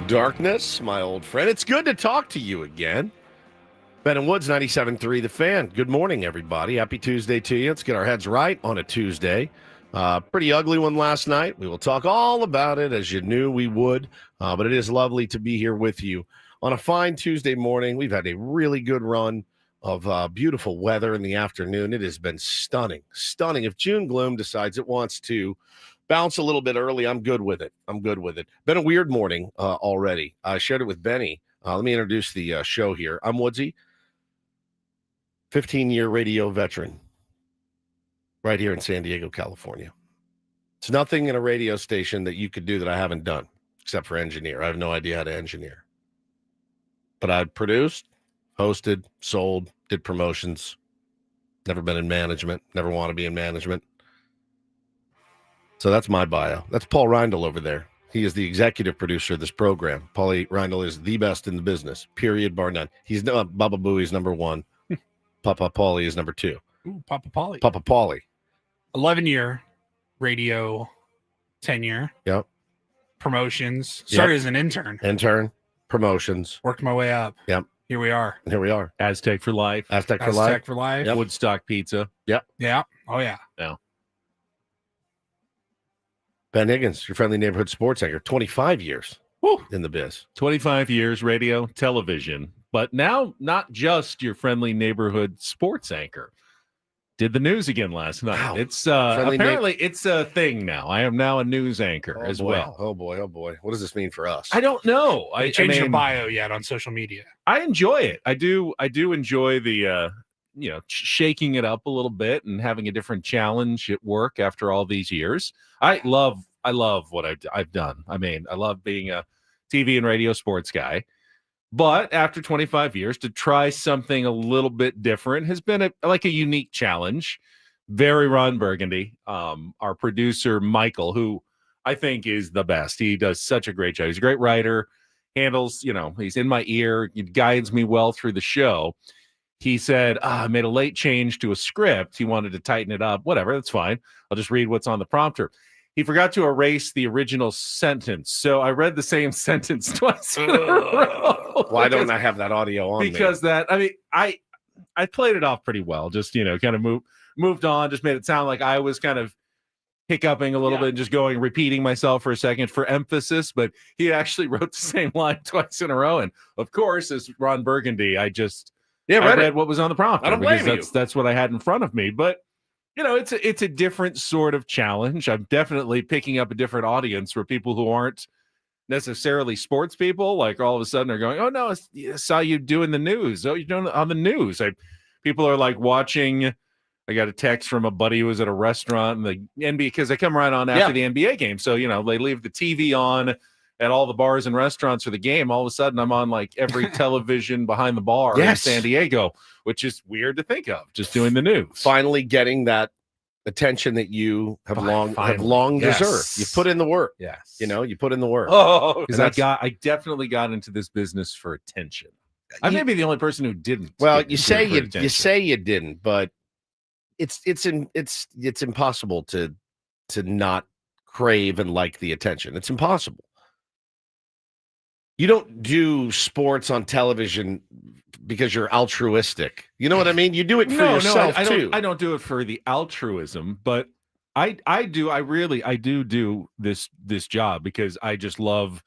Darkness, my old friend. It's good to talk to you again. Ben and Woods, 97.3 The Fan. Good morning, everybody. Happy Tuesday to you. Let's get our heads right on a Tuesday. Pretty ugly one last night. We will talk all about it, as you knew we would. But it is lovely to be here with you on a fine Tuesday morning. We've had a really good run of beautiful weather in the afternoon. It has been stunning, stunning. If June gloom decides it wants to bounce a little bit early, I'm good with it. Been a weird morning already. I shared it with Benny. Let me introduce the show here. I'm Woodsy, 15-year radio veteran right here in San Diego, California. It's nothing in a radio station that you could do that I haven't done, except for engineer. I have no idea how to engineer. But I produced, hosted, sold, did promotions, never been in management, never want to be in management. So that's my bio. That's Paul Reindl over there. He is the executive producer of this program. Paulie Reindl is the best in the business, period, bar none. He's Baba Booey's number one. Papa Paulie is number two. Ooh, Papa Paulie. Papa Paulie. 11-year radio tenure. Yep. Promotions. Started as an intern. Intern. Promotions. Worked my way up. Yep. Here we are. And here we are. Aztec for life. Aztec for Aztec life. for life. Yep. Woodstock pizza. Yep. Yeah. Oh, yeah. Yeah. Ben Higgins, your friendly neighborhood sports anchor, 25 years in the biz. 25 years radio, television, but now not just your friendly neighborhood sports anchor. Did the news again last night. Wow. It's apparently it's a thing now. I am now a news anchor as well. Oh boy. What does this mean for us? I don't know. I changed your bio yet on social media. I enjoy it. I do enjoy the shaking it up a little bit and having a different challenge at work after all these years. I love what I've done. I mean, I love being a TV and radio sports guy. But after 25 years, to try something a little bit different has been a unique challenge. Very Ron Burgundy, our producer, Michael, who I think is the best. He does such a great job. He's a great writer, handles, he's in my ear, he guides me well through the show. He said, I made a late change to a script. He wanted to tighten it up. Whatever, that's fine. I'll just read what's on the prompter. He forgot to erase the original sentence. So I read the same sentence twice in a row. Why don't I have that audio on? Because I played it off pretty well. Just, kind of moved on, just made it sound like I was kind of hiccuping a little bit and just repeating myself for a second for emphasis. But he actually wrote the same line twice in a row. And of course, as Ron Burgundy, I read what was on the prompter. I don't blame you. That's what I had in front of me. But it's a different sort of challenge. I'm definitely picking up a different audience for people who aren't necessarily sports people. Like all of a sudden are going, oh no, I saw you doing the news. Oh, you're doing it on the news. People are like watching. I got a text from a buddy who was at a restaurant and the NBA, because I come right on after the NBA game. So, they leave the TV on at all the bars and restaurants for the game. All of a sudden I'm on like every television behind the bar in San Diego, which is weird to think of, just doing the news. Finally getting that attention that you have long deserved. You put in the work. Yes. You put in the work. Oh, because I definitely got into this business for attention. I may be the only person who didn't. Well, you say you didn't, but it's impossible to not crave and like the attention. It's impossible. You don't do sports on television because you're altruistic. You know what I mean? You do it for yourself too. I don't do it for the altruism, but I do this job because I just love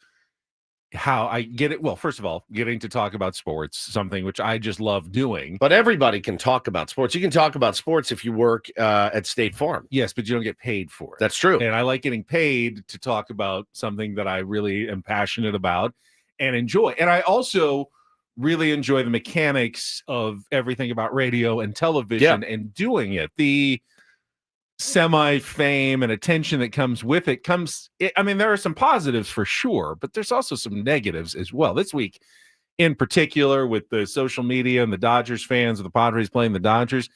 how I get it. Well, first of all, getting to talk about sports, something which I just love doing. But everybody can talk about sports. You can talk about sports if you work at State Farm. Yes, but you don't get paid for it. That's true. And I like getting paid to talk about something that I really am passionate about and enjoy. And I also really enjoy the mechanics of everything about radio and television and doing it. The semi-fame and attention that comes with it there are some positives for sure, but there's also some negatives as well. This week in particular, with the social media and the Dodgers fans of the Padres playing the Dodgers,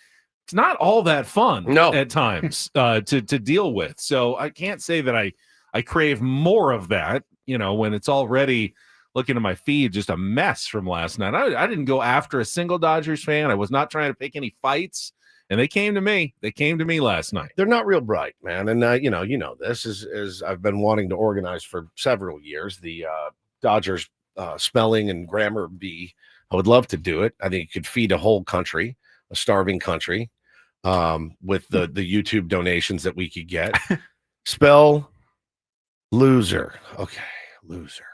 it's not all that fun at times to deal with. So I can't say that I crave more of that, when it's already looking at my feed, just a mess from last night. I didn't go after a single Dodgers fan. I was not trying to pick any fights. And they came to me. They came to me last night. They're not real bright, man. And, this is I've been wanting to organize for several years, the Dodgers spelling and grammar bee, I would love to do it. I think it could feed a whole country, a starving country, with the YouTube donations that we could get. Spell loser. Okay, loser.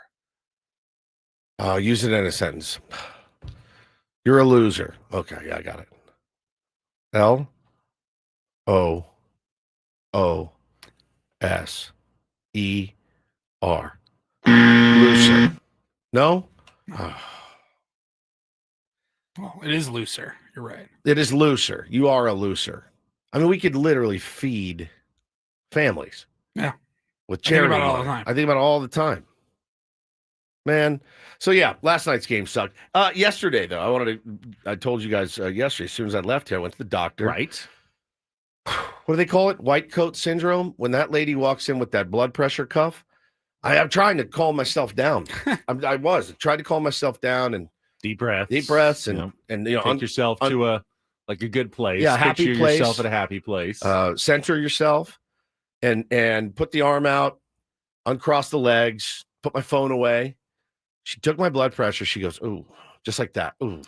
Use it in a sentence. You're a loser. Okay, yeah, I got it. L-O-O-S-E-R. Looser. No? Well, it is looser. You're right. It is looser. You are a looser. I mean, we could literally feed families. Yeah. With I think charity about it all the money. time. I think about it all the time. Man. So yeah, last night's game sucked. Yesterday though, I told you guys yesterday, as soon as I left here, I went to the doctor. Right. What do they call it? White coat syndrome. When that lady walks in with that blood pressure cuff, I'm trying to calm myself down. I tried to calm myself down and Deep breaths. and take yourself to a good place. Yeah, happy Picture place. yourself at a happy place. Center yourself and put the arm out, uncross the legs, put my phone away. She took my blood pressure. She goes, ooh, just like that. Ooh.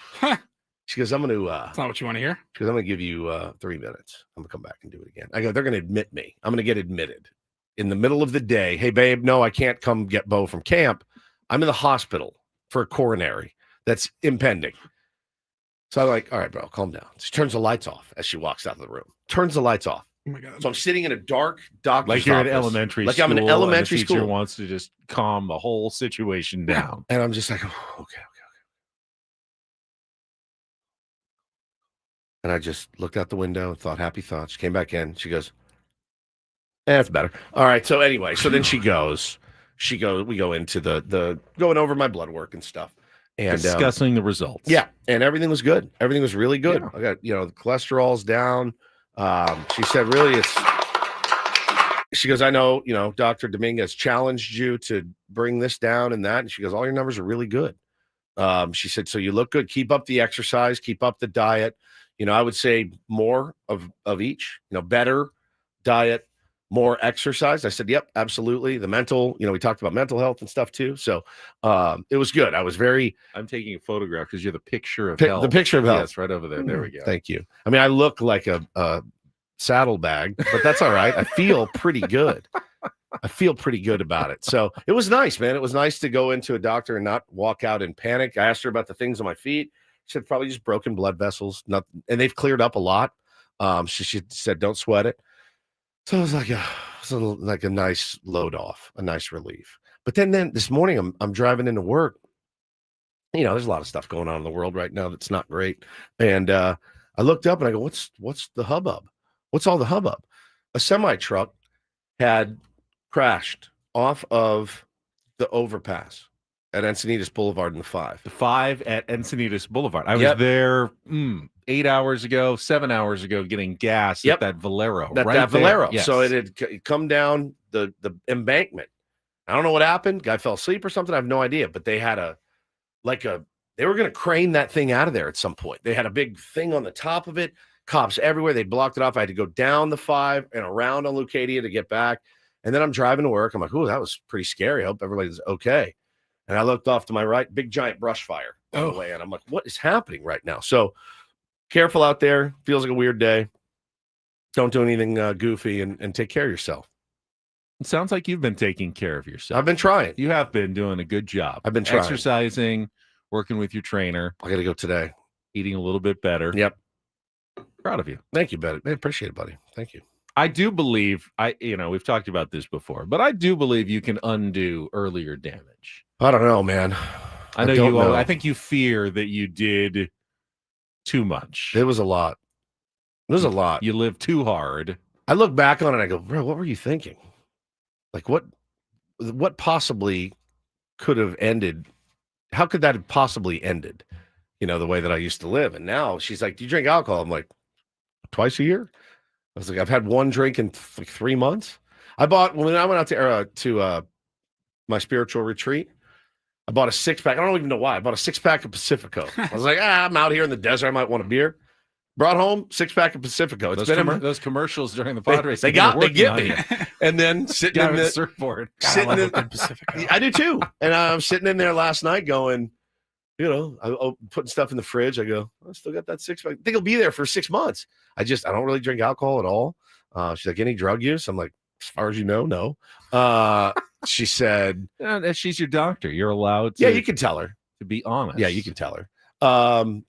She goes, I'm going to. That's not what you want to hear. She goes, I'm going to give you 3 minutes. I'm going to come back and do it again. I go, they're going to admit me. I'm going to get admitted in the middle of the day. Hey, babe, no, I can't come get Bo from camp. I'm in the hospital for a coronary that's impending. So I'm like, all right, bro, calm down. She turns the lights off as she walks out of the room. Turns the lights off. Oh my God. So I'm sitting in a dark doctor's like you're office, at elementary like school. I'm in elementary and the teacher school. wants to just calm the whole situation down. And I'm just like, oh, okay. And I just looked out the window and thought happy thoughts. She came back in. She goes, it's better. All right. So anyway, so then we go into the going over my blood work and stuff. And discussing the results. Yeah. And everything was good. Everything was really good. Yeah. I got, the cholesterol's down. She said, really, she goes, I know, Dr. Dominguez challenged you to bring this down and that. And she goes, all your numbers are really good. She said, so you look good. Keep up the exercise, keep up the diet. I would say more of each, better diet, more exercise. I said, yep, absolutely. The mental, we talked about mental health and stuff too. So it was good. I'm taking a photograph because you're the picture of health. The picture of health. Yes, right over there. There we go. Thank you. I mean, I look like a saddlebag, but that's all right. I feel pretty good. I feel pretty good about it. So it was nice, man. It was nice to go into a doctor and not walk out in panic. I asked her about the things on my feet. She said probably just broken blood vessels. Nothing, and they've cleared up a lot. She said don't sweat it. So it was like a nice load off, a nice relief. But then this morning I'm driving into work. There's a lot of stuff going on in the world right now that's not great. And I looked up and I go, what's the hubbub? What's all the hubbub? A semi truck had crashed off of the overpass at Encinitas Boulevard in the 5. The 5 at Encinitas Boulevard. I was there 8 hours ago, 7 hours ago, getting gas at that Valero. That Valero. Yes. So it had come down the embankment. I don't know what happened. Guy fell asleep or something. I have no idea. But they had they were going to crane that thing out of there at some point. They had a big thing on the top of it. Cops everywhere. They blocked it off. I had to go down the 5 and around on Lucadia to get back. And then I'm driving to work. I'm like, ooh, that was pretty scary. I hope everybody's okay. And I looked off to my right, big giant brush fire on the way. And I'm like, what is happening right now? So careful out there. Feels like a weird day. Don't do anything goofy and take care of yourself. It sounds like you've been taking care of yourself. I've been trying. You have been doing a good job. I've been trying. Exercising, working with your trainer. I got to go today. Eating a little bit better. Yep. Proud of you. Thank you, buddy. I appreciate it, buddy. Thank you. I do believe, we've talked about this before, but I do believe you can undo earlier damage. I don't know, man. I know. I think you fear that you did too much. It was a lot. It was a lot. You lived too hard. I look back on it and I go, bro, what were you thinking? Like what possibly could have ended? How could that have possibly ended? The way that I used to live. And now she's like, do you drink alcohol? I'm like, twice a year. I was like, I've had one drink in like 3 months. When I went out to my spiritual retreat, I bought a 6-pack. I don't even know why. I bought a 6-pack of Pacifico. I was like, I'm out here in the desert. I might want a beer. Brought home 6-pack of Pacifico. It's been Those commercials during the they, Padres. they get me. And then sitting in the surfboard. sitting in Pacifico. I do too. And I'm sitting in there last night going, I'm putting stuff in the fridge. I go, I still got that 6-pack. I think it'll be there for 6 months. I don't really drink alcohol at all. She's like, any drug use? I'm like, as far as you know, no. She said, she's your doctor. You're allowed to. Yeah, you can tell her. To be honest. Yeah, you can tell her.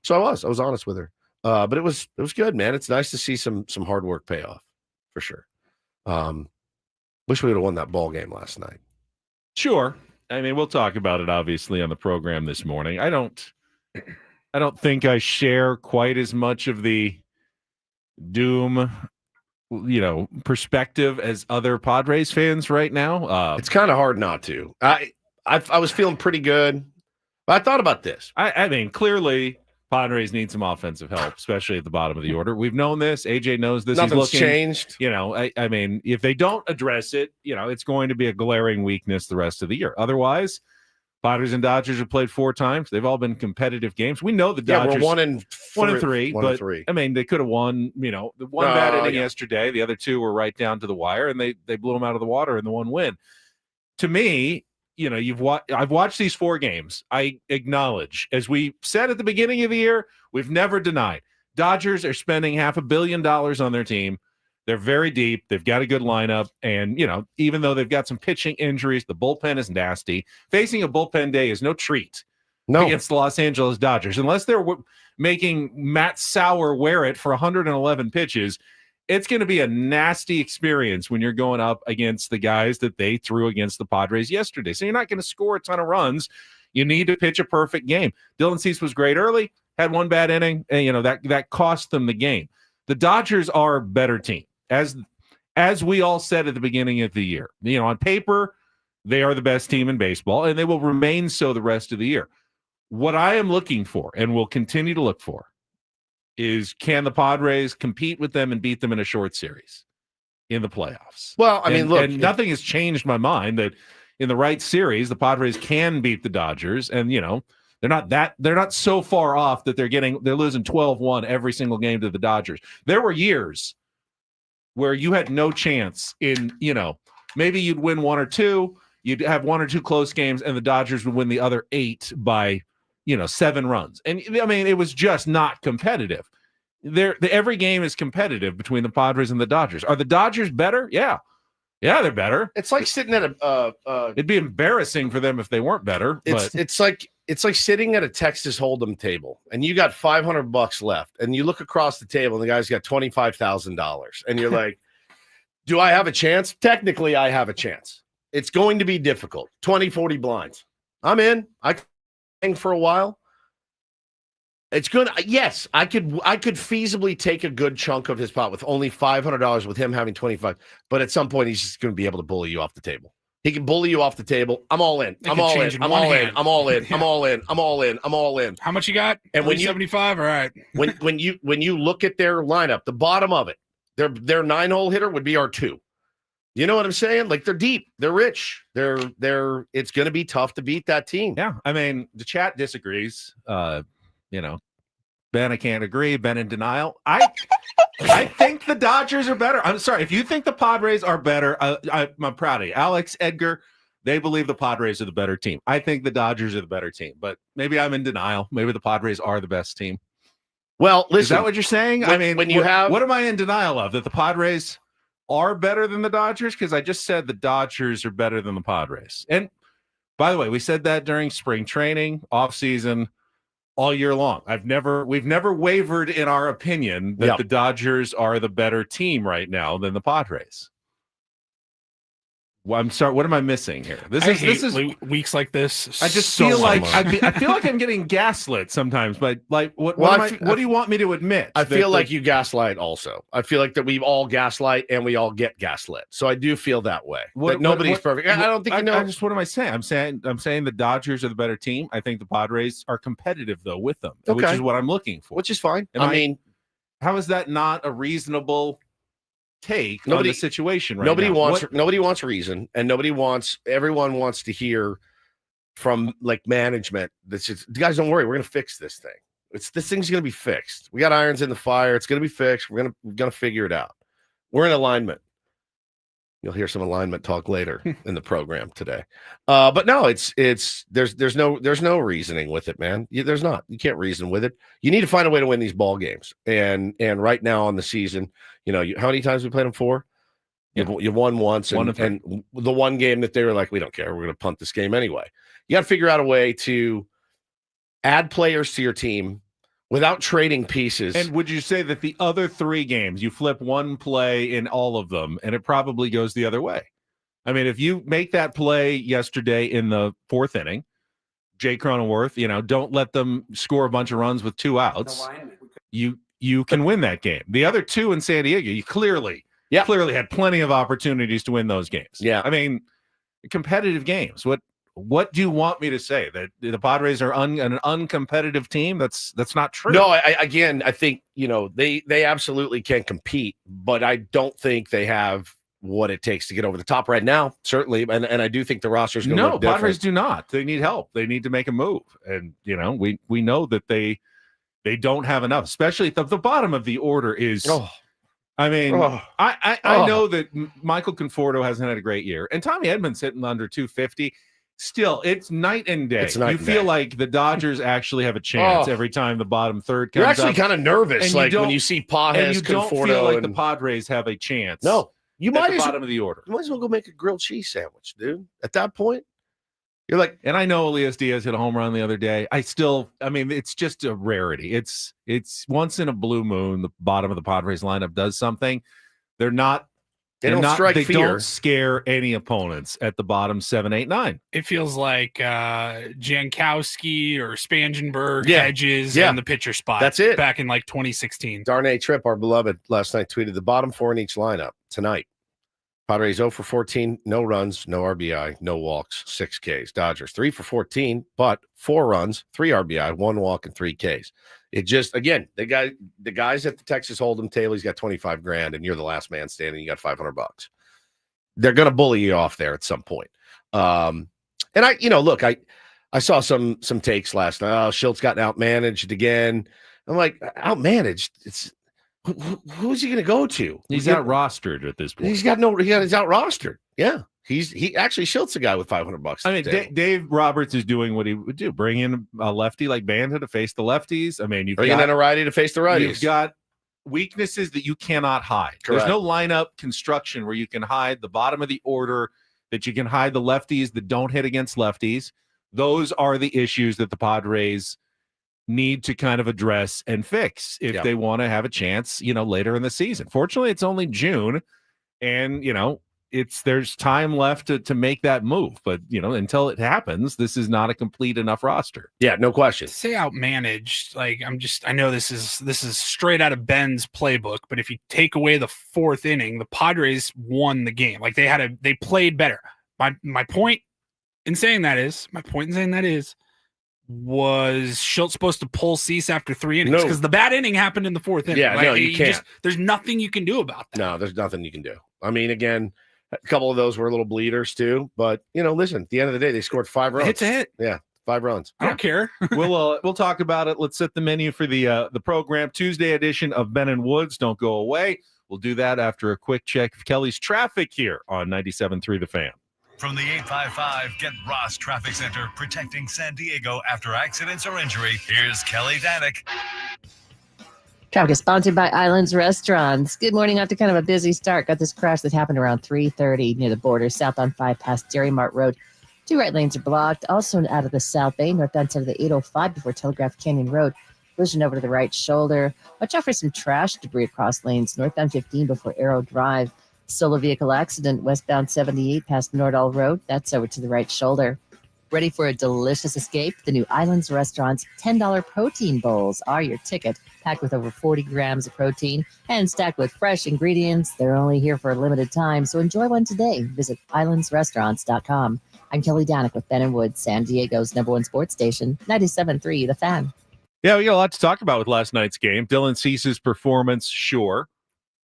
So I was honest with her. But it was good, man. It's nice to see some hard work pay off for sure. Wish we would have won that ball game last night. Sure. I mean, we'll talk about it obviously on the program this morning. I don't think I share quite as much of the doom, perspective as other Padres fans right now. It's kind of hard not to. I was feeling pretty good. But I thought about this. I mean, clearly Padres need some offensive help, especially at the bottom of the order. We've known this. AJ knows this. Nothing's changed. I mean, if they don't address it, it's going to be a glaring weakness the rest of the year. Otherwise, Padres and Dodgers have played 4 times. They've all been competitive games. We know the Dodgers. Yeah, we're 1-3. 1-3. I mean, they could have won. The one bad inning yesterday. The other 2 were right down to the wire, and they blew them out of the water in the one win. To me, I've watched these 4 games. I acknowledge, as we said at the beginning of the year, we've never denied. Dodgers are spending $500 million on their team. They're very deep. They've got a good lineup. And, even though they've got some pitching injuries, the bullpen is nasty. Facing a bullpen day is no treat against the Los Angeles Dodgers. Unless they're making Matt Sauer wear it for 111 pitches, it's going to be a nasty experience when you're going up against the guys that they threw against the Padres yesterday. So you're not going to score a ton of runs. You need to pitch a perfect game. Dylan Cease was great early, had one bad inning, and that cost them the game. The Dodgers are a better team, as we all said at the beginning of the year. On paper, they are the best team in baseball, and they will remain so the rest of the year. What I am looking for, and will continue to look for, is can the Padres compete with them and beat them in a short series in the playoffs? Well, I mean, look, nothing has changed my mind that in the right series, the Padres can beat the Dodgers, and they're not so far off that they're losing 12-1 every single game to the Dodgers. There were years where you had no chance in, maybe you'd win 1 or 2, you'd have 1 or 2 close games, and the Dodgers would win the other 8 by 7 runs. And I mean, it was just not competitive. Every game is competitive between the Padres and the Dodgers. Are the Dodgers better? Yeah, they're better. It's like sitting at it'd be embarrassing for them if they weren't better. It's like sitting at a Texas Hold'em table and you got $500 left and you look across the table and the guy's got $25,000 and you're like, do I have a chance? Technically, I have a chance. It's going to be difficult. 20, 40 blinds. I'm in. For a while, it's good. Yes, I could feasibly take a good chunk of his pot with only $500 with him having 25. But at some point, he's just going to be able to bully you off the table. He can bully you off the table. I'm all in. I'm all in. I'm all in. I'm all in. I'm all in. I'm all in. I'm all in. How much you got? And when you 75, all right. when you look at their lineup, the bottom of it, their 9-hole hitter would be our 2. You know what I'm saying? Like, they're deep, they're rich, they're. It's going to be tough to beat that team. Yeah, I mean, the chat disagrees. Ben, I can't agree. Ben in denial. I think the Dodgers are better. I'm sorry if you think the Padres are better. I'm proud of you, Alex, Edgar. They believe the Padres are the better team. I think the Dodgers are the better team, but maybe I'm in denial. Maybe the Padres are the best team. Well, listen, is that what you're saying? I mean, what am I in denial of? That the Padres are better than the Dodgers? Because I just said the Dodgers are better than the Padres. And by the way, we said that during spring training, off season, all year long. We've never wavered in our opinion that the Dodgers are the better team right now than the Padres. Well, I'm sorry. What am I missing here? This is weeks like this. I just feel like I feel like I'm getting gaslit sometimes. But like, what do you want me to admit? I feel like you gaslight. Also, I feel like that we all gaslight and we all get gaslit. So I do feel that way. Nobody's perfect. I don't think you know. What am I saying? I'm saying the Dodgers are the better team. I think the Padres are competitive though with them, which is what I'm looking for. Which is fine. I mean, how is that not a reasonable take on the situation right now? Nobody wants reason, and everyone wants to hear from like management that's just, guys, don't worry, we're going to fix this thing. This thing's going to be fixed. We got irons in the fire. It's going to be fixed. We're going to figure it out. We're in alignment. You'll hear some alignment talk later in the program today. But no, there's no reasoning with it, man. There's not. You can't reason with it. You need to find a way to win these ball games. And right now on the season, how many times we played them? 4? You've won once, and the one game that they were like, we don't care. We're going to punt this game anyway. You got to figure out a way to add players to your team without trading pieces. And would you say that the other 3 games, you flip one play in all of them, and it probably goes the other way? I mean, if you make that play yesterday in the 4th inning, Jay Cronenworth, don't let them score a bunch of runs with 2 outs. You can win that game. The other 2 in San Diego, you clearly had plenty of opportunities to win those games. Yeah. I mean, competitive games. What do you want me to say? That the Padres are an uncompetitive team? That's not true. No, I think, they absolutely can compete, but I don't think they have what it takes to get over the top right now, certainly. And I do think the roster's going to look different. Padres do not. They need help. They need to make a move. And, we know that they don't have enough, especially at the bottom of the order is I know that Michael Conforto hasn't had a great year, and Tommy Edmonds hitting under 250. Still, it's night and day. You feel like the Dodgers actually have a chance every time the bottom third comes up. You're actually kind of nervous, like when you see Pages, and you don't feel like the Padres have a chance. No, you might at the bottom of the order. You might as well go make a grilled cheese sandwich, dude. At that point, you're like. And I know Elias Diaz hit a home run the other day. It's just a rarity. It's once in a blue moon the bottom of the Padres lineup does something. They don't scare any opponents at the bottom 7, 8, 9. It feels like Jankowski or Spangenberg, Hedges, and the pitcher spot. That's it. Back in 2016. Darnay Tripp, our beloved, last night tweeted the bottom 4 in each lineup tonight. Padres 0 for 14, no runs, no RBI, no walks, 6 Ks. Dodgers 3 for 14, but 4 runs, 3 RBI, 1 walk, and 3 Ks. It just, again, the guys at the Texas Hold'em table, he's got $25,000, and you're the last man standing. You got $500. They're going to bully you off there at some point. And I saw some takes last night. Oh, Schultz got outmanaged again. I'm like, outmanaged? It's who's he going to go to? He's out rostered at this point. He's out rostered. Yeah. He actually Schultz a guy with $500. I mean, Dave Roberts is doing what he would do. Bring in a lefty like Banda to face the lefties. I mean, bring in a righty to face the righties. You've got weaknesses that you cannot hide. Correct. There's no lineup construction where you can hide the bottom of the order, that you can hide the lefties that don't hit against lefties. Those are the issues that the Padres need to kind of address and fix if they want to have a chance, later in the season. Fortunately, it's only June, and there's time left to make that move, but until it happens, this is not a complete enough roster. Yeah, no question. Say outmanaged, I know this is straight out of Ben's playbook, but if you take away the 4th inning, the Padres won the game. Like they played better. My point in saying that is, was Schultz supposed to pull Cease after 3 innings? Because the bad inning happened in the 4th inning. Yeah, no, you can't. There's nothing you can do about that. No, there's nothing you can do. I mean, again, a couple of those were little bleeders too, but listen, at the end of the day, they scored 5 runs. Hit's a hit. Yeah, 5 runs. I don't care. We'll talk about it. Let's set the menu for the program. Tuesday edition of Ben and Woods. Don't go away. We'll do that after a quick check of Kelly's traffic here on 97.3 The Fan. From the 855 Get Ross Traffic Center, protecting San Diego after accidents or injury, here's Kelly Danek. Traffic is sponsored by Islands Restaurants. Good morning. After kind of a busy start, got this crash that happened around 3:30 near the border, south on 5 past Dairy Mart Road. 2 right lanes are blocked. Also out of the South Bay, northbound side of the 805 before Telegraph Canyon Road. Collision over to the right shoulder. Watch out for some trash debris across lanes, northbound 15 before Arrow Drive. Solo vehicle accident, westbound 78 past Nordall Road. That's over to the right shoulder. Ready for a delicious escape? The new Islands Restaurant's $10 protein bowls are your ticket. Packed with over 40 grams of protein and stacked with fresh ingredients. They're only here for a limited time, so enjoy one today. Visit islandsrestaurants.com. I'm Kelly Danek with Ben & Woods, San Diego's #1 sports station, 97.3 The Fan. Yeah, we got a lot to talk about with last night's game. Dylan Cease's performance, sure.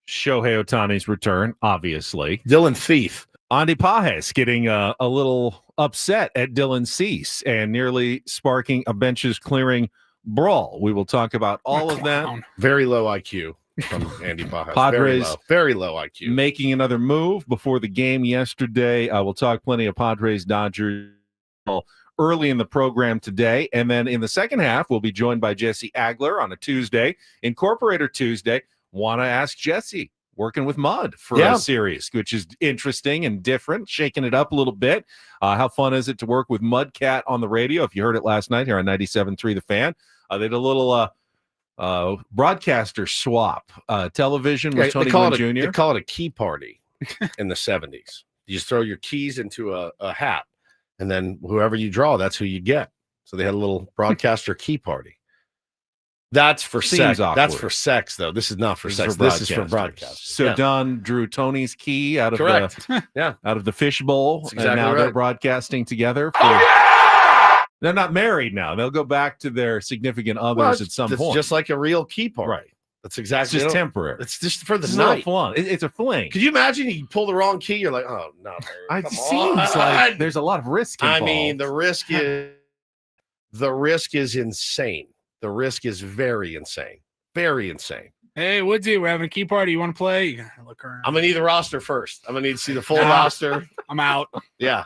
Shohei Ohtani's return, obviously. Dylan Thief. Andy Pages getting a little upset at Dylan Cease and nearly sparking a benches clearing brawl. We will talk about all of that. Clown. Very low IQ from Andy Bajas. Padres Very low IQ. making another move before the game yesterday. We'll talk plenty of Padres-Dodgers early in the program today. And then in the second half, we'll be joined by Jesse Agler on a Tuesday, Incorporator Tuesday. Want to ask Jesse, working with Mud for a series, which is interesting and different, shaking it up a little bit. How fun is it to work with Mudcat on the radio? If you heard it last night here on 97.3 The Fan, they did a little broadcaster swap. Television was Tony Gwynn Jr. They call it a key party in the 70s. You just throw your keys into a hat, and then whoever you draw, that's who you get. So they had a little broadcaster key party. That's for sex. Awkward. That's for sex, though. This is not for sex. This is for broadcast. So Don drew Tony's key out of out of the fishbowl, exactly and now right. they're broadcasting together. They're not married now. They'll go back to their significant others at some point. Just like a real key party. Right. That's exactly. It's just temporary. It's just for the It's night. fun. It's a fling. Could you imagine you pull the wrong key? You're like, oh no. It seems like there's a lot of risk involved. I mean, the risk is insane. The risk is very insane. Very insane. Hey, Woodsy, we're having a key party. You want to play? You gotta look around. I'm gonna need the roster first. I'm gonna need to see the full roster. I'm out. Yeah.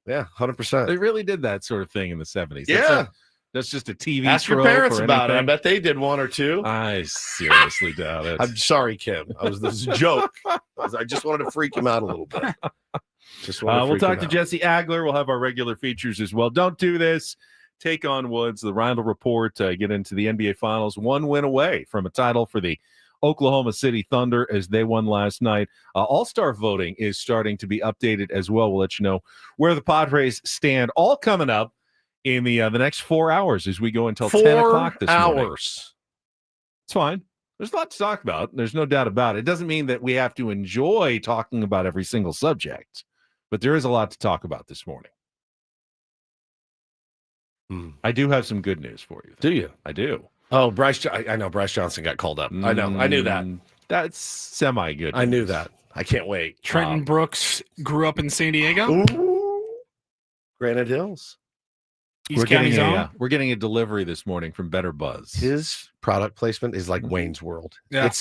100%. They really did that sort of thing in the 70s. That's just a TV Ask your trope parents or about it. I anything. bet they did one or two. I seriously doubt it. I'm sorry, Kim. This was a joke. I just wanted to freak him out a little bit. We'll talk to Jesse Agler. We'll have our regular features as well. Don't do this. Take on Woods. The Randall Report. Get into the NBA Finals. One win away from a title for the Oklahoma City Thunder as they won last night. All-star voting is starting to be updated as well. We'll let you know where the Padres stand. All coming up in the next 4 hours as we go until 10 o'clock this morning. It's fine. There's a lot to talk about. There's no doubt about it. It doesn't mean that we have to enjoy talking about every single subject, but there is a lot to talk about this morning. I do have some good news for you. Do you? I do. Oh, I know Bryce Johnson got called up. I know. I knew that. That's semi-good. I knew that. I can't wait. Trenton Brooks grew up in San Diego. Ooh. Granite Hills. East County Zone. We're getting a delivery this morning from Better Buzz. His product placement is like Wayne's World. Yeah.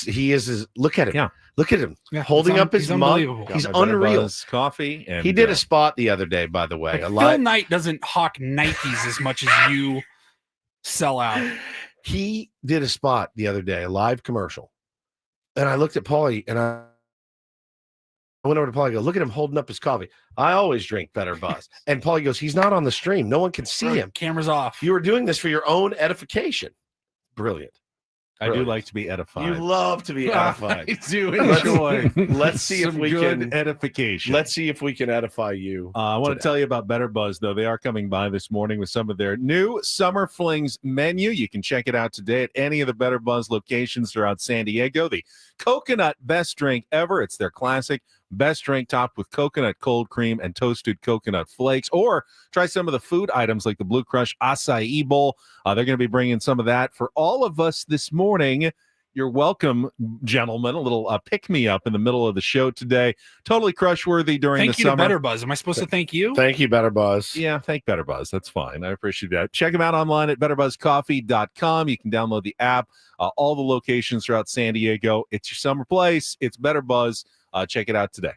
Look at him. Yeah. Look at him. Yeah, holding up his mug. unbelievable. He's Got my Better unreal. Buzz coffee. And, He did a spot the other day, by the way. Phil Knight doesn't hawk Nikes as much as you sell out. He did a spot the other day, a live commercial. And I looked at Paulie and I went over to Paulie and go, look at him holding up his coffee. I always drink Better Buzz. And Paulie goes, he's not on the stream. No one can see him. Camera's off. You were doing this for your own edification. Brilliant. I do like to be edified. You love to be edified. I do enjoy. Let's see if some we good can edification. Let's see if we can edify you. I want to tell you about Better Buzz, though. They are coming by this morning with some of their new Summer Flings menu. You can check it out today at any of the Better Buzz locations throughout San Diego. The Coconut Best Drink Ever. It's their classic best drink topped with coconut cold cream and toasted coconut flakes. Or try some of the food items like the Blue Crush Acai Bowl. They're going to be bringing some of that for all of us this morning. You're welcome, gentlemen. A little pick-me-up in the middle of the show today. Totally crush-worthy during the Thank you summer. to Better Buzz. Am I supposed to thank you? Thank you, Better Buzz. Yeah, thank Better Buzz. That's fine. I appreciate that. Check them out online at betterbuzzcoffee.com. You can download the app. All the locations throughout San Diego. It's your summer place. It's Better Buzz. Check it out today.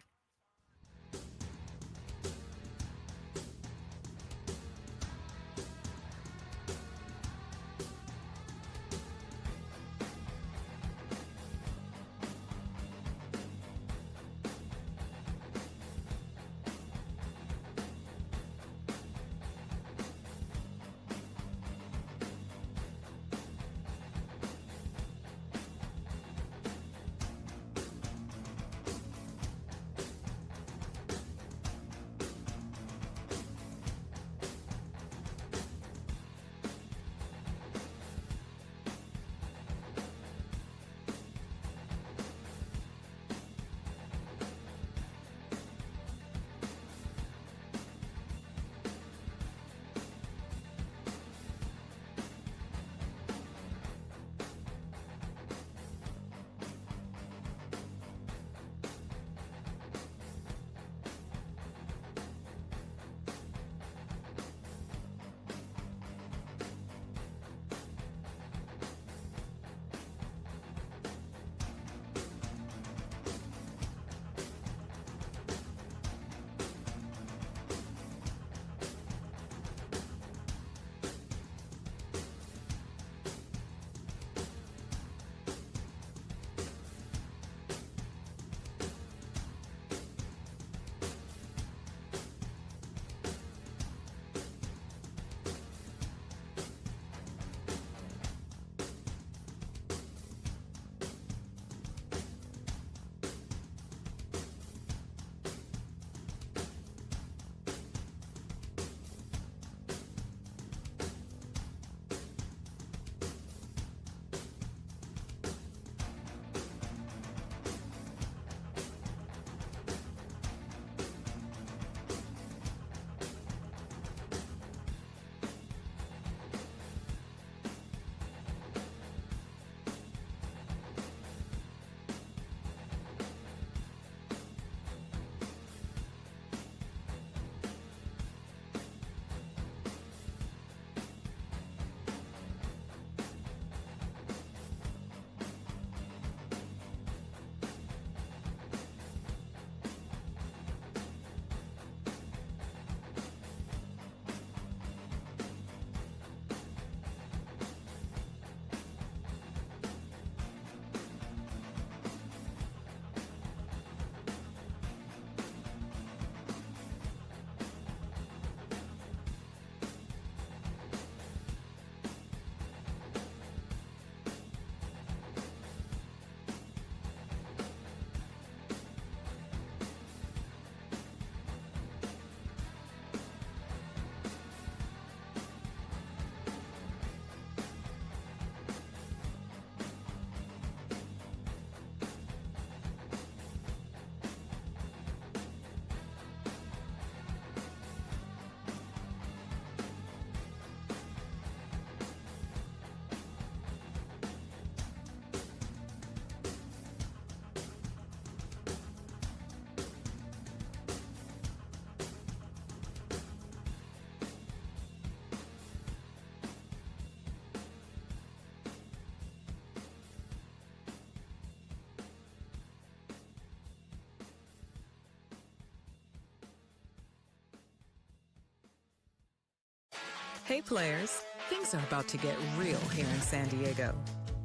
Hey players, things are about to get real here in San Diego.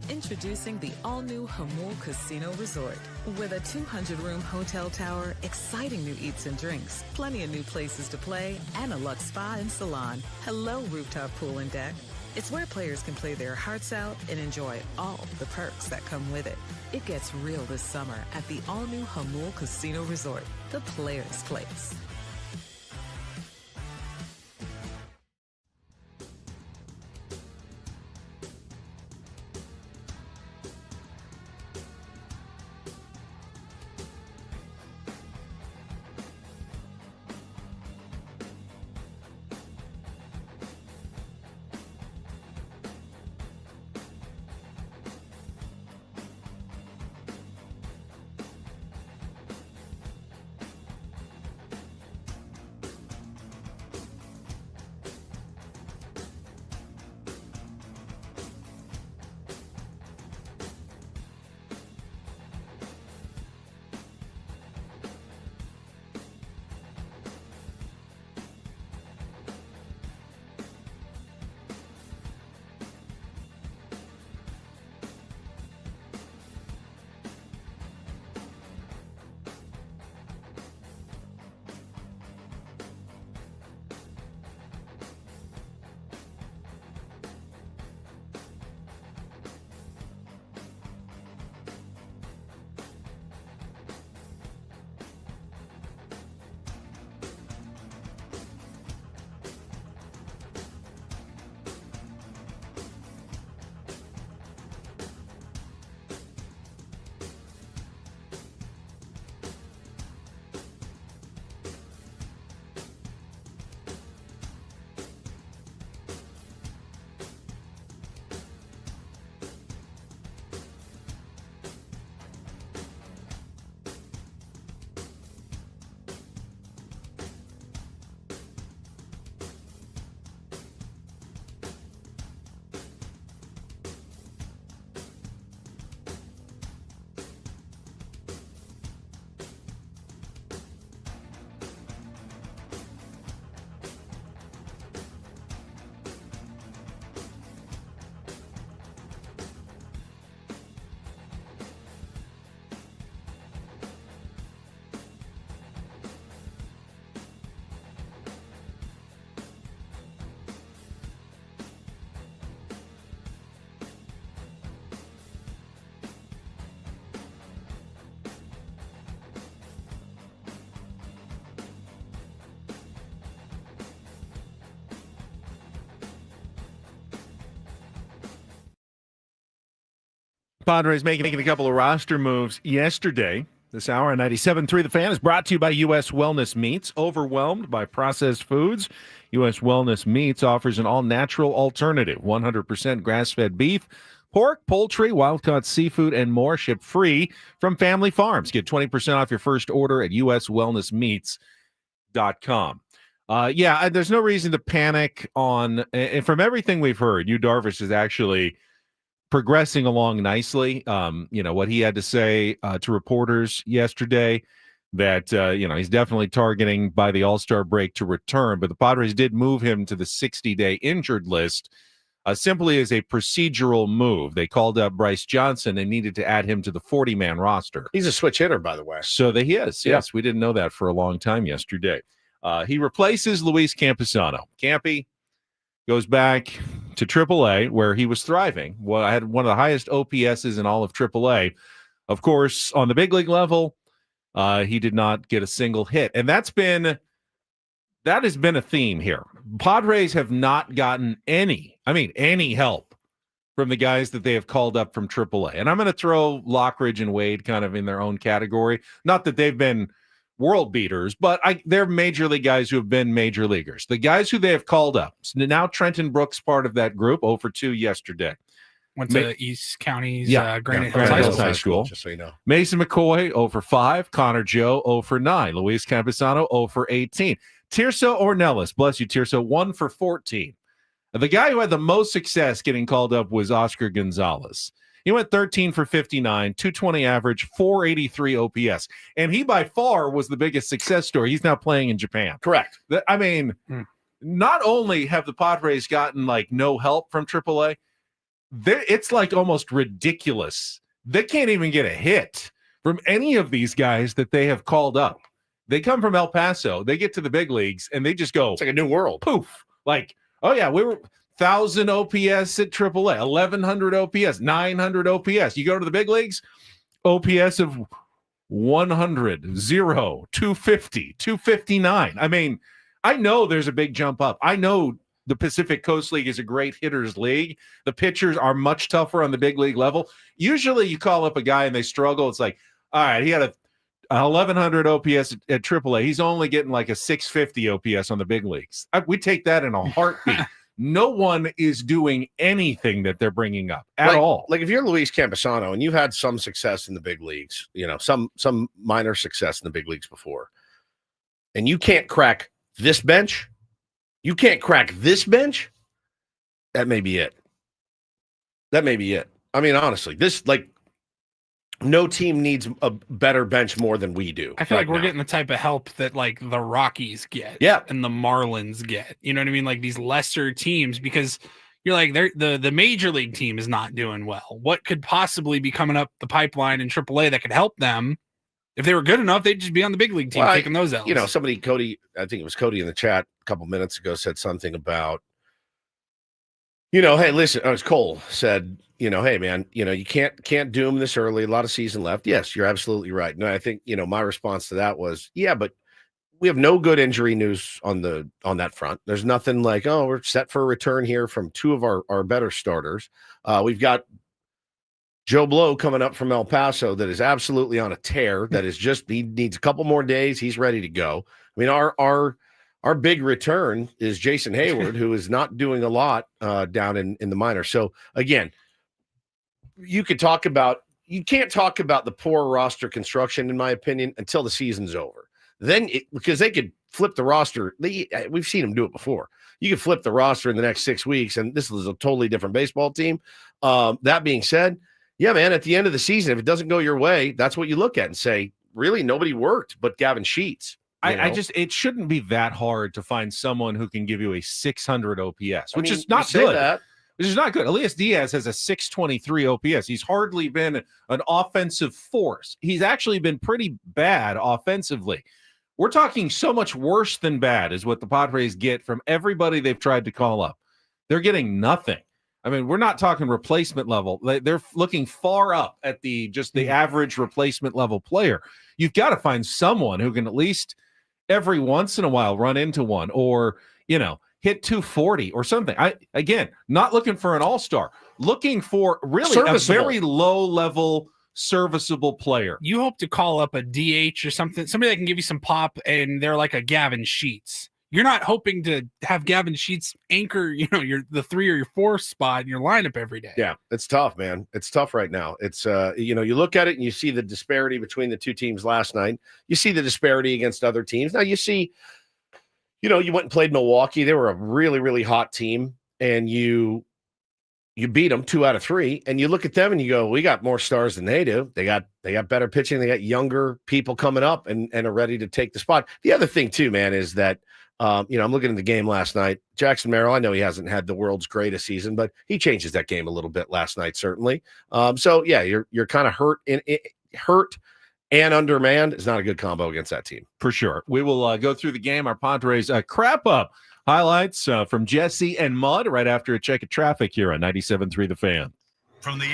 Introducing the all-new Hamul Casino Resort. With a 200-room hotel tower, exciting new eats and drinks, plenty of new places to play, and a luxe spa and salon. Hello, rooftop pool and deck. It's where players can play their hearts out and enjoy all the perks that come with it. It gets real this summer at the all-new Hamul Casino Resort, the players' place. Padres making a couple of roster moves yesterday. This hour on 97.3 The Fan is brought to you by U.S. Wellness Meats. Overwhelmed by processed foods? U.S. Wellness Meats offers an all-natural alternative. 100% grass-fed beef, pork, poultry, wild-caught seafood, and more shipped free from family farms. Get 20% off your first order at uswellnessmeats.com. There's no reason to panic on, and from everything we've heard, Yu Darvish is actually progressing along nicely. What he had to say to reporters yesterday, that he's definitely targeting by the All-Star break to return, but the Padres did move him to the 60-day injured list simply as a procedural move. They called up Bryce Johnson and needed to add him to the 40-man roster. He's a switch hitter, by the way. So he is. Yes, we didn't know that for a long time yesterday. He replaces Luis Camposano. Campy goes back to AAA, where he was thriving. Well, I had one of the highest OPSs in all of AAA. Of course, on the big league level, he did not get a single hit. And that has been a theme here. Padres have not gotten any help from the guys that they have called up from AAA. And I'm going to throw Lockridge and Wade kind of in their own category. Not that they've been world beaters, but they're major league guys who have been major leaguers. The guys who they have called up. So now Trenton Brooks, part of that group, 0 for 2 yesterday. Went to East County's Granite Hills High High School. School. Just so you know. Mason McCoy, 0 for 5. Connor Joe, 0 for 9. Luis Camposano, 0 for 18. Tirso Ornelas, bless you, Tirso, 1 for 14. The guy who had the most success getting called up was Oscar Gonzalez. He went 13 for 59, 220 average, 483 OPS. And he by far was the biggest success story. He's now playing in Japan. Correct. not only have the Padres gotten like no help from AAA, it's like almost ridiculous. They can't even get a hit from any of these guys that they have called up. They come from El Paso, they get to the big leagues, and they just go, It's like a new world. poof. Like, oh yeah, we were 1,000 OPS at AAA, 1,100 OPS, 900 OPS. You go to the big leagues, OPS of 100, 0, 250, 259. I mean, I know there's a big jump up. I know the Pacific Coast League is a great hitters league. The pitchers are much tougher on the big league level. Usually you call up a guy and they struggle. It's like, all right, he had a 1,100 OPS at AAA. He's only getting like a 650 OPS on the big leagues. We take that in a heartbeat. No one is doing anything that they're bringing up at all. Like if you're Luis Camposano and you've had some success in the big leagues, some minor success in the big leagues before, and you can't crack this bench, that may be it. That may be it. I mean, honestly, no team needs a better bench more than we do. I feel like we're getting the type of help that like the Rockies get, and the Marlins get. You know what I mean? Like these lesser teams, because you're like the major league team is not doing well. What could possibly be coming up the pipeline in AAA that could help them? If they were good enough, they'd just be on the big league team taking those L's. Cody, I think it was Cody in the chat a couple minutes ago said something about, hey, listen, it was Cole said, hey, man, you can't doom this early. A lot of season left. Yes, you're absolutely right. And I think, my response to that was, yeah, but we have no good injury news on that front. There's nothing like, oh, we're set for a return here from two of our better starters. We've got Joe Blow coming up from El Paso that is absolutely on a tear. That is just, he needs a couple more days. He's ready to go. I mean, our big return is Jason Hayward, who is not doing a lot down in the minors. So again, you can't talk about the poor roster construction, in my opinion, until the season's over. Then because they could flip the roster. We've seen them do it before. You could flip the roster in the next 6 weeks, and this is a totally different baseball team. That being said, yeah, man, at the end of the season, if it doesn't go your way, that's what you look at and say, really, nobody worked but Gavin Sheets. It shouldn't be that hard to find someone who can give you a 600 OPS, which is not good. Which is not good. Elias Diaz has a 623 OPS. He's hardly been an offensive force. He's actually been pretty bad offensively. We're talking so much worse than bad is what the Padres get from everybody they've tried to call up. They're getting nothing. I mean, we're not talking replacement level. They're looking far up at the average replacement level player. You've got to find someone who can at least every once in a while run into one or, hit 240 or something. Again, not looking for an all-star, looking for really a very low-level serviceable player. You hope to call up a DH or something, somebody that can give you some pop, and they're like a Gavin Sheets. You're not hoping to have Gavin Sheets anchor, the 3 or your 4 spot in your lineup every day. Yeah, it's tough, man. It's tough right now. It's, you look at it and you see the disparity between the two teams last night. You see the disparity against other teams. Now you see, you went and played Milwaukee. They were a really, really hot team, and you beat them 2 out of 3. And you look at them and you go, we got more stars than they do. They got better pitching. They got younger people coming up and are ready to take the spot. The other thing too, man, is that, I'm looking at the game last night. Jackson Merrill, I know he hasn't had the world's greatest season, but he changes that game a little bit last night, certainly. So yeah, you're kind of hurt and undermanned. Is not a good combo against that team. For sure. We will go through the game. Our Padres crap up highlights from Jesse and Mud right after a check of traffic here on 97.3 The Fan. From the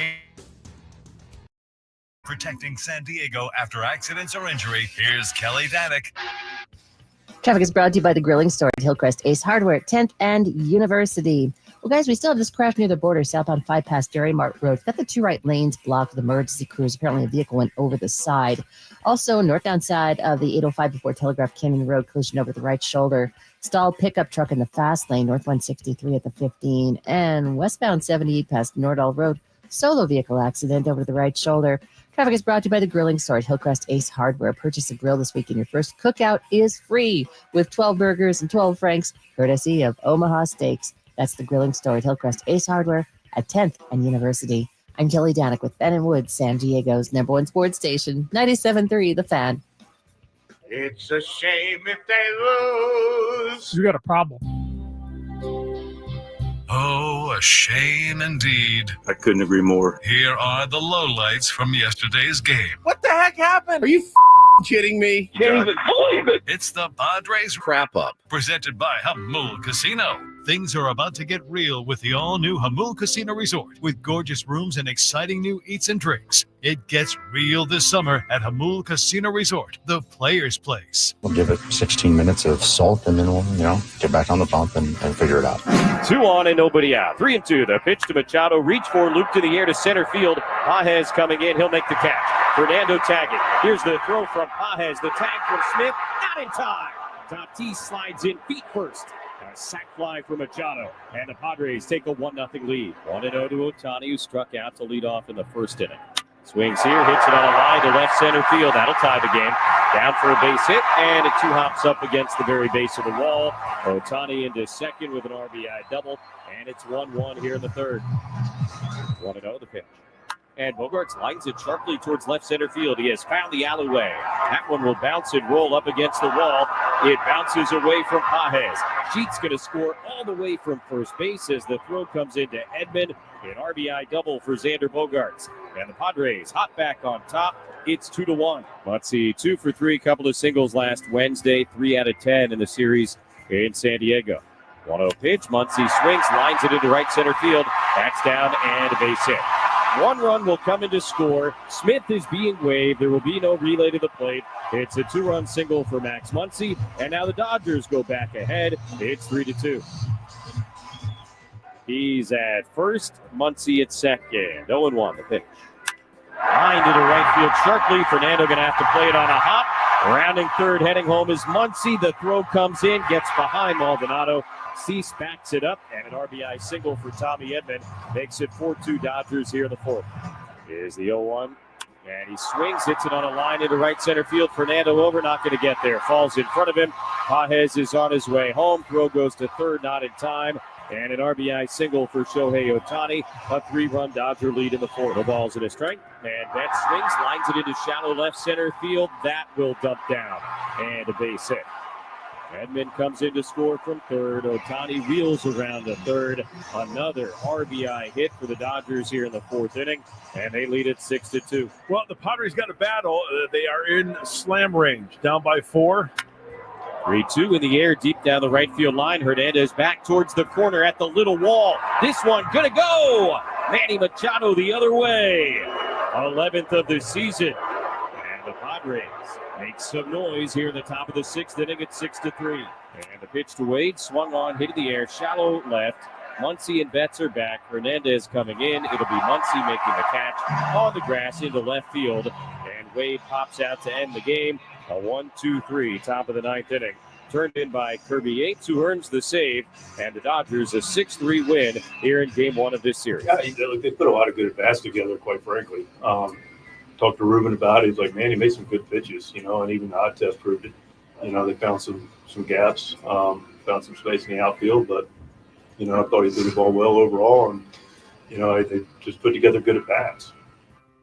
protecting San Diego after accidents or injury, here's Kelly Danick. Traffic is brought to you by the Grilling Store at Hillcrest Ace Hardware at 10th and University. Well, guys, we still have this crash near the border, southbound 5 past Dairy Mart Road. Got the 2 right lanes blocked with emergency crews. Apparently, a vehicle went over the side. Also, northbound side of the 805 before Telegraph Canyon Road, collision over the right shoulder. Stalled pickup truck in the fast lane, north 163 at the 15. And westbound 78 past Nordall Road, solo vehicle accident over the right shoulder. Traffic is brought to you by the Grilling Store at Hillcrest Ace Hardware. Purchase a grill this week and your first cookout is free with 12 burgers and 12 franks, courtesy of Omaha Steaks. That's the Grilling Store at Hillcrest Ace Hardware at 10th and University. I'm Kelly Danick with Ben and Wood, San Diego's #1 sports station, 97.3 The Fan. It's a shame if they lose. You got a problem. Oh, a shame indeed. I couldn't agree more. Here are the lowlights from yesterday's game. What the heck happened? Are you kidding me? Can't even believe it. It's the Padres Crap up. presented by Hamul Casino. Things are about to get real with the all-new Hamul Casino Resort with gorgeous rooms and exciting new eats and drinks. It gets real this summer at Hamul Casino Resort, the player's place. We'll give it 16 minutes of salt, and then we'll, get back on the pump and figure it out. 2 on and nobody out. 3-2. The pitch to Machado. Reach for, loop to the air to center field. Pages coming in. He'll make the catch. Fernando tagging. Here's the throw from Pages. The tag from Smith. Not in time. Tatis slides in feet first. A sac fly for Machado. And the Padres take a 1-0 lead. 1-0 to Ohtani, who struck out to lead off in the first inning. Swings here, hits it on a line to left center field. That'll tie the game. Down for a base hit, and it 2 hops up against the very base of the wall. Ohtani into second with an RBI double, and it's 1-1 here in the third. 1-0 the pitch. And Bogaerts lines it sharply towards left center field. He has found the alleyway. That one will bounce and roll up against the wall. It bounces away from Pages. Sheet's going to score all the way from first base as the throw comes into Edman. An RBI double for Xander Bogaerts. And the Padres hot back on top. It's 2-1. Let's see, 2 for 3, couple of singles last Wednesday, 3 out of 10 in the series in San Diego. 1-0 pitch. Muncy swings, lines it into right center field. That's down and a base hit. 1 run will come in to score. Smith is being waved. There will be no relay to the plate. It's a 2-run single for Max Muncy. And now the Dodgers go back ahead. It's 3-2. He's at first. Muncy at second. 0-1 the pitch. Line to the right field sharply. Fernando going to have to play it on a hop. Rounding third, heading home is Muncy. The throw comes in, gets behind Maldonado. Cease backs it up, and an RBI single for Tommy Edman makes it 4-2 Dodgers here in the fourth. Here's the 0-1, and he swings, hits it on a line into right center field. Fernando over, not going to get there. Falls in front of him. Pages is on his way home. Throw goes to third, not in time. And an RBI single for Shohei Ohtani. A 3-run Dodger lead in the fourth. The ball's in a strike. And Betts swings, lines it into shallow left center field. That will dump down. And a base hit. Edman comes in to score from third. Ohtani wheels around to third. Another RBI hit for the Dodgers here in the fourth inning. And they lead it 6-2. Well, the Padres got a battle. They are in slam range. Down by 4. 3-2 in the air, deep down the right field line. Hernandez back towards the corner at the little wall. This one gonna go. Manny Machado the other way. 11th of the season. And the Padres make some noise here in the top of the 6th inning at 6-3. And the pitch to Wade, swung on, hit in the air, shallow left. Muncy and Betts are back. Hernandez coming in. It'll be Muncy making the catch on the grass into left field. And Wade pops out to end the game. A 1-2-3, top of the 9th inning. Turned in by Kirby Yates, who earns the save. And the Dodgers a 6-3 win here in game 1 of this series. Yeah, they put a lot of good at-bats together, quite frankly. Talked to Ruben about it. He's like, man, he made some good pitches, and even the eye test proved it. They found some gaps, found some space in the outfield, but, I thought he threw the ball well overall, and, they just put together good at-bats.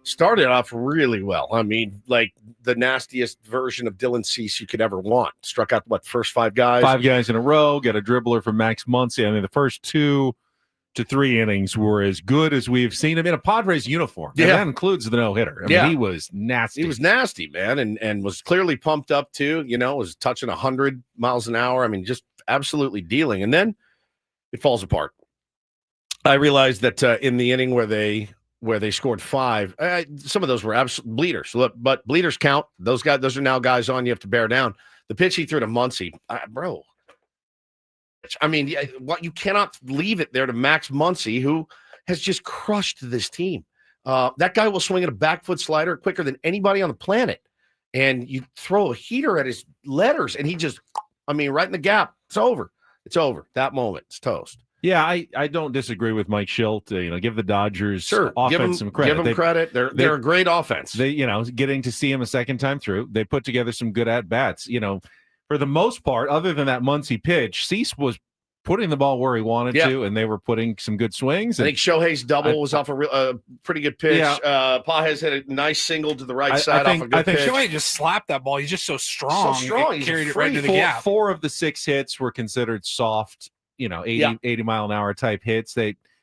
Started off really well. I mean, like the nastiest version of Dylan Cease you could ever want. Struck out, first 5 guys? 5 guys in a row, got a dribbler from Max Muncy. I mean, the first 2 to 3 innings were as good as we've seen him in a Padres uniform. And that includes the no-hitter. I mean, he was nasty. He was nasty, man, and was clearly pumped up too. Was touching 100 miles an hour. I mean, just absolutely dealing. And then it falls apart. I realized that in the inning where they scored 5, some of those were absolute bleeders. But bleeders count. Those are now guys on you have to bear down. The pitch he threw to Muncy, bro. I mean, what you cannot leave it there to Max Muncy, who has just crushed this team. That guy will swing at a back foot slider quicker than anybody on the planet. And you throw a heater at his letters, and he just, right in the gap. It's over. It's over. That moment, it's toast. Yeah, I don't disagree with Mike Schilt. Give the Dodgers offense some credit. Give them credit. They're a great offense. They, getting to see him a second time through, they put together some good at-bats. For the most part, other than that Muncy pitch, Cease was putting the ball where he wanted to, and they were putting some good swings. I think Shohei's double was off a pretty good pitch. Yeah. Pages had a nice single to the right side off a good pitch. I think Shohei just slapped that ball. He's just so strong. He's carried it right to the gap. 4 of the 6 hits were considered soft, 80 mile an hour type hits.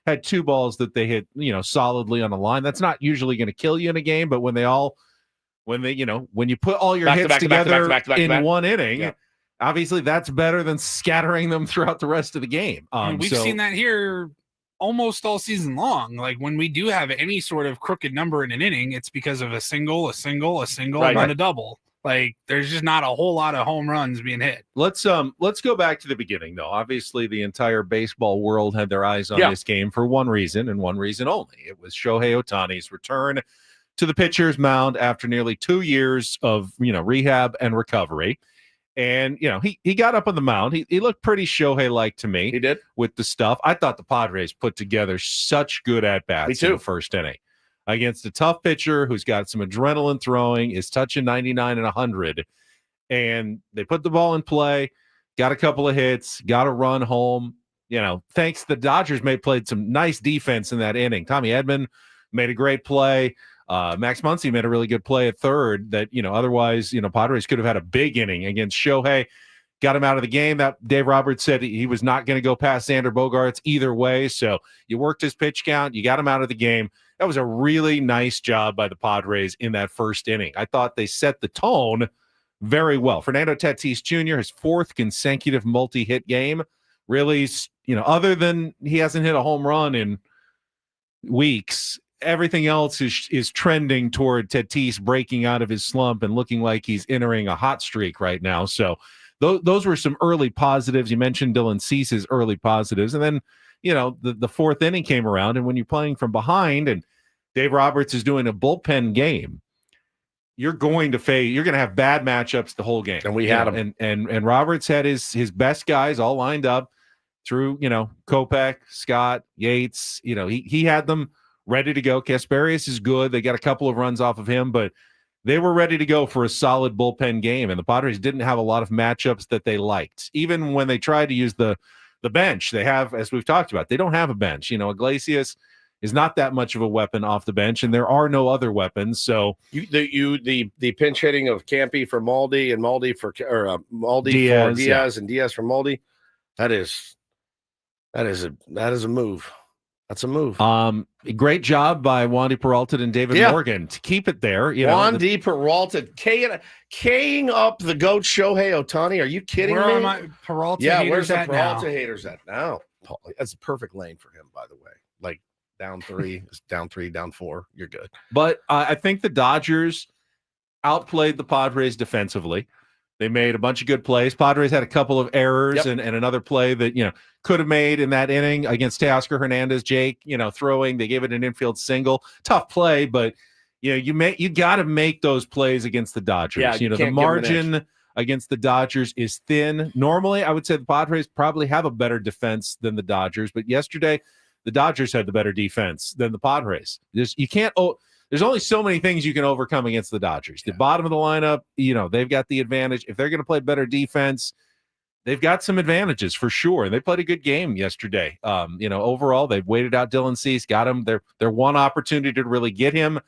had 2 balls that they hit, solidly on the line. That's not usually going to kill you in a game, but when you put all your hits together in one inning, obviously that's better than scattering them throughout the rest of the game. We've seen that here almost all season long. Like when we do have any sort of crooked number in an inning, it's because of a single, and then a double. Like there's just not a whole lot of home runs being hit. Let's go back to the beginning though. Obviously the entire baseball world had their eyes on this game for one reason and one reason only. It was Shohei Ohtani's return to the pitcher's mound after nearly 2 years of, rehab and recovery. And, he got up on the mound. He looked pretty Shohei-like to me. He did. With the stuff. I thought the Padres put together such good at-bats in the first inning against a tough pitcher who's got some adrenaline throwing, is touching 99 and 100. And they put the ball in play, got a couple of hits, got a run home. Thanks. The Dodgers played some nice defense in that inning. Tommy Edman made a great play. Max Muncy made a really good play at third that, otherwise, Padres could have had a big inning against Shohei, got him out of the game. That Dave Roberts said he was not going to go past Xander Bogaerts either way. So you worked his pitch count, you got him out of the game. That was a really nice job by the Padres in that first inning. I thought they set the tone very well. Fernando Tatis Jr., his 4th consecutive multi-hit game, really, other than he hasn't hit a home run in weeks, everything else is trending toward Tatis breaking out of his slump and looking like he's entering a hot streak right now. So those were some early positives. You mentioned Dylan Cease's early positives. And then, the 4th inning came around, and when you're playing from behind and Dave Roberts is doing a bullpen game, you're going to have bad matchups the whole game. And we had him. And Roberts had his best guys all lined up through, Kopech, Scott, Yates. He had them ready to go. Kasperius is good. They got a couple of runs off of him, but they were ready to go for a solid bullpen game. And the Padres didn't have a lot of matchups that they liked. Even when they tried to use the bench, they have, as we've talked about, they don't have a bench. Iglesias is not that much of a weapon off the bench, and there are no other weapons. So the pinch hitting of Campy for Maldi and Maldi for Diaz, for Diaz and Diaz for Maldi, that is a move. That's a move. Great job by Wandy Peralta and David Morgan to keep it there. Wandy Peralta K-ing up the GOAT Shohei Ohtani. Are you kidding me? Where are my Peralta haters where's the at Peralta now? haters at now? That's a perfect lane for him, by the way. Like down 3, down 3, down 4. You're good. But I think the Dodgers outplayed the Padres defensively. They made a bunch of good plays. Padres had a couple of errors and another play that, could have made in that inning against Teoscar Hernandez, Jake, throwing. They gave it an infield single. Tough play, but, you got to make those plays against the Dodgers. The margin against the Dodgers is thin. Normally, I would say the Padres probably have a better defense than the Dodgers, but yesterday, the Dodgers had the better defense than the Padres. There's only so many things you can overcome against the Dodgers. The bottom of the lineup, they've got the advantage. If they're going to play better defense, they've got some advantages for sure. And they played a good game yesterday. Overall, they've waited out Dylan Cease, got him their one opportunity to really get him.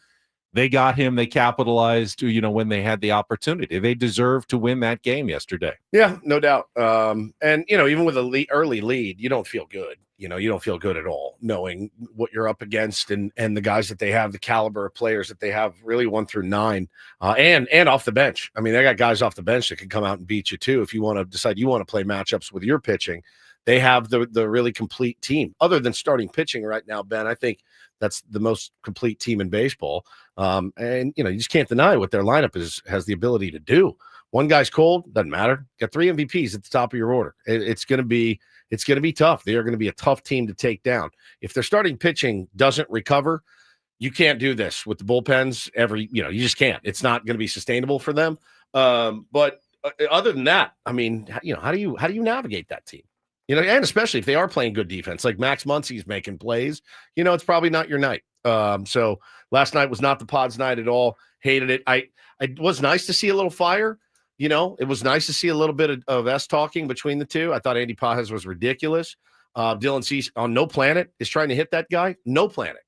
They got him. They capitalized, when they had the opportunity. They deserved to win that game yesterday. Yeah, no doubt. And even with a early lead, you don't feel good. You don't feel good at all knowing what you're up against and the guys that they have, the caliber of players that they have, really 1 through 9, and off the bench. I mean, they got guys off the bench that can come out and beat you too. If you want to decide you want to play matchups with your pitching, they have the really complete team. Other than starting pitching right now, Ben, I think that's the most complete team in baseball. And you just can't deny what their lineup has the ability to do. One guy's cold, doesn't matter. Got 3 MVPs at the top of your order. It's going to be tough. They are going to be a tough team to take down. If their starting pitching doesn't recover, you can't do this with the bullpens. You just can't. It's not going to be sustainable for them. But other than that, I mean, how do you navigate that team? And especially if they are playing good defense, like Max Muncy's making plays, it's probably not your night. So last night was not the Pods night at all. Hated it. It was nice to see a little fire. It was nice to see a little bit of S talking between the two. I thought Andy Pajes was ridiculous. Dylan Cease on No Planet is trying to hit that guy. No Planet.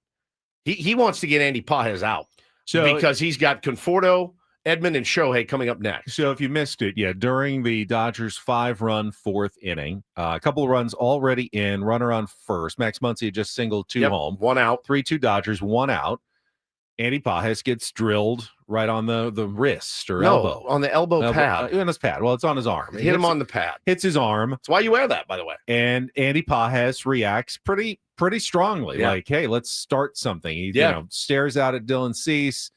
He wants to get Andy Pajes out because he's got Conforto Edman and Shohei coming up next. So if you missed it, during the Dodgers 5-run fourth inning, a couple of runs already in, runner on first. Max Muncy just singled 2 home. 1 out. 3-2 Dodgers, 1 out. Andy Pages gets drilled right on the wrist or elbow. On the elbow pad. On his pad. Well, it's on his arm. Hit him on the pad. Hits his arm. That's why you wear that, by the way. And Andy Pages reacts pretty strongly. Like, hey, let's start something. He stares out at Dylan Cease.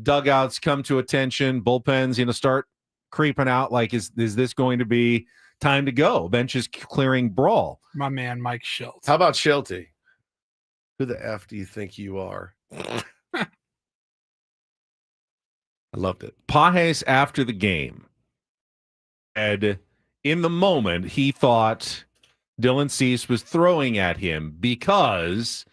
Dugouts come to attention. Bullpens, start creeping out. Like, is this going to be time to go? Benches clearing brawl. My man, Mike Schultz. How about Shelty? Who the F do you think you are? I loved it. Pages after the game said in the moment he thought Dylan Cease was throwing at him because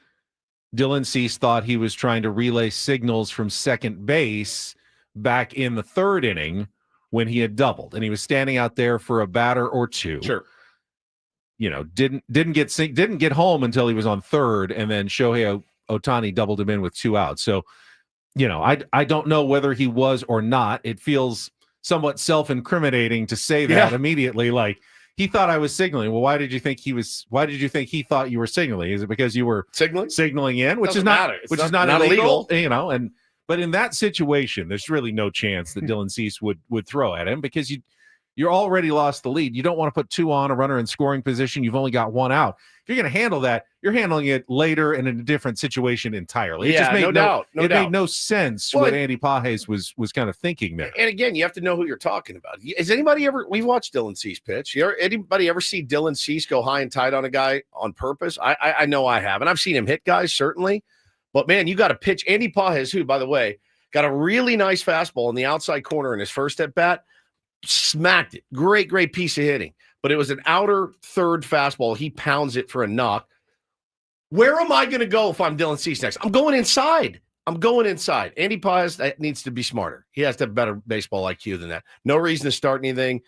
Dylan Cease thought he was trying to relay signals from second base back in the third inning when he had doubled, and he was standing out there for a batter or two. Sure. Didn't get home until he was on third, and then Shohei Ohtani doubled him in with 2 outs. So, I don't know whether he was or not. It feels somewhat self-incriminating to say that immediately. Like, he thought I was signaling. Well, why did you think he thought you were signaling? Is it because you were signaling in, which is not illegal, but in that situation, there's really no chance that Dylan Cease would throw at him because you're already lost the lead. You don't want to put 2 on, a runner in scoring position. You've only got 1 out. If you're going to handle that, you're handling it later and in a different situation entirely. It just made made no sense what Andy Pages was kind of thinking there. And again, you have to know who you're talking about. Has anybody ever? We've watched Dylan Cease pitch. Anybody ever see Dylan Cease go high and tight on a guy on purpose? I know I have, and I've seen him hit guys certainly. But man, you got to pitch Andy Pages, who, by the way, got a really nice fastball in the outside corner in his first at bat. Smacked it. Great piece of hitting. But it was an outer third fastball. He pounds it for a knock. Where am I going to go if I'm Dylan Cease next? I'm going inside. Andy Pages needs to be smarter. He has to have better baseball IQ than that. No reason to start anything.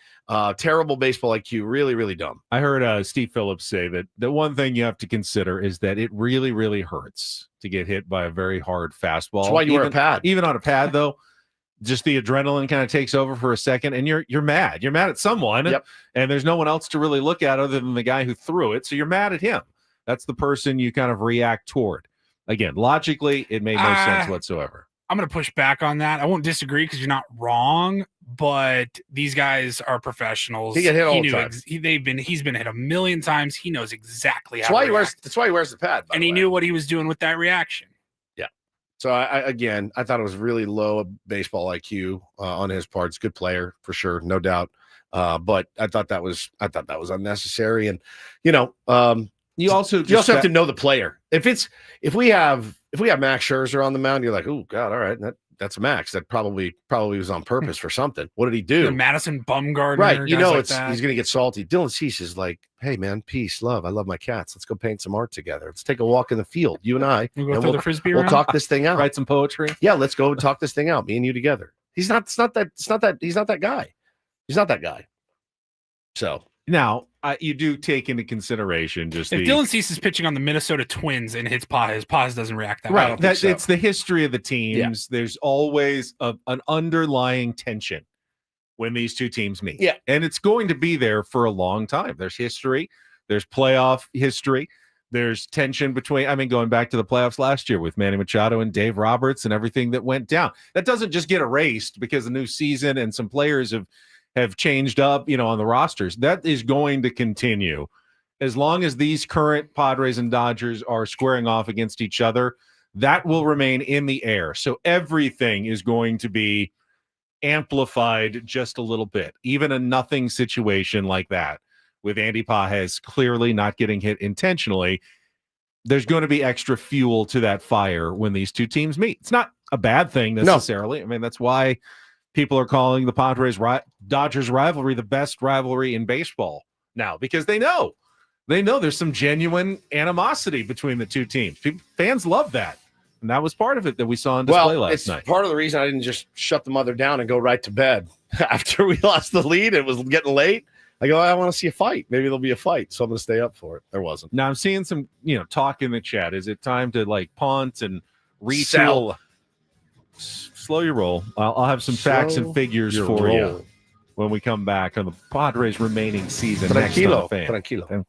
Terrible baseball IQ. Really, really dumb. I heard Steve Phillips say that the one thing you have to consider is that it really, really hurts to get hit by a very hard fastball. That's why you wear a pad. Even on a pad, though. Just the adrenaline kind of takes over for a second, and you're mad. You're mad at someone, and there's no one else to really look at other than the guy who threw it. So you're mad at him. That's the person you kind of react toward. Again, logically, it made no sense whatsoever. I'm going to push back on that. I won't disagree because you're not wrong, but these guys are professionals. He get hit all the time. He's been hit a million times. He knows exactly that's how why to react. That's why he wears the pad. And he knew what he was doing with that reaction. So I thought it was really low baseball IQ on his part. It's a good player for sure, no doubt. But I thought that was unnecessary. And you also have to know the player. If we have Max Scherzer on the mound, you're like, oh God, all right, that's Max. That probably was on purpose for something. What did he do? Madison Bumgarner, right? He's gonna get salty. Dylan Cease is like, hey man, peace, love. I love my cats. Let's go paint some art together. Let's take a walk in the field. You and I. We'll the frisbee we'll talk this thing out. Write some poetry. Yeah, let's go talk this thing out. Me and you together. He's not that guy. He's not that guy. So now you do take into consideration just if Dylan Cease is pitching on the Minnesota Twins and hits Pages doesn't react that right. way. It's the history of the teams. Yeah. There's always an underlying tension when these two teams meet. Yeah, and it's going to be there for a long time. There's history. There's playoff history. There's tension between. Going back to the playoffs last year with Manny Machado and Dave Roberts and everything that went down. That doesn't just get erased because the new season and some players have changed up, on the rosters. That is going to continue as long as these current Padres and Dodgers are squaring off against each other. That will remain in the air. So everything is going to be amplified just a little bit. Even a nothing situation like that with Andy Pages clearly not getting hit intentionally, there's going to be extra fuel to that fire when these two teams meet. It's not a bad thing necessarily. No. That's why people are calling the Padres-Dodgers rivalry the best rivalry in baseball now, because they know there's some genuine animosity between the two teams. Fans love that. And that was part of it that we saw on display last night. Part of the reason I didn't just shut the mother down and go right to bed after we lost the lead. It was getting late. I go, I want to see a fight. Maybe there'll be a fight, so I'm going to stay up for it. There wasn't. Now I'm seeing some, talk in the chat. Is it time to punt and retool? Sell. Slow your roll. I'll have some facts and figures your for you roll. when we come back on the Padres' remaining season. Next on Tranquilo. the Fan. Tranquilo.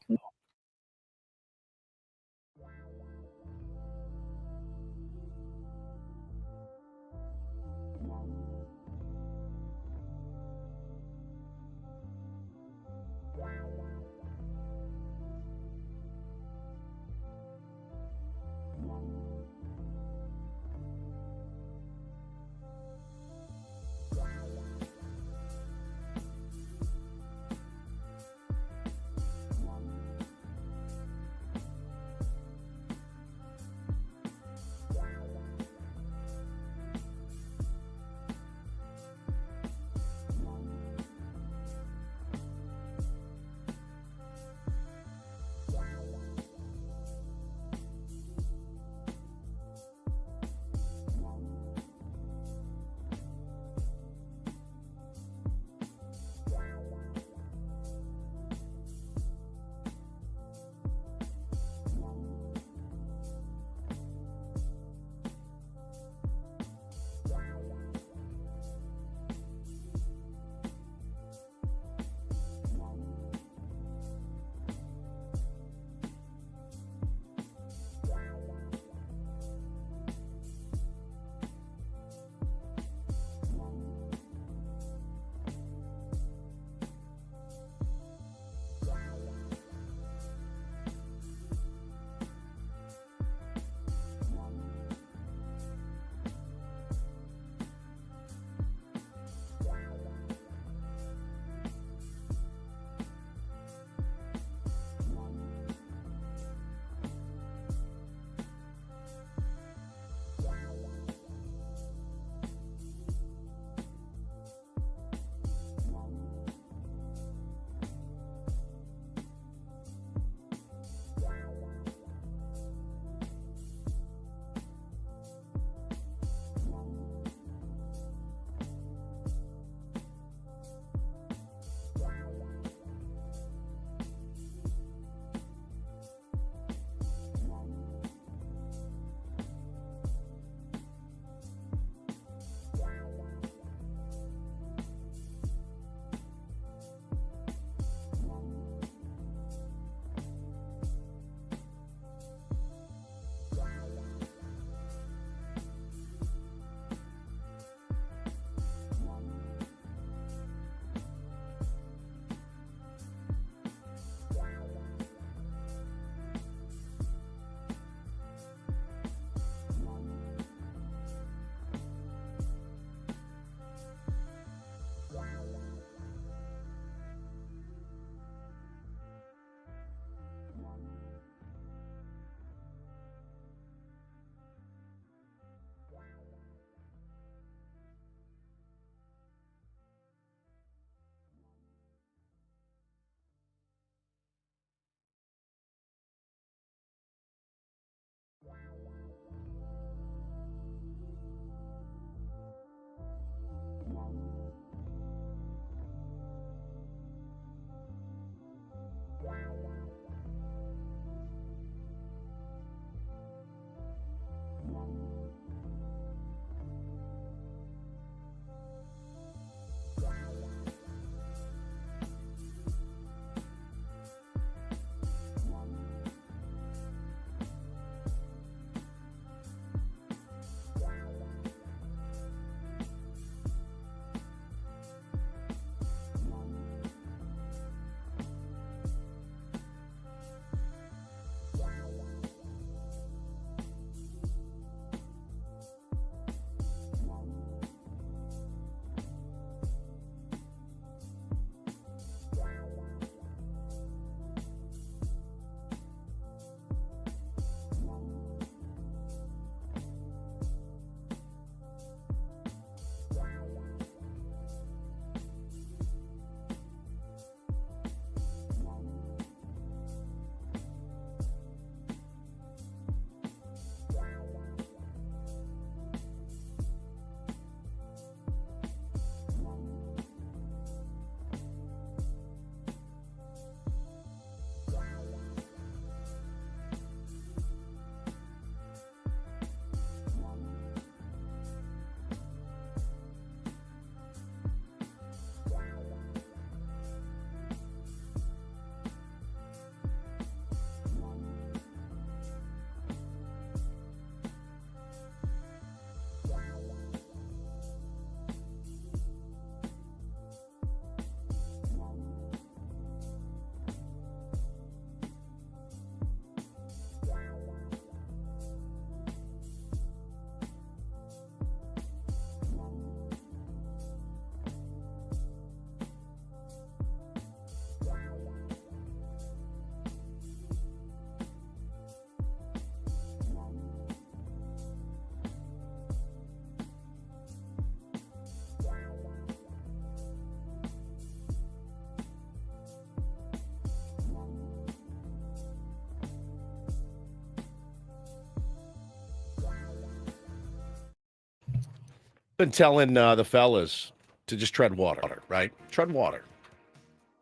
Been telling the fellas to just tread water, right? Tread water.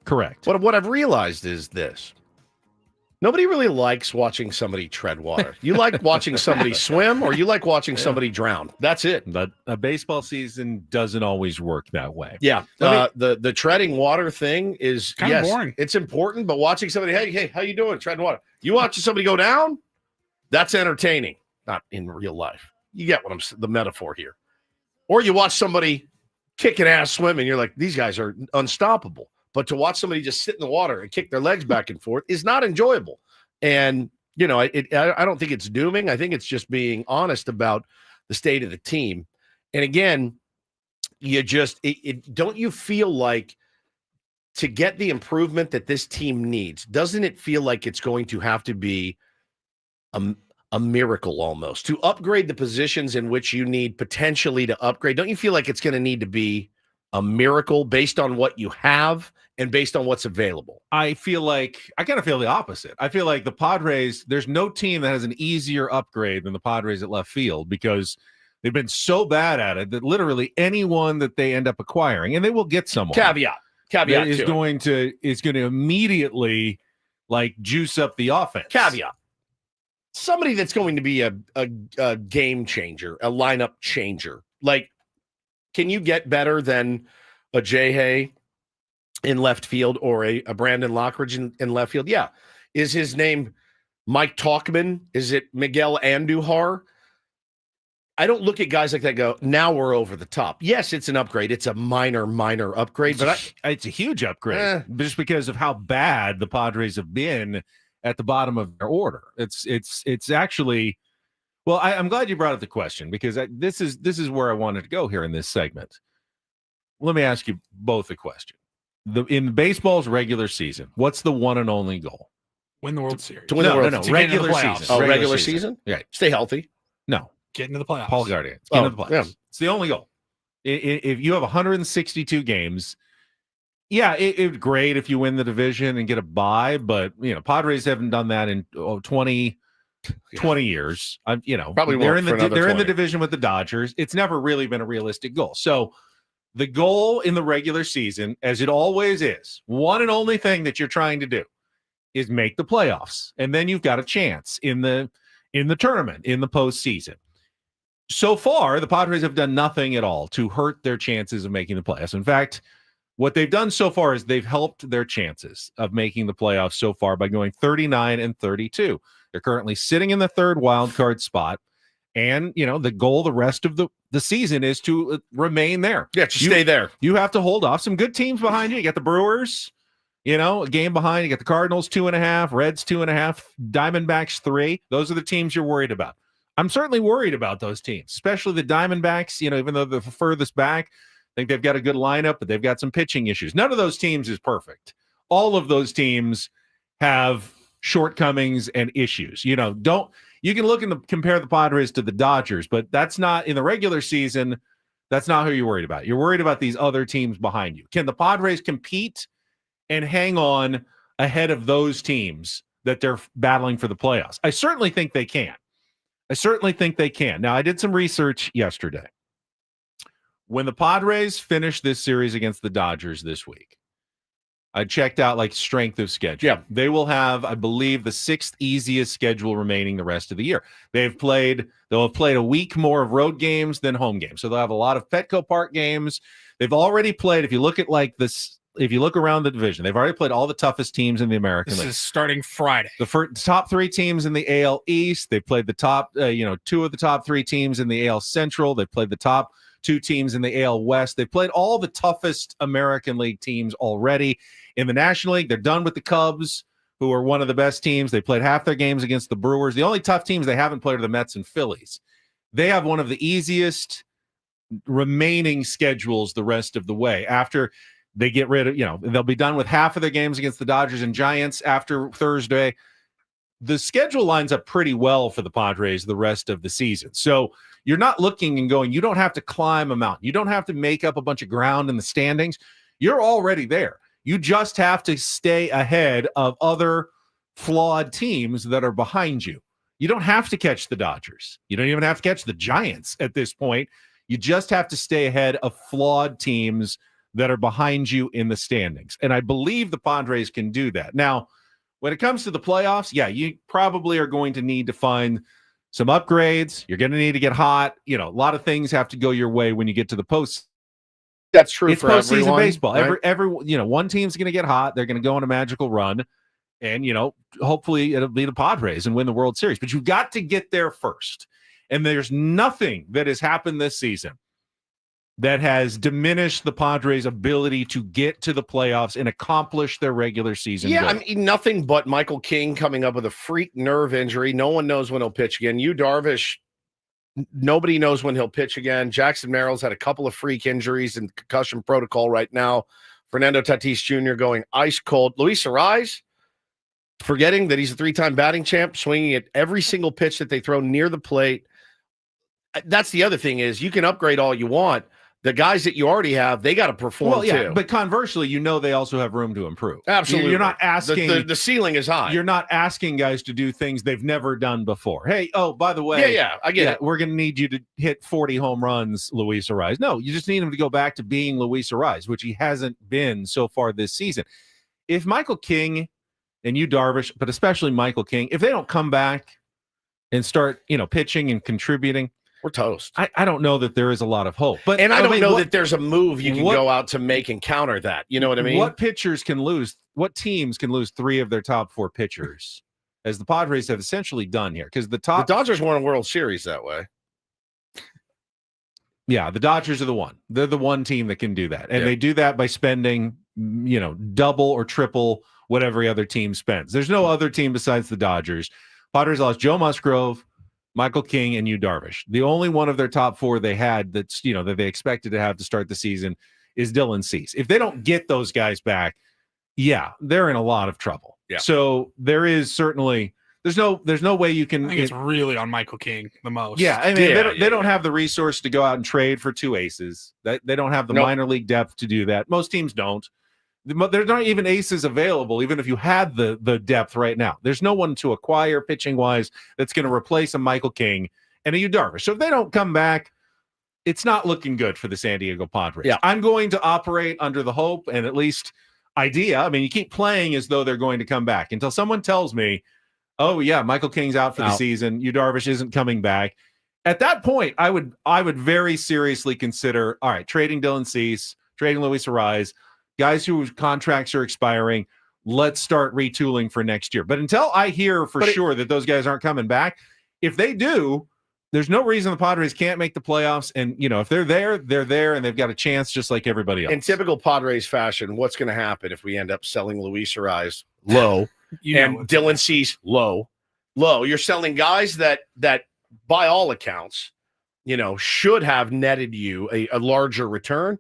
Correct. What I've realized is this. Nobody really likes watching somebody tread water. You like watching somebody swim or you like watching somebody drown. That's it. But a baseball season doesn't always work that way. Yeah. The treading water thing is, kind of yes, boring. it's important, but watching somebody, hey, how you doing? Treading water. You watching somebody go down? That's entertaining. Not in real life. You get what the metaphor here. Or you watch somebody kicking ass swimming. You're like, these guys are unstoppable. But to watch somebody just sit in the water and kick their legs back and forth is not enjoyable. And, I don't think it's dooming. I think it's just being honest about the state of the team. And again, you just, don't you feel like to get the improvement that this team needs, doesn't it feel like it's going to have to be a miracle almost to upgrade the positions in which you need potentially to upgrade? Don't you feel like it's going to need to be a miracle based on what you have and based on what's available? I kind of feel the opposite. I feel like the Padres, there's no team that has an easier upgrade than the Padres at left field because they've been so bad at it that literally anyone that they end up acquiring, and they will get someone. Caveat is going to immediately like juice up the offense. Caveat. Somebody that's going to be a game changer, a lineup changer. Like, can you get better than a Shohei in left field or a Brandon Lockridge in left field? Yeah. Is his name Mike Talkman? Is it Miguel Andujar? I don't look at guys like that and go, now we're over the top. Yes, it's an upgrade. It's a minor upgrade, but it's a huge upgrade just because of how bad the Padres have been at the bottom of their order. It's actually, well, I'm glad you brought up the question because this is where I wanted to go here in this segment. Let me ask you both a question. In baseball's regular season, what's the one and only goal? Win the World Series. To win the World to regular get into the season. playoffs. Regular season? Right. Stay healthy. No. Get into the playoffs. Paul Guardian. Get into the playoffs. Yeah. It's the only goal. If you have 162 games, yeah, it's great if you win the division and get a bye, but Padres haven't done that in 20 years. Probably they're won't they're in the 20. division with the Dodgers. It's never really been a realistic goal. So the goal in the regular season, as it always is, one and only thing that you're trying to do is make the playoffs, and then you've got a chance in the tournament in the postseason. So far, the Padres have done nothing at all to hurt their chances of making the playoffs. In fact, what they've done so far is they've helped their chances of making the playoffs so far by going 39-32. They're currently sitting in the third wild card spot. And, the goal the rest of the season is to remain there. Yeah, just stay there. You have to hold off some good teams behind you. You got the Brewers, a game behind. You got the Cardinals 2.5, Reds 2.5, Diamondbacks 3. Those are the teams you're worried about. I'm certainly worried about those teams, especially the Diamondbacks, even though they're the furthest back. I think they've got a good lineup, but they've got some pitching issues. None of those teams is perfect. All of those teams have shortcomings and issues. You can look and compare the Padres to the Dodgers, but that's not in the regular season. That's not who you're worried about. You're worried about these other teams behind you. Can the Padres compete and hang on ahead of those teams that they're battling for the playoffs? I certainly think they can. Now, I did some research yesterday. When the Padres finish this series against the Dodgers this week, I checked out strength of schedule. Yeah. They will have, I believe, the 6th easiest schedule remaining the rest of the year. They'll have played a week more of road games than home games. So they'll have a lot of Petco Park games. They've already played, if you look at if you look around the division, they've already played all the toughest teams in the American League. This is starting Friday. The top 3 teams in the AL East. They played the top, 2 of the top 3 teams in the AL Central. They played the top 2 teams in the AL West. They played all the toughest American League teams already. In the National League, they're done with the Cubs, who are one of the best teams. They played half their games against the Brewers. The only tough teams they haven't played are the Mets and Phillies. They have one of the easiest remaining schedules the rest of the way. After they get rid of, they'll be done with half of their games against the Dodgers and Giants after Thursday. The schedule lines up pretty well for the Padres the rest of the season. So you're not looking and going, you don't have to climb a mountain. You don't have to make up a bunch of ground in the standings. You're already there. You just have to stay ahead of other flawed teams that are behind you. You don't have to catch the Dodgers. You don't even have to catch the Giants at this point. You just have to stay ahead of flawed teams that are behind you in the standings. And I believe the Padres can do that. Now, when it comes to the playoffs, yeah, you probably are going to need to find some upgrades. You're going to need to get hot. A lot of things have to go your way when you get to the post. That's true. It's for postseason everyone, baseball. right? Every one team's going to get hot. They're going to go on a magical run, and hopefully it'll be the Padres and win the World Series. But you've got to get there first. And there's nothing that has happened this season that has diminished the Padres' ability to get to the playoffs and accomplish their regular season goal. I mean, nothing but Michael King coming up with a freak nerve injury. No one knows when he'll pitch again. Darvish, nobody knows when he'll pitch again. Jackson Merrill's had a couple of freak injuries in concussion protocol right now. Fernando Tatis Jr. going ice cold. Luis Arraez, forgetting that he's a 3-time batting champ, swinging at every single pitch that they throw near the plate. That's the other thing is you can upgrade all you want. The guys that you already have, they got to perform too. But conversely, they also have room to improve. Absolutely. You're not asking. The ceiling is high. You're not asking guys to do things they've never done before. Hey, by the way. I get it. We're going to need you to hit 40 home runs, Luis Arraez. No, you just need him to go back to being Luis Arraez, which he hasn't been so far this season. If Michael King and Darvish, but especially Michael King, if they don't come back and start, pitching and contributing, we're toast. I don't know that there is a lot of hope. But I don't know that there's a move you can go out to make and counter that. You know what I mean? What pitchers can lose? What teams can lose 3 of their top 4 pitchers, as the Padres have essentially done here? Because the Dodgers won a World Series that way. Yeah, the Dodgers are the one. They're the one team that can do that. And they do that by spending, double or triple what every other team spends. There's no other team besides the Dodgers. Padres lost Joe Musgrove, Michael King, and Darvish. The only one of their top 4 they had that's, that they expected to have to start the season is Dylan Cease. If they don't get those guys back, they're in a lot of trouble. Yeah. So there is certainly there's no way you can. I think it's really on Michael King the most. Yeah, I mean they don't have the resource to go out and trade for 2 aces. They don't have the minor league depth to do that. Most teams don't. There's not even aces available, even if you had the depth right now. There's no one to acquire pitching-wise that's going to replace a Michael King and a Darvish. So if they don't come back, it's not looking good for the San Diego Padres. Yeah. I'm going to operate under the hope and at least idea. I mean, you keep playing as though they're going to come back until someone tells me, oh, yeah, Michael King's out for the season. Darvish isn't coming back. At that point, I would very seriously consider, all right, trading Dylan Cease, trading Luis Arraez, guys whose contracts are expiring, let's start retooling for next year. But until I hear for sure that those guys aren't coming back, if they do, there's no reason the Padres can't make the playoffs. And, if they're there, they're there, and they've got a chance just like everybody else. In typical Padres fashion, what's going to happen if we end up selling Luis Arraez low and Dylan Cease low? You're selling guys that by all accounts, should have netted you a larger return.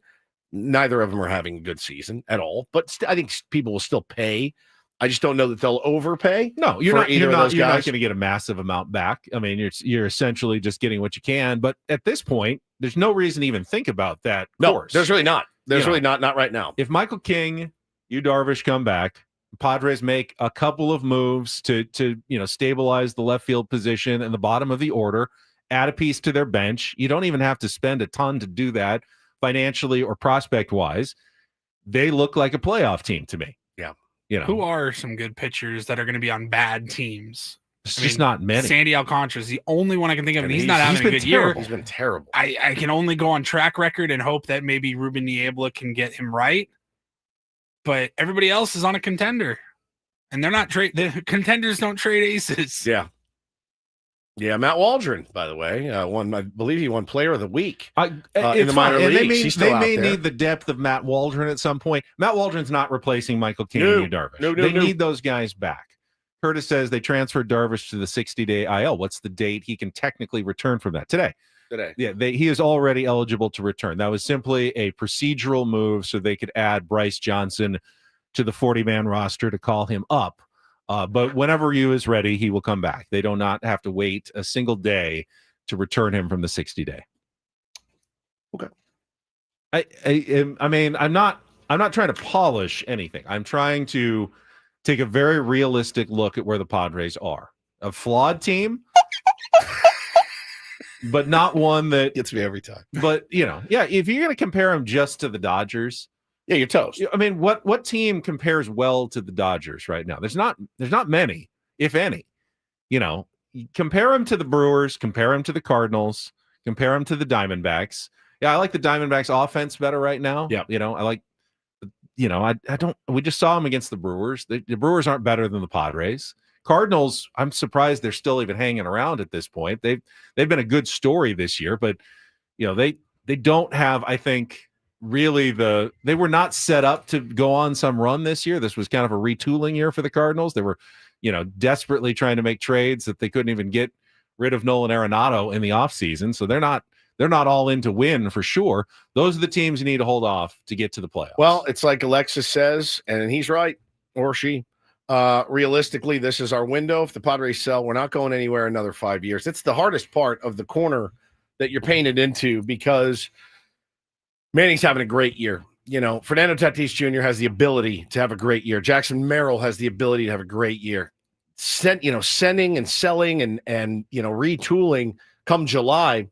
Neither of them are having a good season at all, but I think people will still pay. I just don't know that they'll overpay. No, you're not going to get a massive amount back. I mean, you're essentially just getting what you can. But at this point, there's no reason to even think about that course. There's really not. There's really not right now. If Michael King, Darvish come back, Padres make a couple of moves to stabilize the left field position and the bottom of the order, add a piece to their bench. You don't even have to spend a ton to do that. Financially or prospect wise, they look like a playoff team to me. Yeah. Who are some good pitchers that are going to be on bad teams? It's just not many. Sandy Alcantara is the only one I can think of, and he's not having a good year. He's been terrible. I can only go on track record and hope that maybe Ruben Niebla can get him right. But everybody else is on a contender, and they're not the contenders don't trade aces. Yeah, Matt Waldron, by the way, I believe he won Player of the Week in the the minor leagues. They may need the depth of Matt Waldron at some point. Matt Waldron's not replacing Michael King and Darvish. They need those guys back. Curtis says they transferred Darvish to the 60-day IL. What's the date he can technically return from that? Today. Yeah, he is already eligible to return. That was simply a procedural move so they could add Bryce Johnson to the 40-man roster to call him up. But whenever you is ready, he will come back. They do not have to wait a single day to return him from the 60-day. Okay. I mean, I'm not trying to polish anything. I'm trying to take a very realistic look at where the Padres are. A flawed team. but not one that Gets me every time. But if you're going to compare him just to the Dodgers, yeah, you're toast. I mean, what team compares well to the Dodgers right now? There's not many, if any. Compare him to the Brewers, compare him to the Cardinals, compare him to the Diamondbacks. Yeah, I like the Diamondbacks offense better right now. Yeah, I like. I don't. We just saw him against the Brewers. The Brewers aren't better than the Padres. Cardinals, I'm surprised they're still even hanging around at this point. They've been a good story this year, but they don't have, I think, really they were not set up to go on some run this year. This was kind of a retooling year for the Cardinals. They were, desperately trying to make trades that they couldn't even get rid of Nolan Arenado in the offseason. So they're not all in to win for sure. Those are the teams you need to hold off to get to the playoffs. Well, it's like Alexis says, and he's right, or she. Realistically, this is our window. If the Padres sell, we're not going anywhere another 5 years. It's the hardest part of the corner that you're painted into because Manny's having a great year. Fernando Tatis Jr. has the ability to have a great year. Jackson Merrill has the ability to have a great year. Sending and selling and retooling come July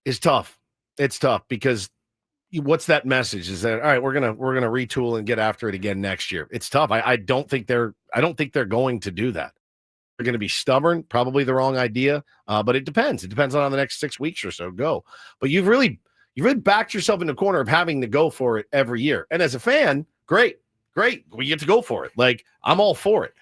is tough. It's tough because what's that message? Is that all right? We're gonna retool and get after it again next year. It's tough. I don't think they're going to do that. They're going to be stubborn. Probably the wrong idea. But it depends. It depends on how the next 6 weeks or so go. But you've really backed yourself in the corner of having to go for it every year. And as a fan, great. We get to go for it. Like I'm all for it.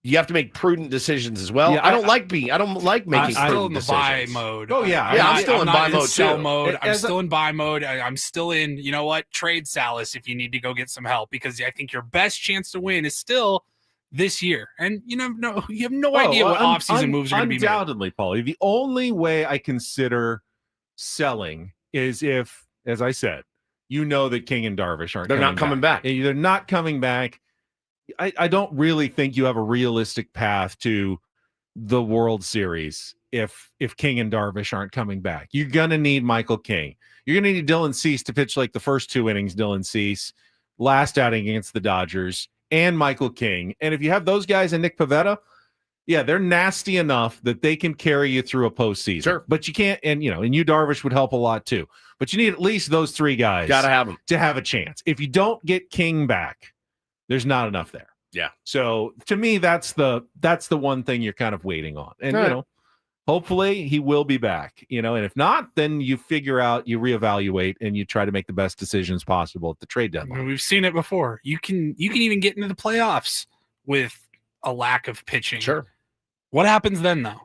You have to make prudent decisions as well. Yeah, I don't like making I'm prudent still in the decisions. buy mode. Oh, yeah. I'm still in buy mode, sell too. mode. I'm As a- still in buy mode. I'm still in, trade Salas if you need to go get some help because I think your best chance to win is still this year. And you have no idea what offseason moves are going to be made. Undoubtedly, Paulie. The only way I consider selling is if, as I said, that King and Darvish aren't. They're not coming back. They're not coming back. I don't really think you have a realistic path to the World Series if King and Darvish aren't coming back. You're going to need Michael King. You're going to need Dylan Cease to pitch like the first 2 innings, Dylan Cease, last outing against the Dodgers, and Michael King. And if you have those guys and Nick Pivetta, yeah, they're nasty enough that they can carry you through a postseason. Sure. But you can't, and Darvish would help a lot too. But you need at least those 3 guys Gotta have them to have a chance. If you don't get King back, there's not enough there. Yeah. So to me, that's the one thing you're kind of waiting on. And right. Hopefully he will be back. And if not, then you figure out, you reevaluate, and you try to make the best decisions possible at the trade deadline. We've seen it before. You can even get into the playoffs with a lack of pitching. Sure. What happens then though?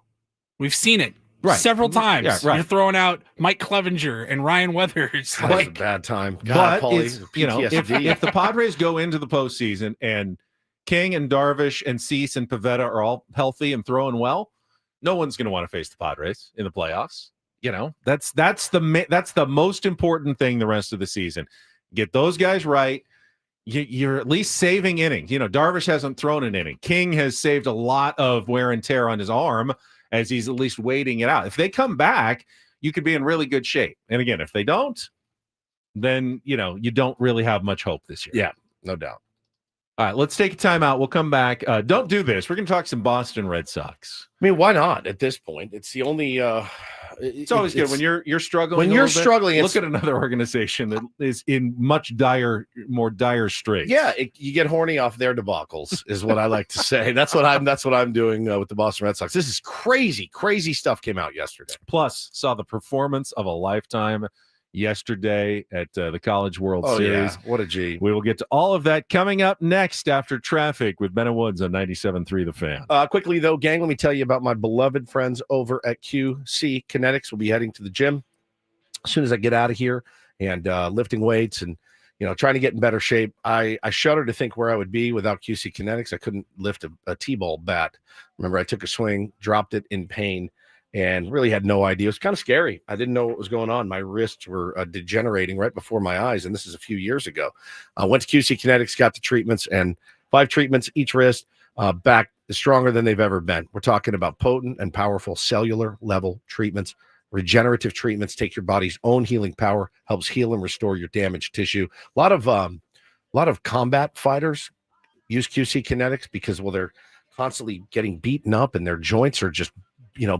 We've seen it several times. Yeah, right. You're throwing out Mike Clevenger and Ryan Weathers. That was a bad time. But Paulie, if the Padres go into the postseason and King and Darvish and Cease and Pivetta are all healthy and throwing well, no one's going to want to face the Padres in the playoffs. That's the most important thing the rest of the season. Get those guys right. You're at least saving innings. Darvish hasn't thrown an inning. King has saved a lot of wear and tear on his arm as he's at least waiting it out. If they come back, you could be in really good shape. And again, if they don't, then, you don't really have much hope this year. Yeah, no doubt. All right, let's take a timeout. We'll come back. Don't do this. We're going to talk some Boston Red Sox. I mean, why not at this point? It's the only it's always good when you're struggling. When you're struggling, look at another organization that is in much more dire straits. Yeah, you get horny off their debacles, is what I like to say. That's what I'm doing with the Boston Red Sox. This is crazy stuff came out yesterday. Plus, saw the performance of a lifetime yesterday at the College World Series. Yeah. What a G. We will get to all of that coming up next after traffic with Ben and Woods on 97.3 The Fan. Quickly, though, gang, let me tell you about my beloved friends over at QC Kinetics. We'll be heading to the gym as soon as I get out of here and lifting weights and trying to get in better shape. I shudder to think where I would be without QC Kinetics. I couldn't lift a T-ball bat. Remember, I took a swing, dropped it in pain, and really had no idea. It was kind of scary. I didn't know what was going on. My wrists were degenerating right before my eyes, and this is a few years ago. I went to QC Kinetics, got the treatments, and 5 treatments each wrist, back stronger than they've ever been. We're talking about potent and powerful cellular level treatments. Regenerative treatments take your body's own healing power, helps heal and restore your damaged tissue. A lot of combat fighters use QC Kinetics because, they're constantly getting beaten up and their joints are just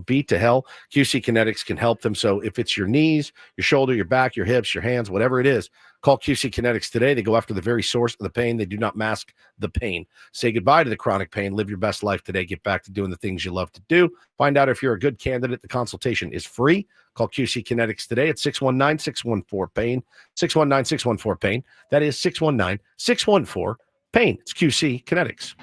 beat to hell, QC Kinetics can help them. So if it's your knees, your shoulder, your back, your hips, your hands, whatever it is, call QC Kinetics today. They go after the very source of the pain. They do not mask the pain. Say goodbye to the chronic pain. Live your best life today. Get back to doing the things you love to do. Find out if you're a good candidate. The consultation is free. Call QC Kinetics today at 619-614-PAIN, 619-614-PAIN. That is 619-614-PAIN. It's QC Kinetics.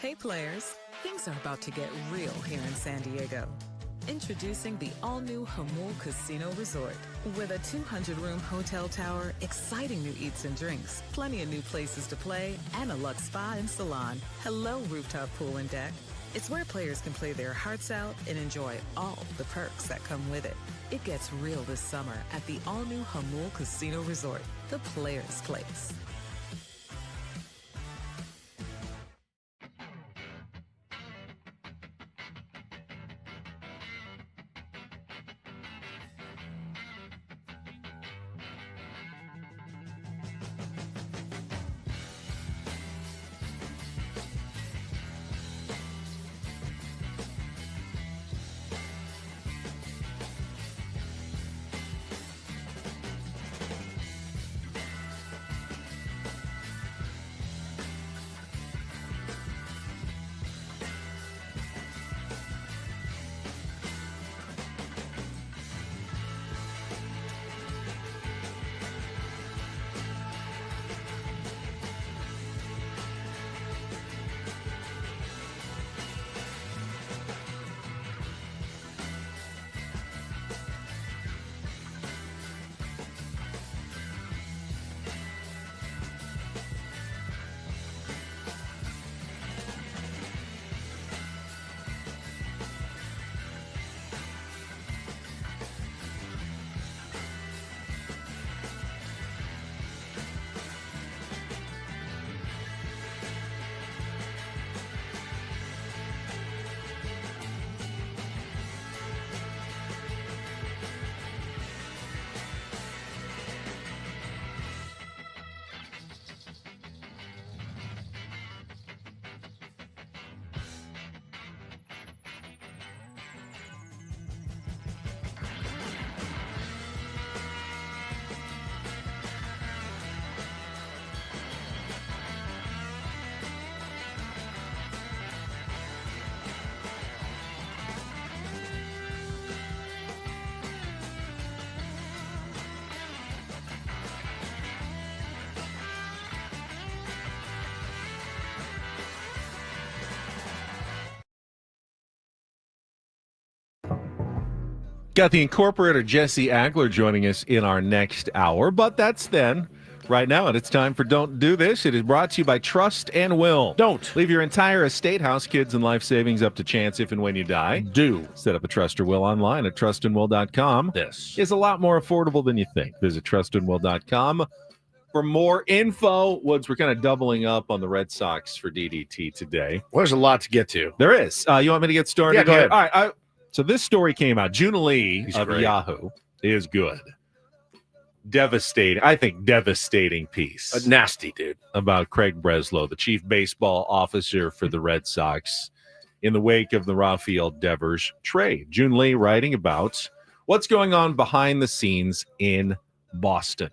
Hey players, things are about to get real here in San Diego. Introducing the all-new Hamul Casino Resort. With a 200-room hotel tower, exciting new eats and drinks, plenty of new places to play, and a luxe spa and salon. Hello, rooftop pool and deck. It's where players can play their hearts out and enjoy all the perks that come with it. It gets real this summer at the all-new Hamul Casino Resort, the players' place. Got the incorporator Jesse Agler joining us in our next hour, but that's then. Right now, and it's time for Don't Do This. It is brought to you by Trust and Will. Don't. Leave your entire estate, house, kids, and life savings up to chance if and when you die. Do. Set up a Trust or Will online at trustandwill.com. This is a lot more affordable than you think. Visit trustandwill.com for more info. Woods, we're kind of doubling up on the Red Sox for DDT today. Well, there's a lot to get to. There is. You want me to get started? Yeah, go ahead. All right. So this story came out. June Lee He's of great. Yahoo is good. Devastating piece. Nasty, dude. About Craig Breslow, the chief baseball officer for the Red Sox, in the wake of the Rafael Devers trade. June Lee writing about what's going on behind the scenes in Boston.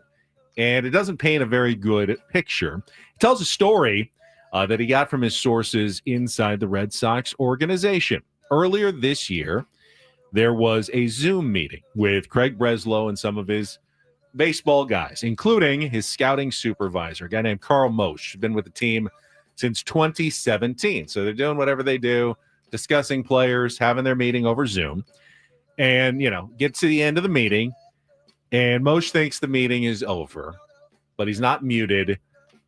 And it doesn't paint a very good picture. It tells a story that he got from his sources inside the Red Sox organization. Earlier this year, there was a Zoom meeting with Craig Breslow and some of his baseball guys, including his scouting supervisor, a guy named Carl Mosch, who's been with the team since 2017. So they're doing whatever they do, discussing players, having their meeting over Zoom, and, get to the end of the meeting, and Mosch thinks the meeting is over, but he's not muted,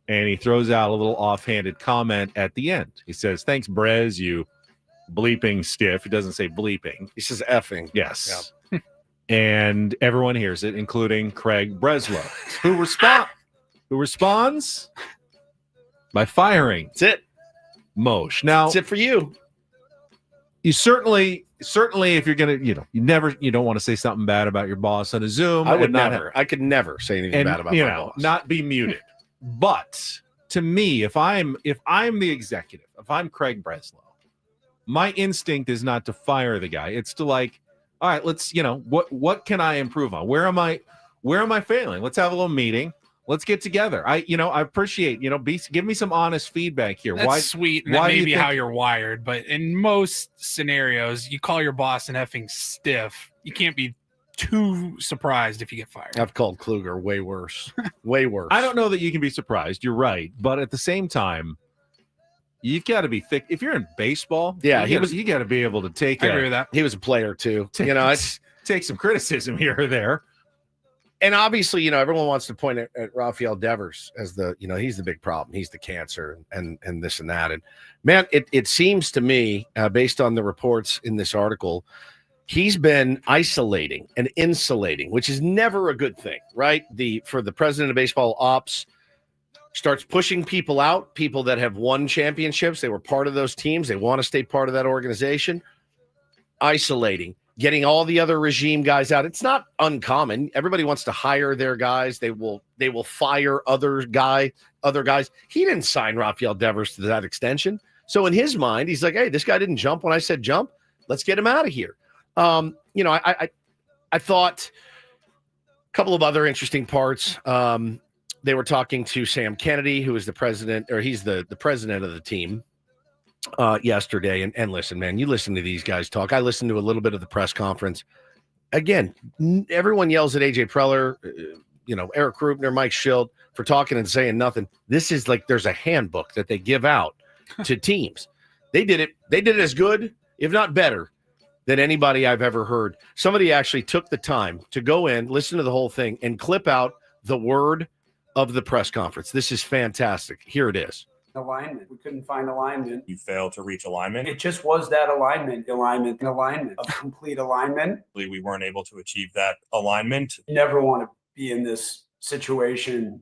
and he throws out a little offhanded comment at the end. He says, "Thanks, Brez, you bleeping stiff." He doesn't say bleeping. He says effing. Yes. Yep. And everyone hears it, including Craig Breslow, who responds by firing. That's it. Mosch. Now, that's it for you. You certainly, if you're gonna, you don't want to say something bad about your boss on a Zoom. I would never. I could never say anything bad about my boss. Not be muted. But to me, if I'm the executive, if I'm Craig Breslow, my instinct is not to fire the guy. It's to all right, let's, what can I improve on? Where am I failing? Let's have a little meeting. Let's get together. I appreciate, give me some honest feedback here. That's sweet. And that may be how you're wired, but in most scenarios, you call your boss an effing stiff. You can't be too surprised if you get fired. I've called Kluger way worse. Way worse. I don't know that you can be surprised. You're right. But at the same time, you've got to be thick. If you're in baseball, yeah, you got to be able to take. I agree with that. He was a player too. Take some criticism here or there. And obviously, everyone wants to point at Rafael Devers as the, he's the big problem. He's the cancer and this and that. And man, it seems to me, based on the reports in this article, he's been isolating and insulating, which is never a good thing, right? For the president of baseball ops, starts pushing people out, people that have won championships. They were part of those teams. They want to stay part of that organization. Isolating, getting all the other regime guys out. It's not uncommon. Everybody wants to hire their guys. They will fire other guys. He didn't sign Rafael Devers to that extension. So in his mind, he's like, hey, this guy didn't jump when I said jump. Let's get him out of here. I thought a couple of other interesting parts. They were talking to Sam Kennedy, who is the president, or he's the president of the team yesterday. And listen, man, you listen to these guys talk. I listened to a little bit of the press conference. Again, everyone yells at AJ Preller, Eric Krupner, Mike Schilt for talking and saying nothing. This is there's a handbook that they give out to teams. They did it as good, if not better, than anybody I've ever heard. Somebody actually took the time to go in, listen to the whole thing, and clip out the word of the press conference. This is fantastic. Here it is. Alignment. We couldn't find alignment. You failed to reach alignment. It just was that alignment, of complete alignment. We weren't able to achieve that alignment. You never want to be in this situation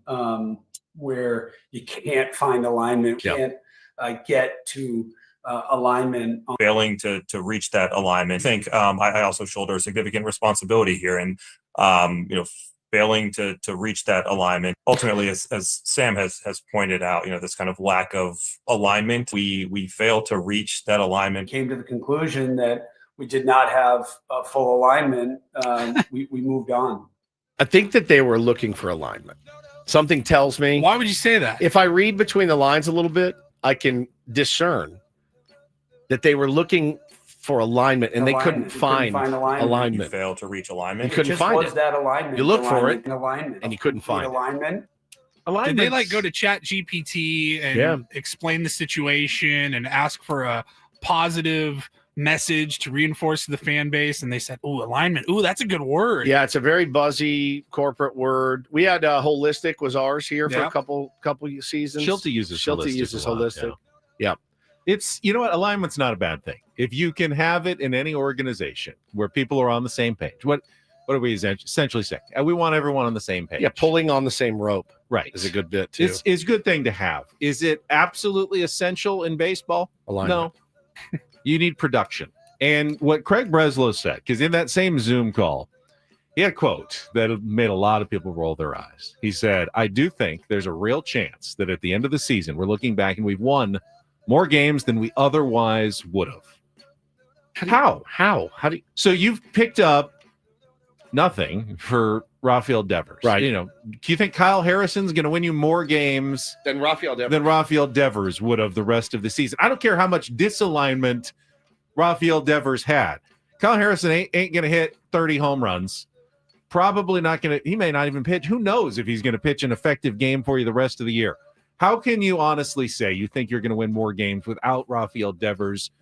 where you can't find alignment, can't get to alignment. Failing to reach that alignment. I think I also shoulder a significant responsibility here, and failing to reach that alignment. Ultimately, as Sam has pointed out, this kind of lack of alignment, we failed to reach that alignment. Came to the conclusion that we did not have a full alignment. We moved on. I think that they were looking for alignment. Something tells me. Why would you say that? If I read between the lines a little bit, I can discern that they were looking for alignment and they couldn't find alignment. You failed to reach alignment. You couldn't find it. That alignment. You look for it and you couldn't find alignment. Did they go to Chat GPT and explain the situation and ask for a positive message to reinforce to the fan base, and they said, "Ooh, alignment. Ooh, that's a good word." Yeah, it's a very buzzy corporate word. We had holistic was ours here for Yeah. a couple seasons. Uses holistic. Yeah. It's, you know what, alignment's not a bad thing. If you can have it in any organization where people are on the same page. What are we essentially saying? We want everyone on the same page. Yeah, pulling on the same rope. Right. Is a good bit too. It's a good thing to have. Is it absolutely essential in baseball? Alignment. No. You need production. And what Craig Breslow said, because in that same Zoom call, he had a quote that made a lot of people roll their eyes. He said, I do think there's a real chance that at the end of the season, we're looking back and we've won more games than we otherwise would have. How? How do you... So you've picked up nothing for Rafael Devers. Right. You know, do you think Kyle Harrison's going to win you more games Then Rafael Devers. than Rafael Devers would have the rest of the season? I don't care how much disalignment Rafael Devers had. Kyle Harrison ain't going to hit 30 home runs. Probably not going to. He may not even pitch. Who knows if he's going to pitch an effective game for you the rest of the year? How can you honestly say you think you're going to win more games without Rafael Devers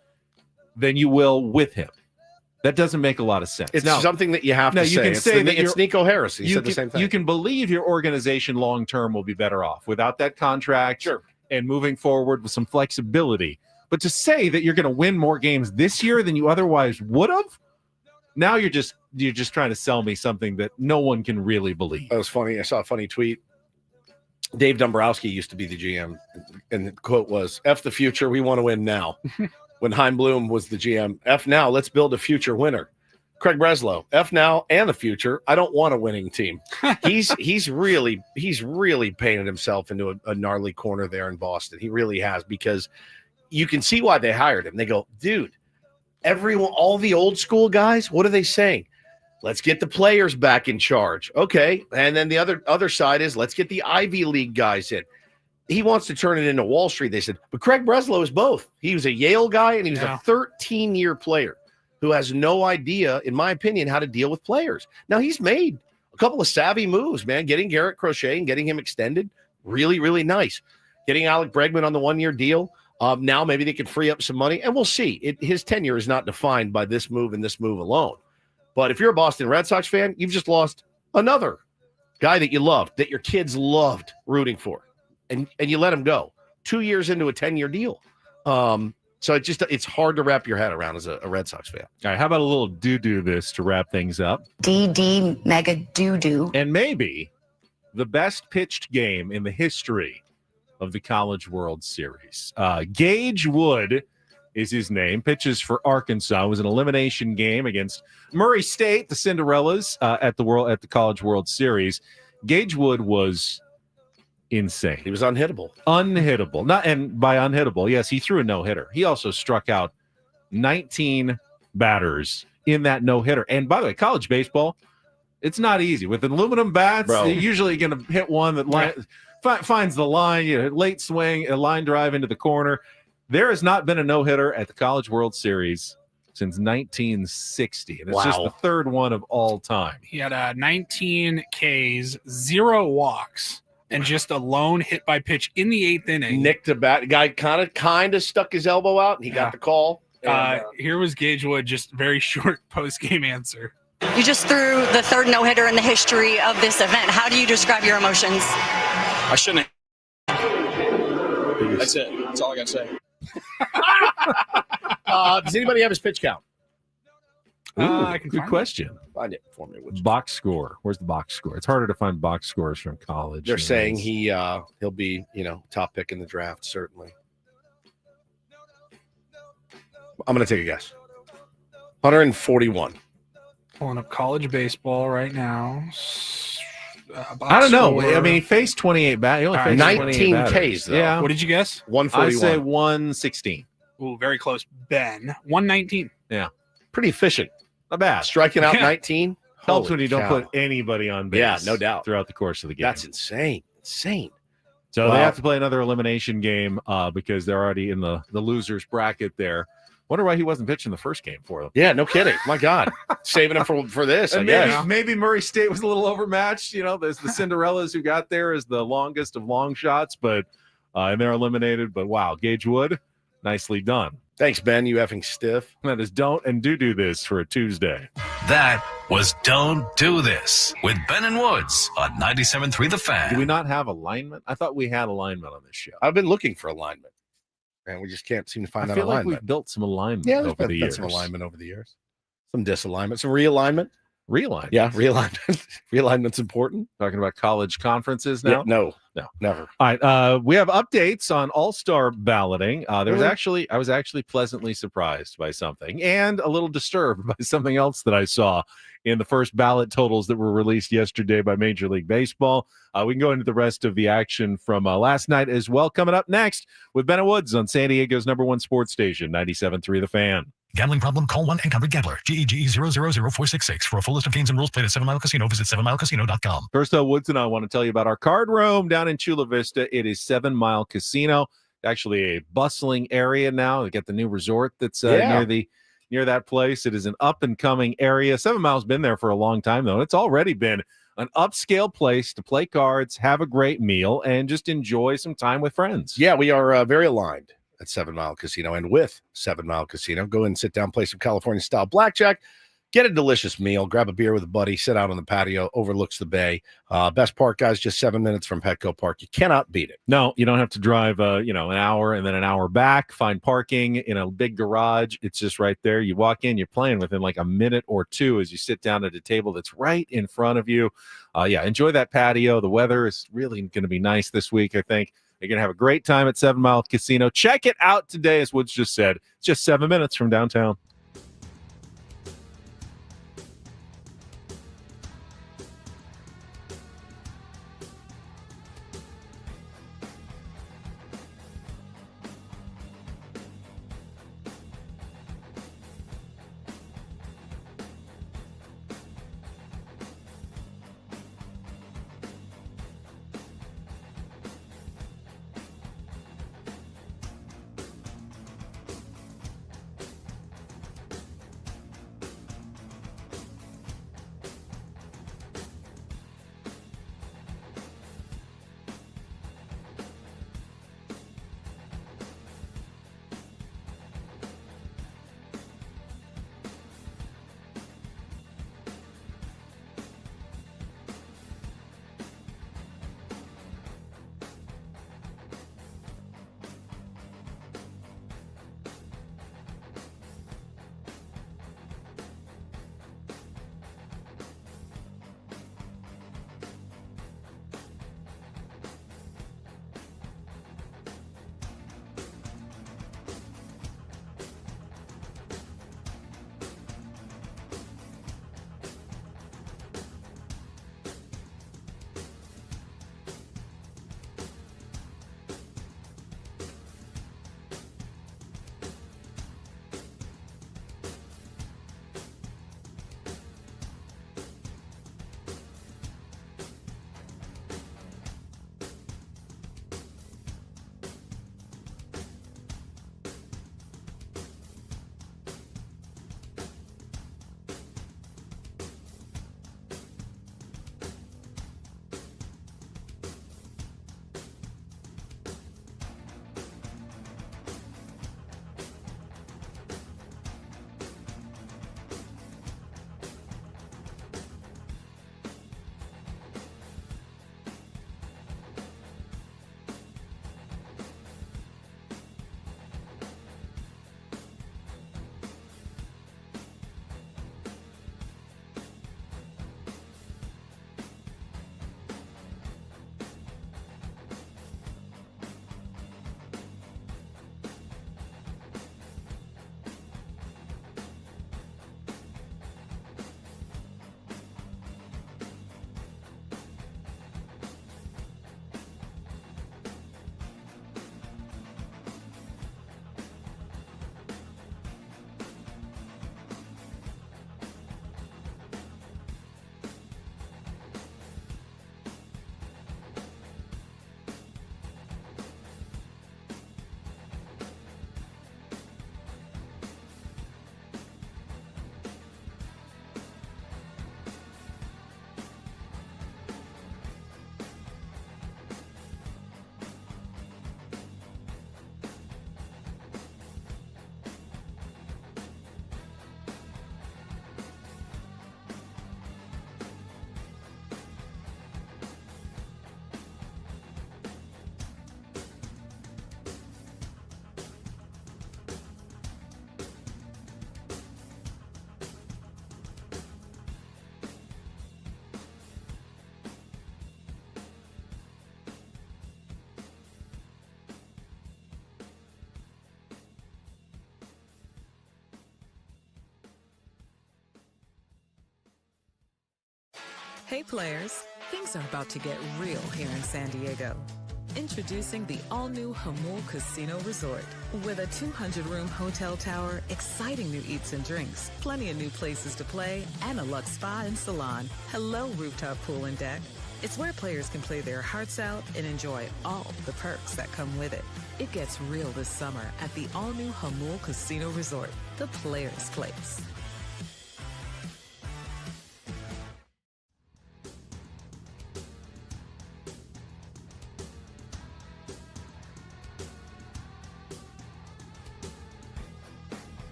than you will with him? That doesn't make a lot of sense. It's now, something that you have to you say. can say that it's Nico Harris. He said the can, same thing. You can believe your organization long-term will be better off without that contract. Sure. And moving forward with some flexibility. But to say that you're going to win more games this year than you otherwise would have, now you're just trying to sell me something that no one can really believe. That was funny. I saw a funny tweet. Dave Dombrowski used to be the GM, and the quote was, F the future, we want to win now. When Chaim Bloom was the GM, F now, let's build a future winner. Craig Breslow, F now and the future, I don't want a winning team. He's really painted himself into a gnarly corner there in Boston. He really has, because you can see why they hired him. They go, dude, everyone, all the old school guys, what are they saying? Let's get the players back in charge. Okay. And then the other side is let's get the Ivy League guys in. He wants to turn it into Wall Street, they said. But Craig Breslow is both. He was a Yale guy, and he was a 13-year player who has no idea, in my opinion, how to deal with players. Now, he's made a couple of savvy moves, man. Getting Garrett Crochet and getting him extended, really, really nice. Getting Alec Bregman on the one-year deal. Now maybe they can free up some money, and we'll see. His tenure is not defined by this move and this move alone. But if you're a Boston Red Sox fan, you've just lost another guy that you loved, that your kids loved rooting for, and you let him go 2 years into a 10-year deal. So it's hard to wrap your head around as a Red Sox fan. All right, how about a little do this to wrap things up? DD mega doo-doo. And maybe the best pitched game in the history of the College World Series. Gage Wood is his name. Pitches for Arkansas. It was an elimination game against Murray State, the Cinderellas, at the College World Series. Gage Wood was insane. He was unhittable. And by unhittable, yes, he threw a no-hitter. He also struck out 19 batters in that no-hitter. And by the way, college baseball, it's not easy. With aluminum bats, Bro. you're usually going to hit one that finds the line, late swing, a line drive into the corner. There has not been a no-hitter at the College World Series since 1960. And it's just the third one of all time. He had 19 Ks, 0 walks, and just a lone hit by pitch in the 8th inning. Nicked a bat. Guy kind of stuck his elbow out, and he got the call. And, here was Gage Wood, just very short post-game answer. You just threw the third no-hitter in the history of this event. How do you describe your emotions? I shouldn't have. That's it. That's all I got to say. Does anybody have his pitch count? I can Good find question. Find it for me. Box score. Where's the box score? It's harder to find box scores from college. They're saying he'll be, top pick in the draft, certainly. I'm going to take a guess. 141. Pulling up college baseball right now. I don't know. I mean, he faced 28 batters. He only faced 19 28 Ks, though. Yeah. What did you guess? 141. I say 116. Ooh, very close. Ben, 119. Yeah. Pretty efficient. Not bad. Striking out 19. Helps when you don't cow. put anybody on base. Yeah, no doubt. Throughout the course of the game. That's insane. Insane. So Wow. they have to play another elimination game because they're already in the losers bracket there. Wonder why he wasn't pitching the first game for them. Yeah, no kidding. My God. Saving him for this, I And guess. maybe Murray State was a little overmatched. There's the Cinderellas who got there as the longest of long shots, but and they're eliminated. But wow, Gage Wood, Nicely done. Thanks, Ben. You effing stiff. That is don't and do this for a Tuesday. That was Don't Do This with Ben and Woods on 97.3 The Fan. Do we not have alignment? I thought we had alignment on this show. I've been looking for alignment, and we just can't seem to find I that feel like alignment. we've built some alignment Yeah, there's over the been years. some alignment over the years. Some disalignment, some realignment. Realignment. Yeah, realignment. Realignment's important. Talking about college conferences now? Yeah, no, never. All right. We have updates on All-Star balloting. I was actually pleasantly surprised by something and a little disturbed by something else that I saw in the first ballot totals that were released yesterday by Major League Baseball. We can go into the rest of the action from last night as well. Coming up next with Ben and Woods on San Diego's #1 sports station, 97.3 The Fan. Gambling problem? Call 1-800-GAMBLER. GEGE 000466. For a full list of games and rules, play at 7 Mile Casino. Visit 7milecasino.com. First, though, Woods and I want to tell you about our card room down in Chula Vista. It is 7 Mile Casino. Actually, a bustling area now. They got the new resort that's near that place. It is an up and coming area. 7 Mile's been there for a long time, though. It's already been an upscale place to play cards, have a great meal, and just enjoy some time with friends. Yeah, we are very aligned at 7 Mile Casino and with 7 Mile Casino. Go in and sit down, play some California-style blackjack, get a delicious meal, grab a beer with a buddy, sit out on the patio, overlooks the bay. Best park, guys, just 7 minutes from Petco Park. You cannot beat it. No, you don't have to drive, an hour and then an hour back, find parking in a big garage. It's just right there. You walk in, you're playing within like a minute or two as you sit down at a table that's right in front of you. Enjoy that patio. The weather is really going to be nice this week, I think. You're going to have a great time at 7 Mile Casino. Check it out today, as Woods just said. It's just 7 minutes from downtown. Hey players, things are about to get real here in San Diego. Introducing the all-new Hamul Casino Resort. With a 200-room hotel tower, exciting new eats and drinks, plenty of new places to play, and a luxe spa and salon. Hello, rooftop pool and deck. It's where players can play their hearts out and enjoy all the perks that come with it. It gets real this summer at the all-new Hamul Casino Resort, the players' place.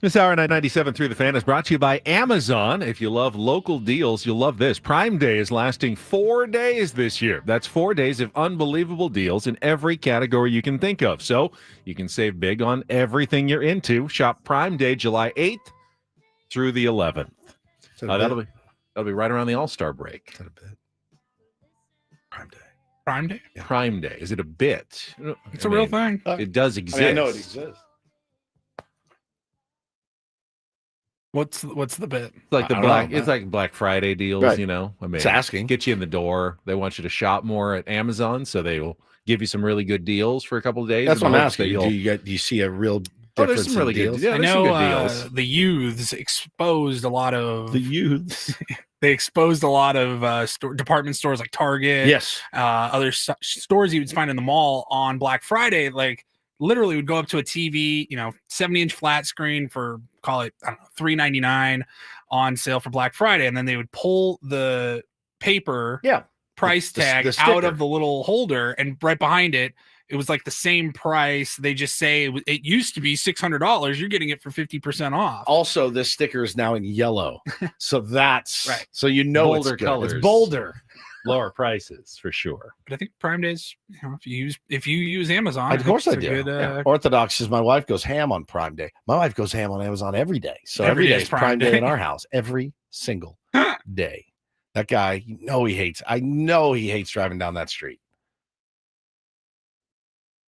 This hour 97 through the fan is brought to you by Amazon. If you love local deals, you'll love this. Prime Day is lasting 4 days this year. That's 4 days of unbelievable deals in every category you can think of. So you can save big on everything you're into. Shop Prime Day July 8th through the 11th. That'll be right around the All-Star break. Is that a bit? Prime Day. Prime Day? Yeah. Prime Day. Is it a bit? It's a real thing. It does exist. I know it exists. What's the bit? It's like it's like Black Friday deals, Right. you know. I mean, It's asking. Get you in the door. They want you to shop more at Amazon, so they will give you some really good deals for a couple of days. That's in what I'm hopes that asking. Do you see a real Oh, difference there's some really in deals? good. Yeah, I there's some know good deals. the youths exposed a lot of The youths. They exposed a lot of department stores like Target. Yes. Other stores you would find in the mall on Black Friday, like literally would go up to a TV, 70-inch flat screen for, call it, I don't know, $3.99 on sale for Black Friday, and then they would pull the paper price tag the out sticker. of the little holder, and right behind it, it was like the same price. They just say it used to be $600. You're getting it for 50% off. Also, this sticker is now in yellow, so that's Right. So Bolder it's good. colors. It's bolder. Lower prices for sure. But I think Prime Days, if you use Amazon, Of course I it's a do. good, Orthodox is my wife goes ham on Prime Day. My wife goes ham on Amazon every day. So Every every day day is is Prime Prime Day Day. in our house. Every single day. That guy, I know he hates driving down that street.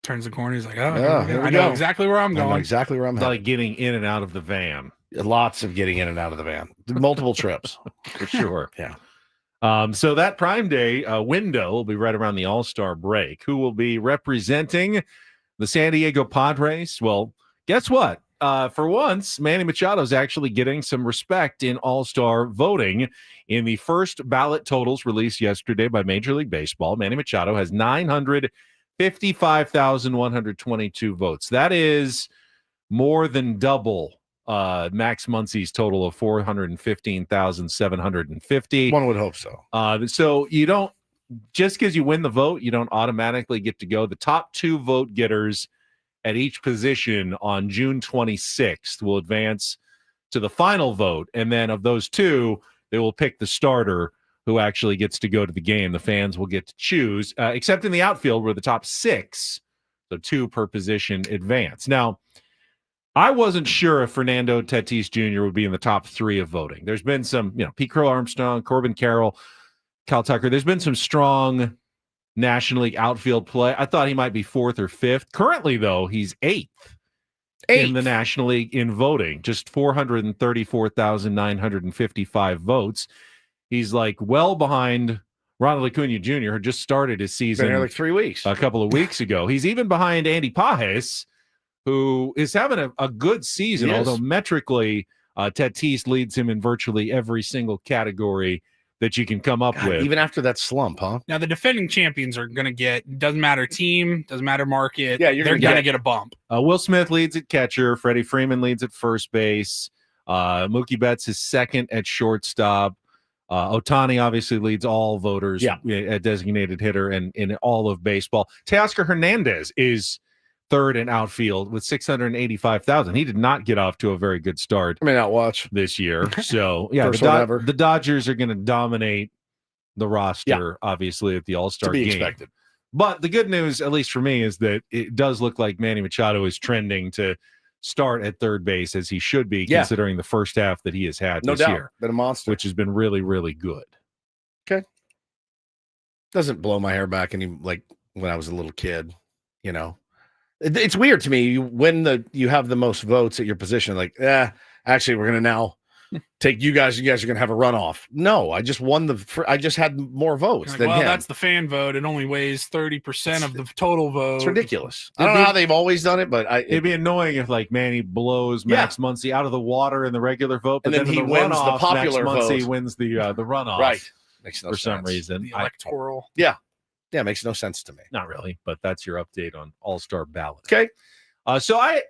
turns the corner. He's like, Yeah, here we I know go. exactly where I'm I know going. exactly where I'm It's headed. like getting in and out of the van Lots of getting in and out of the van. Multiple trips. for sure. Yeah. So that Prime Day window will be right around the All-Star break. Who will be representing the San Diego Padres? Well, guess what? For once, Manny Machado is actually getting some respect in All-Star voting. In the first ballot totals released yesterday by Major League Baseball, Manny Machado has 955,122 votes. That is more than double Max Muncy's total of 415,750. One would hope so. So you don't, just because you win the vote, you don't automatically get to go. The top two vote getters at each position on June 26th will advance to the final vote. And then of those two, they will pick the starter who actually gets to go to the game. The fans will get to choose, except in the outfield where the top six, so two per position, advance. Now, I wasn't sure if Fernando Tatis Jr. would be in the top three of voting. There's been some, Pete Crow Armstrong, Corbin Carroll, Cal Tucker. There's been some strong National League outfield play. I thought he might be fourth or fifth. Currently, though, he's eighth in the National League in voting, just 434,955 votes. He's like well behind Ronald Acuna Jr., who just started his season Been here like 3 weeks. a couple of weeks ago. He's even behind Andy Pages, who is having a good season, He is. although metrically, Tatis leads him in virtually every single category that you can come up with. Even after that slump, huh? Now the defending champions are going to get, doesn't matter team, doesn't matter market. Yeah, you're they're gonna going to get- get a bump. Will Smith leads at catcher. Freddie Freeman leads at first base. Mookie Betts is second at shortstop. Ohtani obviously leads all voters at designated hitter and in all of baseball. Teoscar Hernandez is third in outfield with 685,000. He did not get off to a very good start. I may not watch this year. So yeah, the Dodgers are going to dominate the roster, obviously, at the All-Star game. Expected. But the good news, at least for me, is that it does look like Manny Machado is trending to start at third base as he should be, considering the first half that he has had this year. Been a monster. Which has been really, really good. Okay. Doesn't blow my hair back any like when I was a little kid, you know. It's weird to me. You have the most votes at your position, like, actually, we're gonna now take you guys. You guys are gonna have a runoff. No, I just won I just had more votes than him. That's the fan vote. It only weighs 30% of the total vote. It's ridiculous. I don't know how they've always done it, but it'd be annoying if like Manny blows Max Muncy out of the water in the regular vote, but and then he wins the popular Max Muncy vote. Wins the runoff. Right. Makes no for sense. some reason. The electoral. Yeah, it makes no sense to me. Not really, but that's your update on All-Star ballot. Okay. So I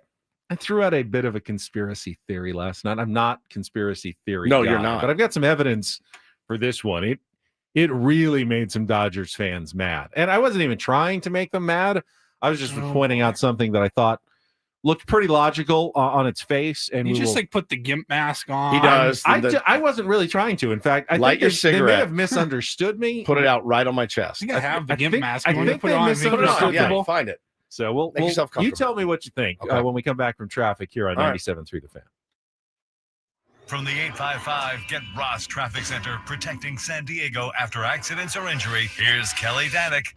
threw out a bit of a conspiracy theory last night. I'm not conspiracy theory. No, guy, you're not. But I've got some evidence for this one. It really made some Dodgers fans mad. And I wasn't even trying to make them mad. I was just pointing out something that I thought looked pretty logical on its face. And you just put the GIMP mask on. He does. I wasn't really trying to. In fact, I light think your they may cigarette. have misunderstood me. Put it out right on my chest. I think I have the GIMP mask. I think they misunderstood. Yeah, find it. So you tell me what you think when we come back from traffic here on 97.3 The Fan. From the 855 Get Ross Traffic Center, protecting San Diego after accidents or injury, here's Kelly Danick.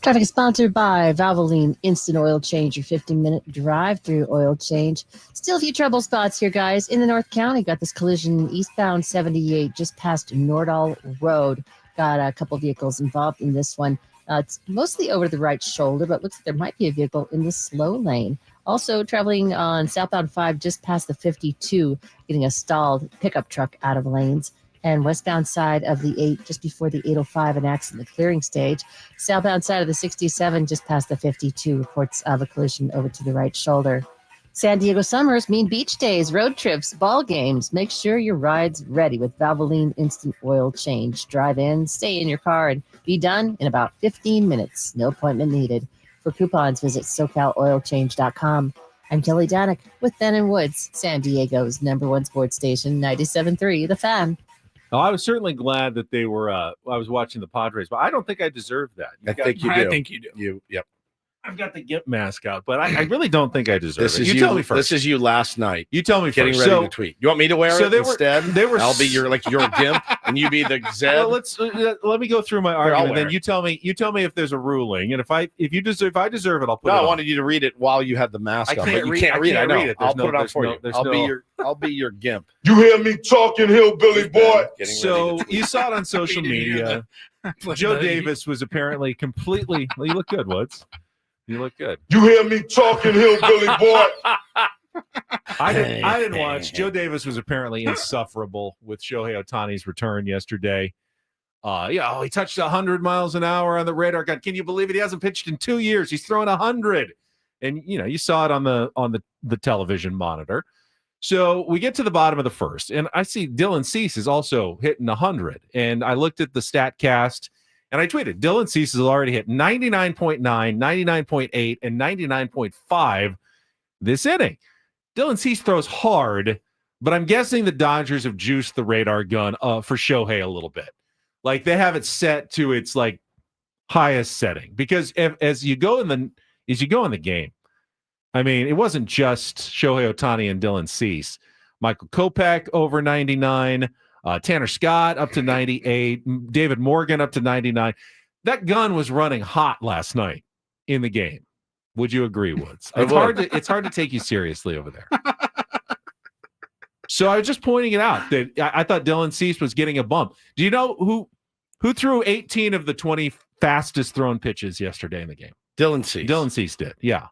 Traffic is sponsored by Valvoline Instant Oil Change, your 15-minute drive-through oil change. Still a few trouble spots here, guys. In the North County, got this collision eastbound 78 just past Nordall Road. Got a couple vehicles involved in this one. It's mostly over the right shoulder, but looks like there might be a vehicle in the slow lane. Also traveling on southbound 5 just past the 52, getting a stalled pickup truck out of lanes. And westbound side of the 8, just before the 805, an accident clearing stage. Southbound side of the 67, just past the 52, reports of a collision over to the right shoulder. San Diego summers mean beach days, road trips, ball games. Make sure your ride's ready with Valvoline Instant Oil Change. Drive in, stay in your car, and be done in about 15 minutes. No appointment needed. For coupons, visit SoCalOilChange.com. I'm Kelly Danick with Ben & Woods, San Diego's #1 sports station, 97.3 The Fan. Oh, I was certainly glad that they were. I was watching the Padres, but I don't think I deserved that. I think you do. Yep. I've got the GIMP mask out, but I really don't think I deserve this it. Is you tell me first. This is you last night. You tell me getting first. Ready to tweet. You want me to wear it instead? I'll be your GIMP, and you be the Zed. Well, let me go through my argument. Then you tell me if there's a ruling, and if I deserve it, I'll put it on. I wanted you to read it while you had the mask on. But you can't read it. I'll put it on for you. I'll be your GIMP. You hear me talking, hillbilly boy? So you saw it on social media. Joe Davis was apparently completely. Well, you look good, Woods. You look good. You hear me talking, hillbilly boy? I didn't watch. Joe Davis was apparently insufferable with Shohei Ohtani's return yesterday. He touched 100 miles an hour on the radar gun. Can you believe it? He hasn't pitched in 2 years. He's throwing 100, and you saw it on the television monitor. So we get to the bottom of the first, and I see Dylan Cease is also hitting 100, and I looked at the StatCast. And I tweeted, Dylan Cease has already hit 99.9, 99.8, and 99.5 this inning. Dylan Cease throws hard, but I'm guessing the Dodgers have juiced the radar gun for Shohei a little bit. Like they have it set to its like highest setting. Because as you go in the game, I mean, it wasn't just Shohei Ohtani and Dylan Cease. Michael Kopech over 99. Tanner Scott up to 98, David Morgan up to 99. That gun was running hot last night in the game. Would you agree, Woods? It's hard to take you seriously over there. So I was just pointing it out that I thought Dylan Cease was getting a bump. Do you know who threw 18 of the 20 fastest thrown pitches yesterday in the game? Dylan Cease. Dylan Cease did, yeah.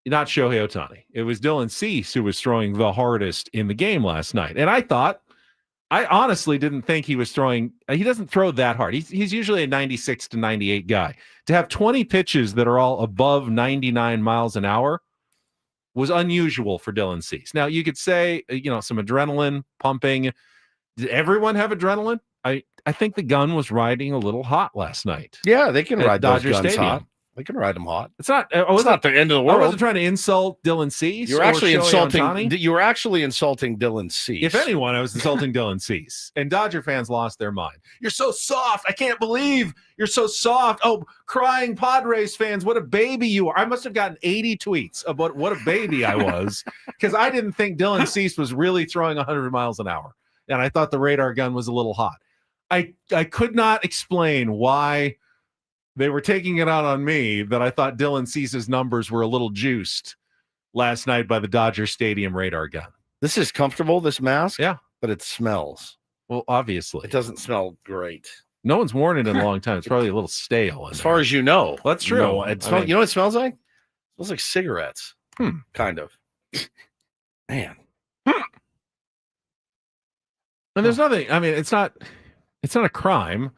Not Shohei Ohtani. It was Dylan Cease who was throwing the hardest in the game last night. And I honestly didn't think he was throwing. He doesn't throw that hard. He's usually a 96 to 98 guy. To have 20 pitches that are all above 99 miles an hour was unusual for Dylan Cease. Now, you could say, some adrenaline pumping. Did everyone have adrenaline? I think the gun was riding a little hot last night. Yeah, they can ride those Dodger guns Stadium. hot. They can ride them hot. It's not the end of the I world. wasn't trying to insult Dylan Cease. You were actually Shohei insulting. Ohtani. You were actually insulting Dylan Cease. If anyone, I was insulting Dylan Cease. And Dodger fans lost their mind. You're so soft. I can't believe you're so soft. Oh, crying Padres fans, what a baby you are. I must have gotten 80 tweets about what a baby I was because I didn't think Dylan Cease was really throwing 100 miles an hour. And I thought the radar gun was a little hot. I could not explain why they were taking it out on me that I thought Dylan Cease's numbers were a little juiced last night by the Dodger Stadium radar gun. This is comfortable, this mask. Yeah. But it smells. Well, obviously. It doesn't smell great. No one's worn it in a long time. It's probably a little stale. As far as you know. Well, that's true. No, you know what it smells like? It smells like cigarettes. Kind of. Man. And there's nothing, I mean, it's not a crime.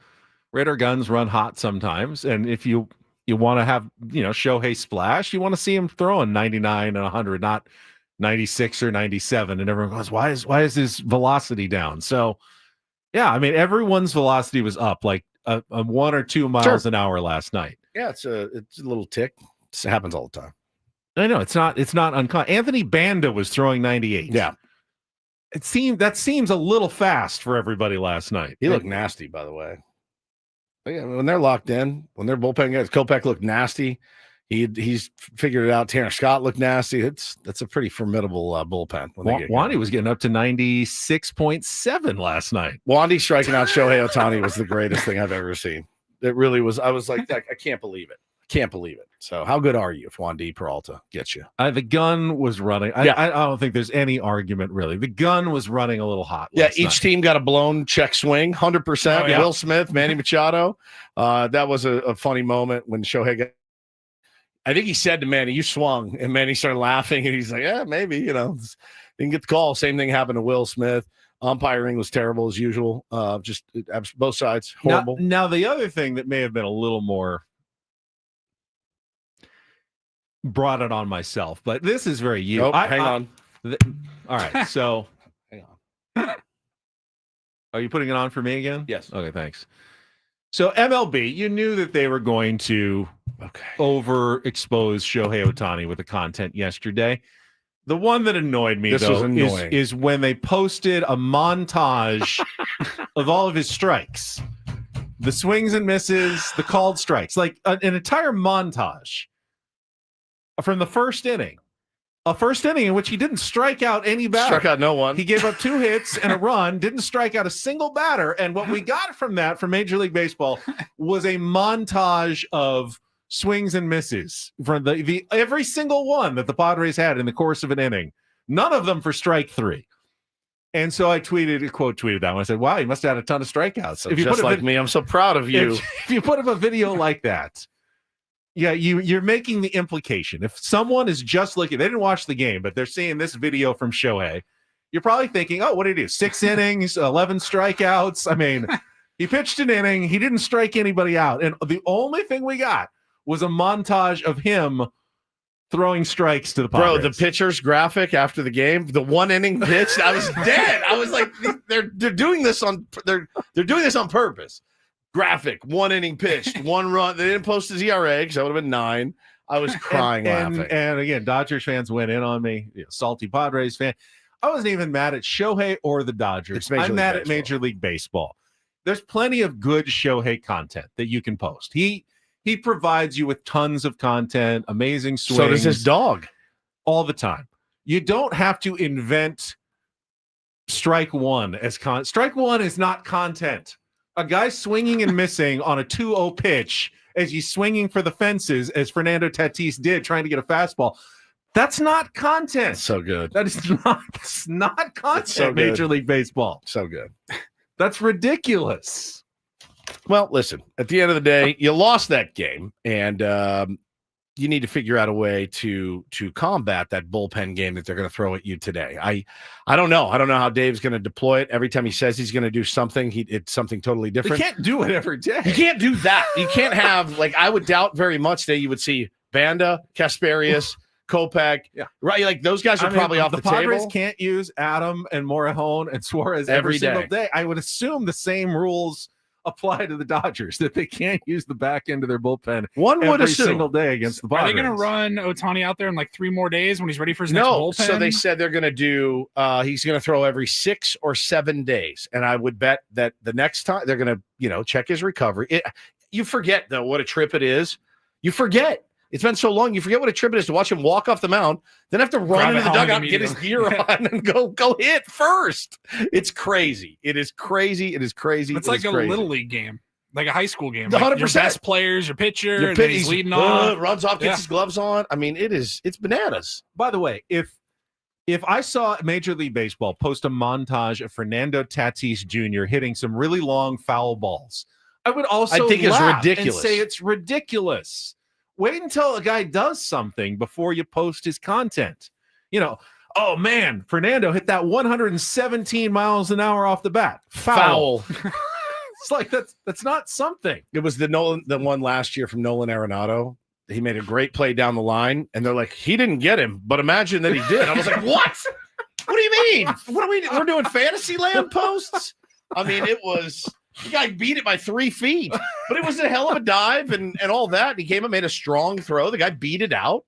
Radar guns run hot sometimes. And if you want to have, Shohei splash, you want to see him throwing 99 and 100, not 96 or 97. And everyone goes, why is his velocity down? So, yeah, I mean, everyone's velocity was up like a 1 or 2 miles an hour last night. Yeah, it's a little tick. It happens all the time. I know it's not uncommon. Anthony Banda was throwing 98. Yeah. That seems a little fast for everybody last night. He looked nasty, by the way. But yeah, when they're locked in, when they're bullpen guys, Kopech looked nasty. He's figured it out. Tanner Scott looked nasty. That's a pretty formidable bullpen. Wandy was getting up to 96.7 last night. Wandy striking out Shohei Ohtani was the greatest thing I've ever seen. It really was. I was like, I can't believe it. Can't believe it. So how good are you if Wandy Peralta gets you? The gun was running. I don't think there's any argument, really. The gun was running a little hot. Yeah, each team got a blown check swing, 100%. yeah. Will Smith, Manny Machado. That was a funny moment when Shohei got. I think he said to Manny, "You swung," and Manny started laughing, and he's like, "Yeah, maybe." Didn't get the call. Same thing happened to Will Smith. Umpiring was terrible as usual. Just both sides horrible. Now the other thing that may have been a little more. Brought it on myself, but this is very you. Nope, hang on. All right, so hang on. Are you putting it on for me again? Yes. Okay, thanks. So MLB, you knew that they were going to overexpose Shohei Ohtani with the content yesterday. The one that annoyed me is when they posted a montage of all of his strikes, the swings and misses, the called strikes, like an entire montage. From the first inning, a first inning in which he didn't strike out any batter. Struck out no one. He gave up 2 hits and a run, didn't strike out a single batter. And what we got from Major League Baseball was a montage of swings and misses from the every single one that the Padres had in the course of an inning. None of them for strike 3. And so I quote tweeted that one. I said, "Wow, he must have had a ton of strikeouts." So if you just put like me, I'm so proud of you. If you put up a video like that. Yeah, you're making the implication. If someone is just looking, they didn't watch the game, but they're seeing this video from Shohei, you're probably thinking, oh, what did he do? 6 innings, 11 strikeouts. I mean, he pitched an inning. He didn't strike anybody out. And the only thing we got was a montage of him throwing strikes to the Padres. Bro, the pitcher's graphic after the game, the 1 inning pitch, I was dead. I was like, they're doing this on purpose. Graphic, 1 inning pitched, 1 run. They didn't post his ERA because that would have been 9. I was crying laughing. And again, Dodgers fans went in on me. Salty Padres fan. I wasn't even mad at Shohei or the Dodgers. I'm mad at Major League Baseball. There's plenty of good Shohei content that you can post. He provides you with tons of content, amazing swings. So does his dog. All the time. You don't have to invent strike 1 as content. Strike 1 is not content. A guy swinging and missing on a 2-0 pitch as he's swinging for the fences, as Fernando Tatis did, trying to get a fastball. That's not content. That's so good. That's not content, so Major League Baseball. So good. That's ridiculous. Well, listen, at the end of the day, you lost that game, and you need to figure out a way to combat that bullpen game that they're going to throw at you today. I don't know. I don't know how Dave's going to deploy it. Every time he says he's going to do something, it's something totally different. You can't do it every day. You can't do that. You can't have, I would doubt very much that you would see Banda, Kasperius, Kopech, right? Like those guys are probably off the Padres table. can't use Adam and Morejon and Suarez every single day. I would assume the same rules apply to the Dodgers, that they can't use the back end of their bullpen every single day against the Padres. Are they going to run Ohtani out there in like 3 more days when he's ready for his next No, bullpen? so they said they're going to do. He's going to throw every 6 or 7 days, and I would bet that the next time they're going to, check his recovery. You forget though what a trip it is. You forget. It's been so long. You forget what a trip it is to watch him walk off the mound, then have to run into the dugout, get his gear on, and go hit first. It's crazy. It is crazy. It is crazy. It's like a little league game, like a high school game. 100%. Like your best players, your pitcher, and then he's leading off, runs off, gets his gloves on. I mean, it's bananas. By the way, if I saw Major League Baseball post a montage of Fernando Tatis Jr. hitting some really long foul balls, I would also think it's laugh ridiculous. and say it's ridiculous. Wait until a guy does something before you post his content. Oh man, Fernando hit that 117 miles an hour off the bat. Foul. It's like that's not something. It was the one last year from Nolan Arenado. He made a great play down the line, and they're like, he didn't get him, but imagine that he did. I was like, what? What do you mean? What are we're doing fantasy land posts? I mean, it was. The guy beat it by 3 feet, but it was a hell of a dive and all that. He came and made a strong throw. The guy beat it out.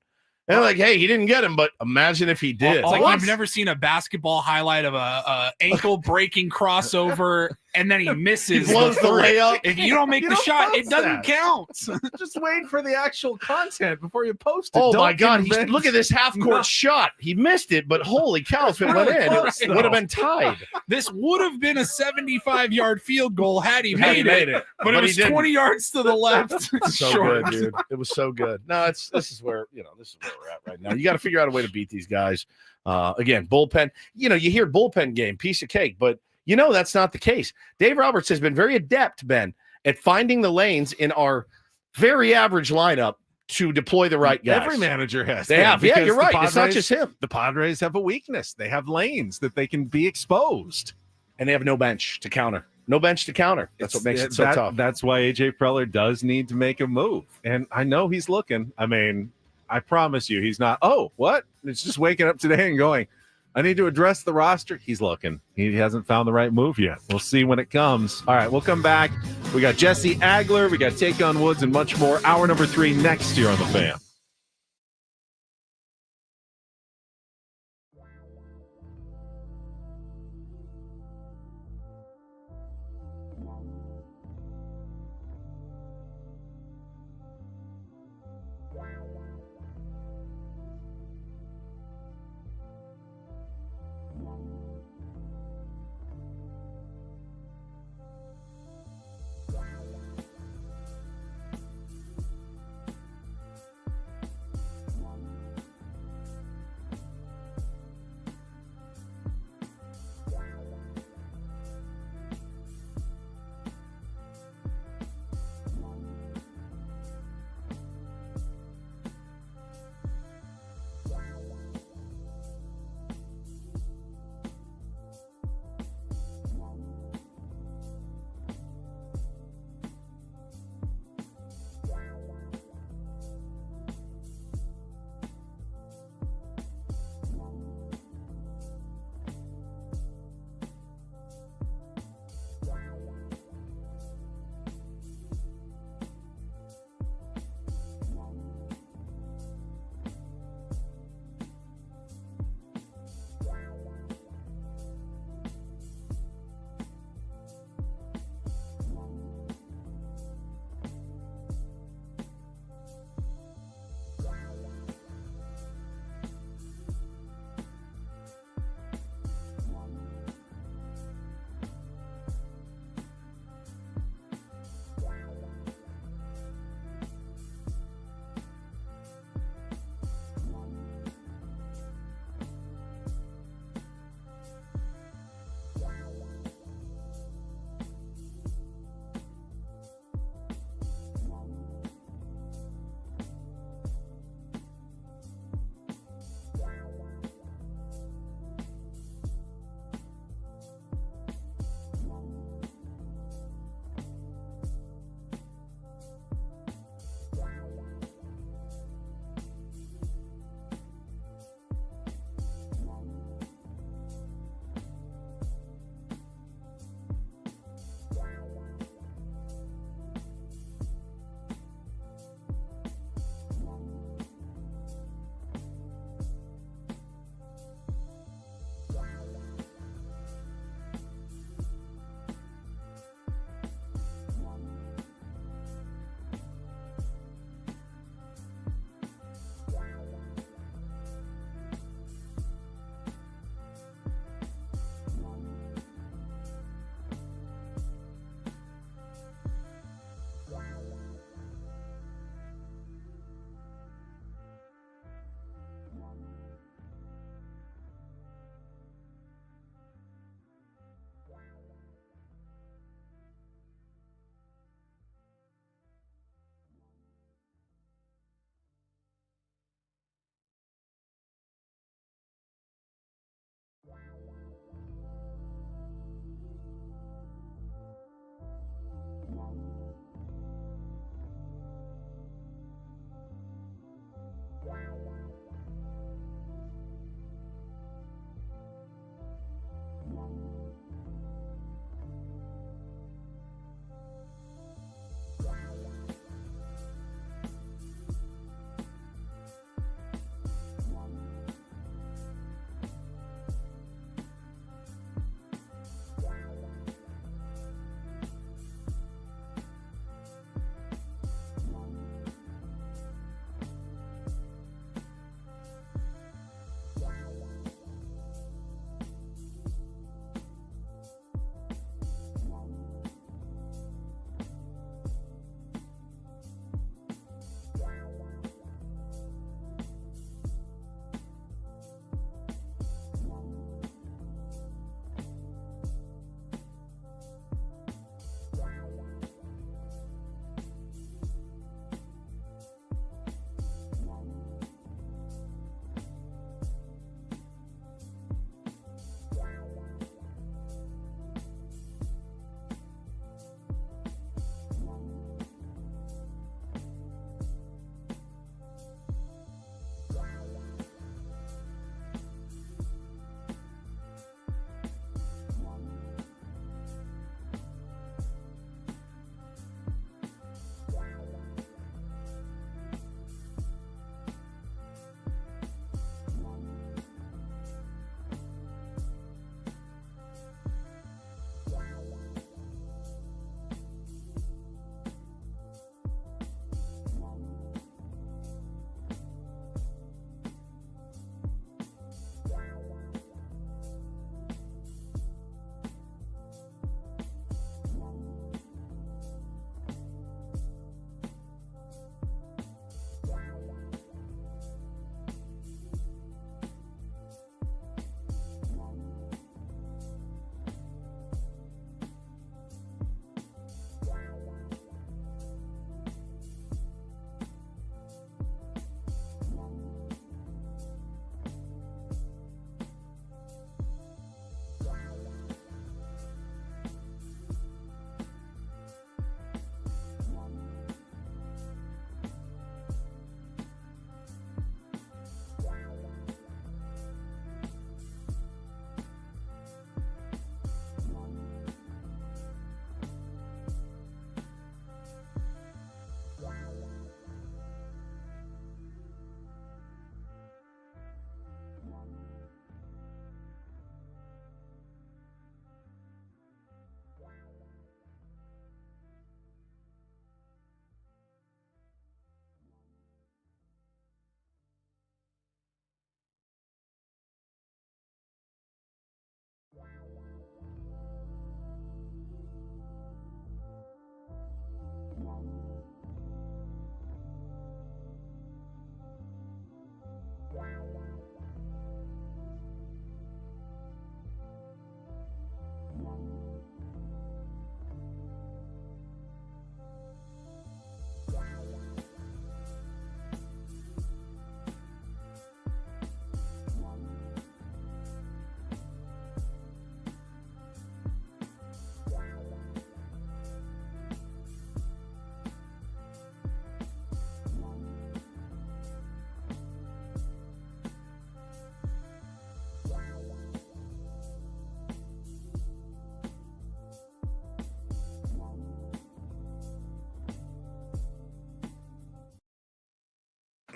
And they're like, hey, he didn't get him, but imagine if he did. It's like you've never seen a basketball highlight of a ankle breaking crossover, and then he misses. He blows the layup. If you don't make the shot, it doesn't count. Just wait for the actual content before you post it. Oh, Don't my God. invent- Look at this half-court shot. He missed it, but holy cow, if it went in, it would have been tied. This would have been a 75-yard field goal had he made it. But it he was didn't. 20 yards to the left. So Short. good, dude. It was so good. No, this is where we're at right now. You got to figure out a way to beat these guys. Again, bullpen. You hear bullpen game, piece of cake, but that's not the case. Dave Roberts has been very adept, Ben, at finding the lanes in our very average lineup to deploy the right guys. Every manager has. They have. Yeah, you're right. It's not just him. The Padres have a weakness. They have lanes that they can be exposed. And they have no bench to counter. No bench to counter. That's what makes it so tough. That's why AJ Preller does need to make a move. And I know he's looking. I mean, I promise you, he's not, oh, what? It's just waking up today and going, I need to address the roster. He's looking. He hasn't found the right move yet. We'll see when it comes. All right, we'll come back. We got Jesse Agler. We got Take on Woods and much more. Hour number 3 next year on The Fan.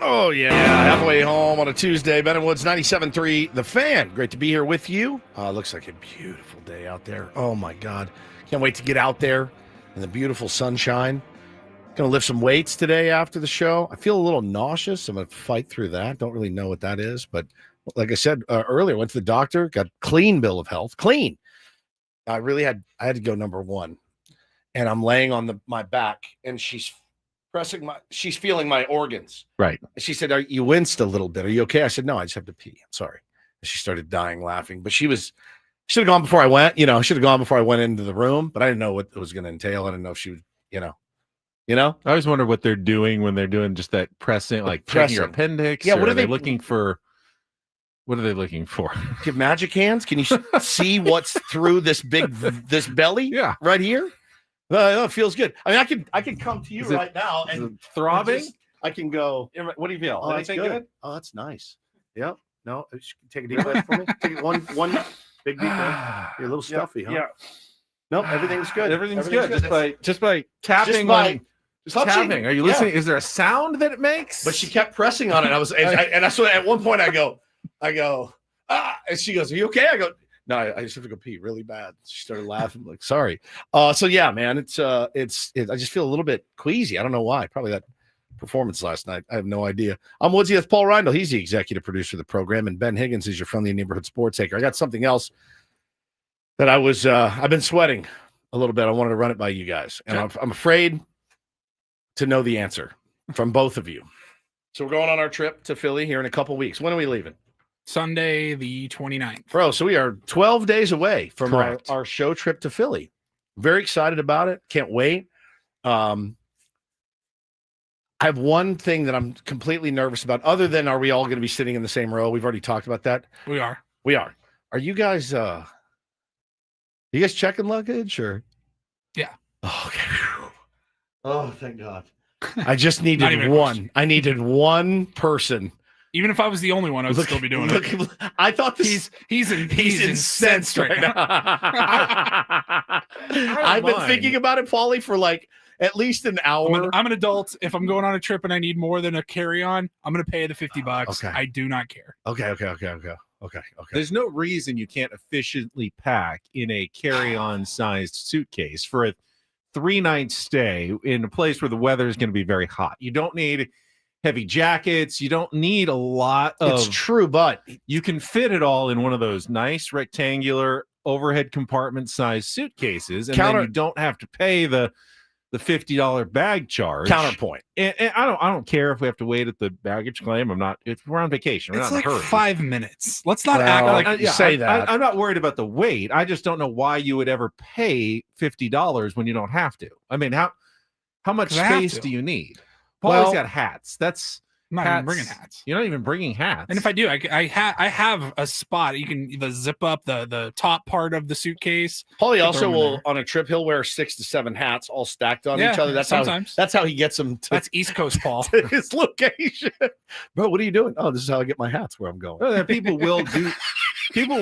Oh, yeah. Halfway home on a Tuesday. Ben and Woods, 97.3 The Fan. Great to be here with you. Looks like a beautiful day out there. Oh, my God. Can't wait to get out there in the beautiful sunshine. Going to lift some weights today after the show. I feel a little nauseous. I'm going to fight through that. Don't really know what that is. But like I said earlier, went to the doctor, got clean bill of health. Clean. I had to go number one. And I'm laying on my back, and she's feeling my organs. Right. She said, you winced a little bit. Are you okay? I said, no, I just have to pee. I'm sorry. And she started dying laughing. But should have gone before I went. I should have gone before I went into the room. But I didn't know what it was going to entail. I didn't know if she would, I always wonder what they're doing when they're doing just that pressing, like checking your appendix. Yeah, what are they looking for? What are they looking for? Give magic hands? Can you see what's through this belly? Yeah. Right here? It feels good. I mean, I can come to you right now and throbbing. I can go. What do you feel? Oh, Anything good? Oh, that's nice. Yeah. No, take a deep breath for me. Take one big deep breath. You're a little stuffy, huh? Yeah. No, everything's good. Everything's good. Just by tapping tapping. Are you listening? Is there a sound that it makes? But she kept pressing on it. I saw at one point I go, and she goes, "Are you okay?" I go, "No, I just have to go pee really bad." She started laughing. I'm like, sorry. So yeah, man, it's I just feel a little bit queasy. I don't know why. Probably that performance last night. I have no idea. I'm Woodsy. That's Paul Reindl. He's the executive producer of the program, and Ben Higgins is your friendly neighborhood sports taker. I got something else that I've been sweating a little bit. I wanted to run it by you guys, and I'm afraid to know the answer from both of you. So we're going on our trip to Philly here in a couple weeks. When are we leaving? Sunday, the 29th. Bro, so we are 12 days away from Correct. our show trip to Philly. Very excited about it. Can't wait. I have one thing that I'm completely nervous about, other than are we all going to be sitting in the same row? We've already talked about that. We are. Are you guys checking luggage or? Yeah. Oh, okay. Oh, thank God. I just needed one. I needed one person. Even if I was the only one, I would still be doing it. I thought this. He's incensed right now. I've been thinking about it, Paulie, for like at least an hour. I'm an adult. If I'm going on a trip and I need more than a carry-on, I'm going to pay the $50. Okay. I do not care. Okay. There's no reason you can't efficiently pack in a carry-on sized suitcase for a 3-night stay in a place where the weather is going to be very hot. You don't need heavy jackets. You don't need a lot of. It's true, but you can fit it all in one of those nice rectangular overhead compartment sized suitcases, and then you don't have to pay the $50 bag charge. Counterpoint. And I don't care if we have to wait at the baggage claim. We're on vacation. We're it's not like in a hurry. 5 minutes. Let's not act like you say that. I'm not worried about the wait. I just don't know why you would ever pay $50 when you don't have to. I mean, how much space do you need? Paul's got hats. I'm not even bringing hats. You're not even bringing hats. And if I do, I have a spot. You can zip up the top part of the suitcase. Paulie also will on a trip. He'll wear 6 to 7 hats all stacked on each other. That's how he gets them. That's East Coast Paul. To his location. Bro, what are you doing? Oh, this is how I get my hats where I'm going. Well, people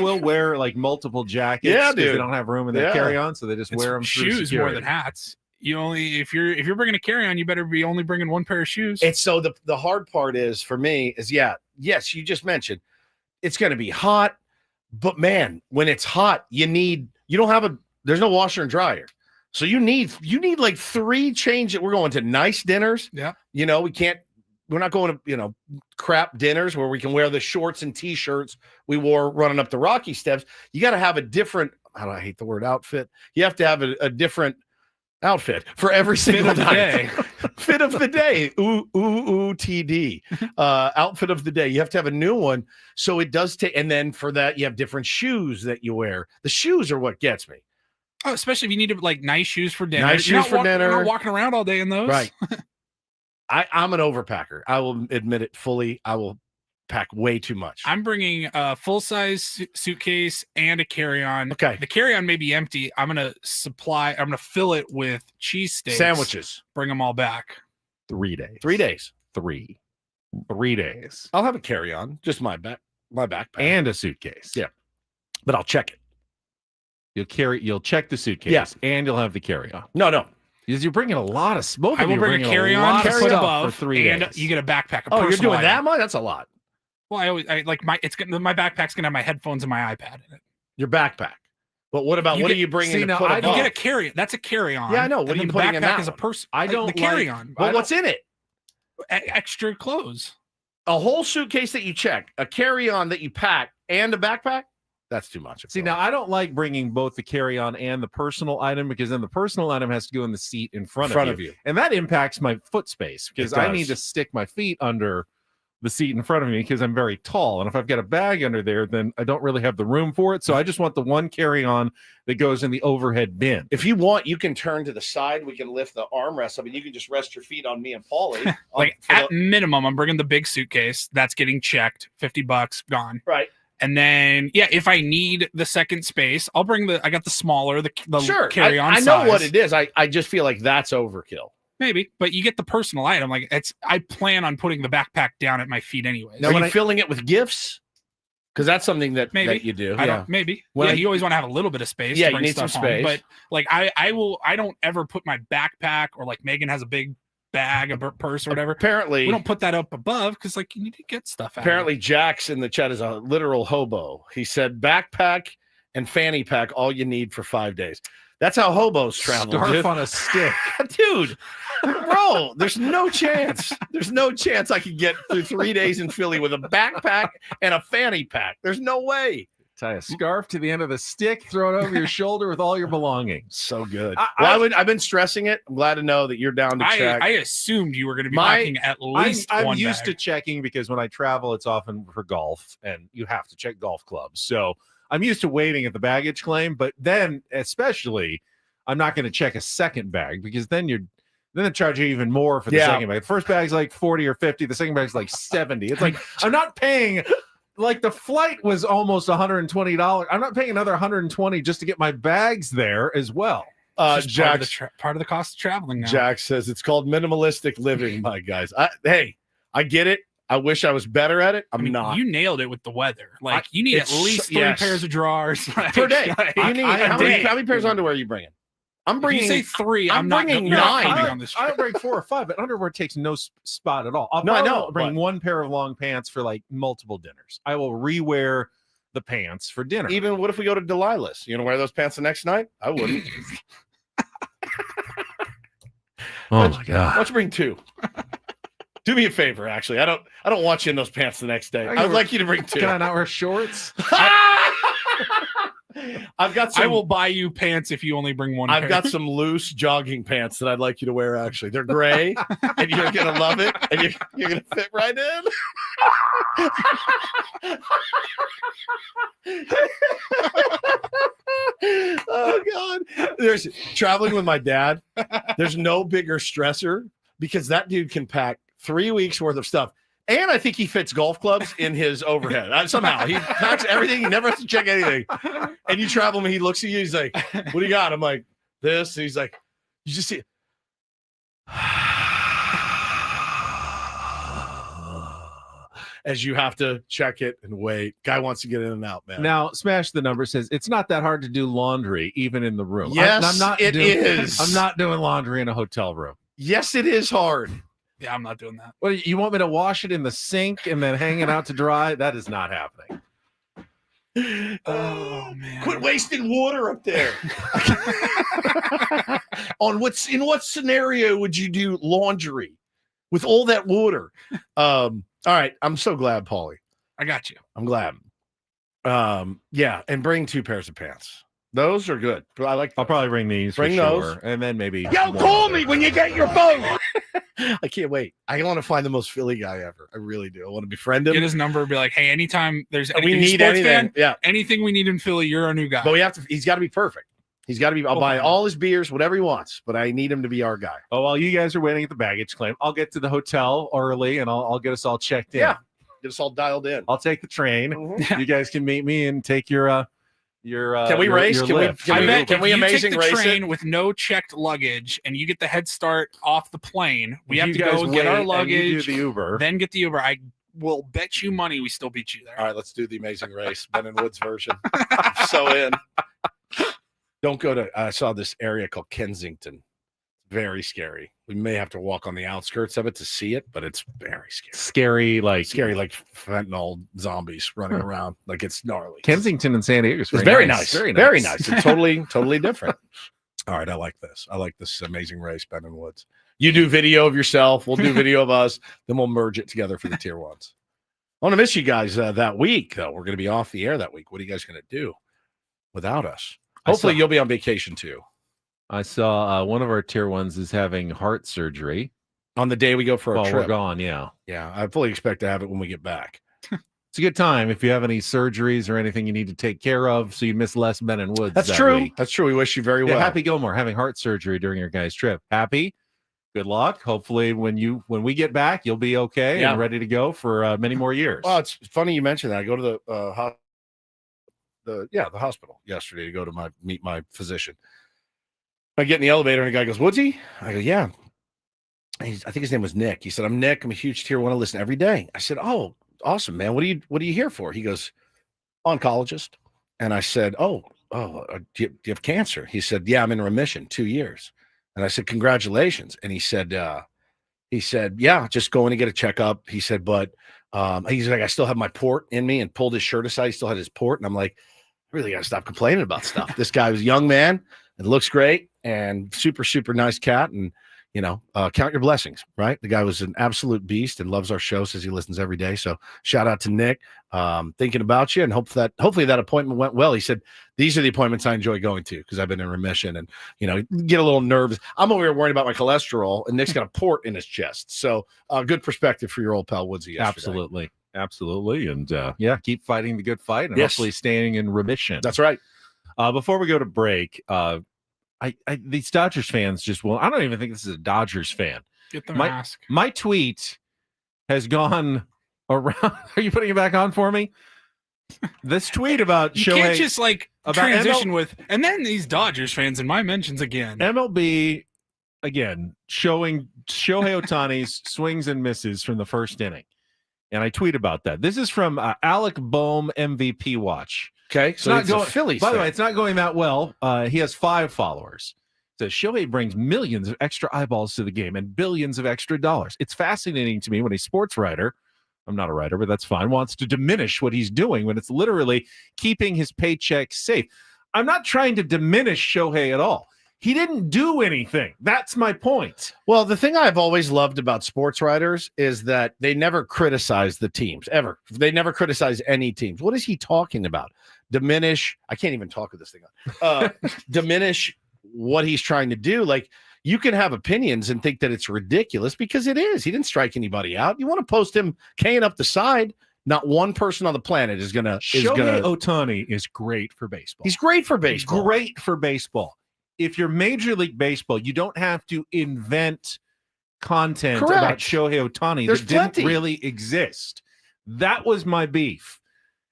will wear like multiple jackets. Yeah, because dude. they don't have room in their carry-on, so they just wear them. Shoes more than hats. You only if you're bringing a carry-on, you better be only bringing one pair of shoes. And so the hard part is for me is yes, you just mentioned it's going to be hot, but man, when it's hot, there's no washer and dryer, so you need like 3 changes. We're going to nice dinners. Yeah, we're not going to crap dinners where we can wear the shorts and t-shirts we wore running up the Rocky Steps. You got to have a different. I hate the word outfit. You have to have a different outfit for every single day. Fit of the day. TD. Outfit of the day. You have to have a new one. So it does take, and then for that, you have different shoes that you wear. The shoes are what gets me. Oh, especially if you need like nice shoes for dinner. Nice shoes for dinner. You're not walking around all day in those. Right. I'm an overpacker. I will admit it fully. I will pack way too much. I'm bringing a full-size suitcase and a carry-on. Okay. The carry-on may be empty. I'm going to fill it with cheese steaks. Sandwiches. Bring them all back. 3 days. 3 days. 3 days. I'll have a carry-on, just my backpack. And a suitcase. Yeah. But I'll check it. You'll check the suitcase and you'll have the carry-on. No. Because you're bringing a lot of smoke. I will bring a carry-on, put above, for 3 and days. you get a backpack. Oh, you're doing item. that much? That's a lot. Well, I like my my backpack's gonna have my headphones and my iPad in it. Your backpack. But what about what are you bringing to put You above? get a carry. That's a carry-on. Yeah, I know. What are you the putting backpack in that is a one? person. I don't the carry-on. But what's in it? Extra clothes. A whole suitcase that you check, a carry-on that you pack, and a backpack? That's too much. See, now I don't like bringing both the carry-on and the personal item because then the personal item has to go in the seat in front of you. And that impacts my foot space because I need to stick my feet under the seat in front of me because I'm very tall. And if I've got a bag under there, then I don't really have the room for it. So I just want the one carry-on that goes in the overhead bin. If you want, you can turn to the side. We can lift the armrest up and you can just rest your feet on me and Paulie. Like at minimum, I'm bringing the big suitcase. That's getting checked. $50 gone. Right. And then, yeah, if I need the second space, I'll bring I got the smaller, the sure. carry-on I size. know what it is. I just feel like that's overkill. Maybe, but you get the personal item. Like I plan on putting the backpack down at my feet anyway. Now, are you filling it with gifts? Because that's something that you do. I don't. Maybe. You always want to have a little bit of space. Yeah, to bring you need some stuff space. home. But like I don't ever put my backpack or like Megan has a big bag, a purse or whatever. Apparently, we don't put that up above because like you need to get stuff out. Apparently, Jax in the chat is a literal hobo. He said backpack and fanny pack all you need for 5 days. That's how hobos travel. Scarf on a stick. Dude, bro, there's no chance. There's no chance I could get through 3 days in Philly with a backpack and a fanny pack. There's no way. Tie a scarf to the end of the stick, throw it over your shoulder with all your belongings. So good. I've been stressing it. I'm glad to know that you're down to check. I assumed you were going to be packing at least I'm one used bag. to checking because when I travel, it's often for golf, and you have to check golf clubs. So I'm used to waiting at the baggage claim, but then especially I'm not going to check a second bag because then they charge you even more for the second bag. The first bag's like 40 or 50. The second bag's like 70. It's like I'm not paying. Like the flight was almost $120. I'm not paying another $120 just to get my bags there as well. Jax, part of the cost of traveling now. Jack says it's called minimalistic living, my guys. I get it. I wish I was better at it. I'm not. You nailed it with the weather. Like you need at least 3 pairs of drawers per day. How many pairs of underwear are you bringing? I'm bringing. If you say 3. I'm bringing 9. On this I don't bring 4 or 5, but underwear takes no spot at all. I know. Bring one pair of long pants for like multiple dinners. I will rewear the pants for dinner. Even what if we go to Delilah's? You gonna wear those pants the next night? I wouldn't. Oh my god! Why don't you bring 2? Do me a favor, actually. I don't want you in those pants the next day. I would like you to bring 2. Can I not wear shorts? I've got some. I will buy you pants if you only bring one. I've got some loose jogging pants that I'd like you to wear. Actually, they're gray, and you're gonna love it, and you're gonna fit right in. Oh God! There's traveling with my dad. There's no bigger stressor because that dude can pack 3 weeks worth of stuff. And I think he fits golf clubs in his overhead. Somehow he packs everything. He never has to check anything. And you travel him, he looks at you. He's like, "What do you got?" I'm like, "This." And he's like, "You just see." As you have to check it and wait. Guy wants to get in and out, man. Now, Smash the Number says it's not that hard to do laundry, even in the room. Yes, it is. I'm not doing laundry in a hotel room. Yes, it is hard. Yeah, I'm not doing that. Well, you want me to wash it in the sink and then hang it out to dry? That is not happening. Oh man! Quit wasting water up there. In what scenario would you do laundry with all that water? All right, I'm so glad, Paulie. I got you. I'm glad. Yeah, and bring 2 pairs of pants. Those are good. I'll probably bring these. Bring for those, sure. And then maybe. Yo, call me when you get your phone. I can't wait. I want to find the most Philly guy ever. I really do. I want to befriend him. Get his number. Be like, hey, anytime there's anything we need sports anything. Fan, anything we need in Philly, you're our new guy. But he's got to be perfect. He's got to be. I'll buy all his beers, whatever he wants. But I need him to be our guy. Oh, while you guys are waiting at the baggage claim, I'll get to the hotel early and I'll get us all checked in. Yeah, get us all dialed in. I'll take the train. Mm-hmm. You guys can meet me and take your. Can we race? Can we amazing take the race train it? with no checked luggage and you get the head start off the plane? We have to guys go get our wait luggage. and you do the Uber. Then get the Uber. I will bet you money we still beat you there. All right, let's do the amazing race. Ben and Woods version. I'm so in. Don't go to. I saw this area called Kensington. Very scary. We may have to walk on the outskirts of it to see it, but it's very scary. Scary, like fentanyl zombies running around. Like it's gnarly. Kensington and San Diego is It's very nice. Very nice. Very nice. It's totally different. All right, I like this. I like this amazing race, Ben and Woods. You do video of yourself. We'll do video of us. Then we'll merge it together for the tier ones. I want to miss you guys that week, though. We're going to be off the air that week. What are you guys going to do without us? Hopefully, you'll be on vacation too. I saw one of our tier ones is having heart surgery on the day we go for a trip. We're gone, yeah. I fully expect to have it when we get back. It's a good time if you have any surgeries or anything you need to take care of, so you miss less Ben and Woods. That's true. Week. That's true. We wish you very well. Happy Gilmore having heart surgery during your guys' trip. Happy. Good luck. Hopefully, when we get back, you'll be okay and ready to go for many more years. Well, it's funny you mentioned that. I go to the hospital yesterday to go to meet my physician. I get in the elevator and the guy goes, "Woodsy?" I go, "Yeah." I think his name was Nick. He said, "I'm Nick. I'm a huge tier one. I listen every day." I said, "Oh, awesome, man. What are you here for?" He goes, "Oncologist." And I said, "Oh, do you have cancer?" He said, "Yeah, I'm in remission, 2 years." And I said, "Congratulations." And he said, "Yeah, just going to get a checkup." He said, "But he's like, I still have my port in me," and pulled his shirt aside. He still had his port. And I'm like, I really got to stop complaining about stuff. This guy was a young man. It looks great and super, super nice cat. And, count your blessings, right? The guy was an absolute beast and loves our show, says he listens every day. So shout out to Nick, thinking about you, and hopefully that appointment went well. He said, "These are the appointments I enjoy going to because I've been in remission and, get a little nervous. I'm over here worrying about my cholesterol, and Nick's got a port in his chest." So good perspective for your old pal Woodsy yesterday. Absolutely. And keep fighting the good fight and hopefully staying in remission. That's right. Before we go to break, these Dodgers fans just I don't even think this is a Dodgers fan. Get the mask. My tweet has gone around. Are you putting it back on for me? This tweet about you Shohei. Can't just transition with, and then these Dodgers fans in my mentions again. MLB again showing Shohei Ohtani's swings and misses from the first inning. And I tweet about that. This is from Alec Boehm MVP Watch. Okay, so it's a Phillies. By the way, it's not going that well. He has 5 followers. It says Shohei brings millions of extra eyeballs to the game and billions of extra dollars. It's fascinating to me when a sports writer, I'm not a writer, but that's fine, wants to diminish what he's doing when it's literally keeping his paycheck safe. I'm not trying to diminish Shohei at all. He didn't do anything. That's my point. Well, the thing I've always loved about sports writers is that they never criticize the teams, ever. They never criticize any teams. What is he talking about? Diminish. I can't even talk with this thing on. Diminish what he's trying to do. Like, you can have opinions and think that it's ridiculous because it is. He didn't strike anybody out. You want to post him K'ing up the side. Not one person on the planet is going to. Shohei Ohtani is great for baseball. He's great for baseball. Great for baseball. If you're Major League Baseball, you don't have to invent content about Shohei Ohtani that didn't really exist. That was my beef.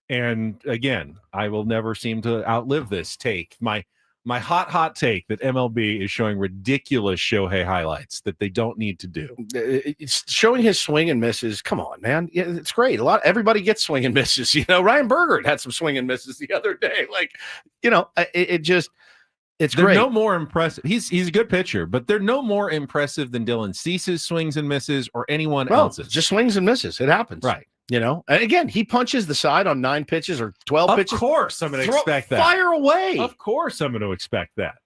And again, I will never seem to outlive this take. My hot take that MLB is showing ridiculous Shohei highlights that they don't need to do. It's showing his swing and misses. Come on, man. Yeah, it's great. Everybody gets swing and misses. Ryan Berger had some swing and misses the other day. It's they're great. No more impressive. He's a good pitcher, but they're no more impressive than Dylan Cease's swings and misses or anyone else's. Just swings and misses. It happens. Right. And again, he punches the side on 9 pitches or 12 pitches. Of course, I'm going to expect that. Fire away. Of course, I'm going to expect that.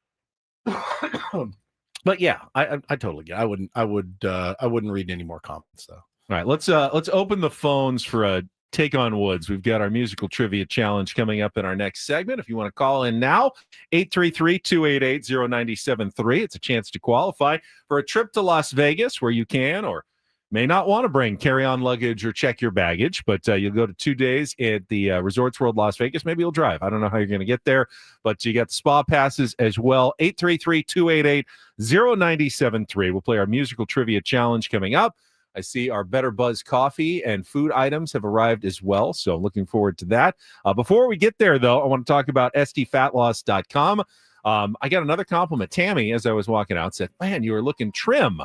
But yeah, I totally get it. I wouldn't read any more comments though. All right, let's open the phones for a take on Woods. We've got our musical trivia challenge coming up in our next segment. If you want to call in now, 833-288-0973. It's a chance to qualify for a trip to Las Vegas where you can or may not want to bring carry-on luggage or check your baggage, but you'll go to 2 days at the Resorts World Las Vegas. Maybe you'll drive. I don't know how you're going to get there, but you got the spa passes as well. 833-288-0973. We'll play our musical trivia challenge coming up. I see our Better Buzz coffee and food items have arrived as well, so looking forward to that. Before we get there, though, I want to talk about SDFatLoss.com. I got another compliment. Tammy, as I was walking out, said, "Man, you are looking trim."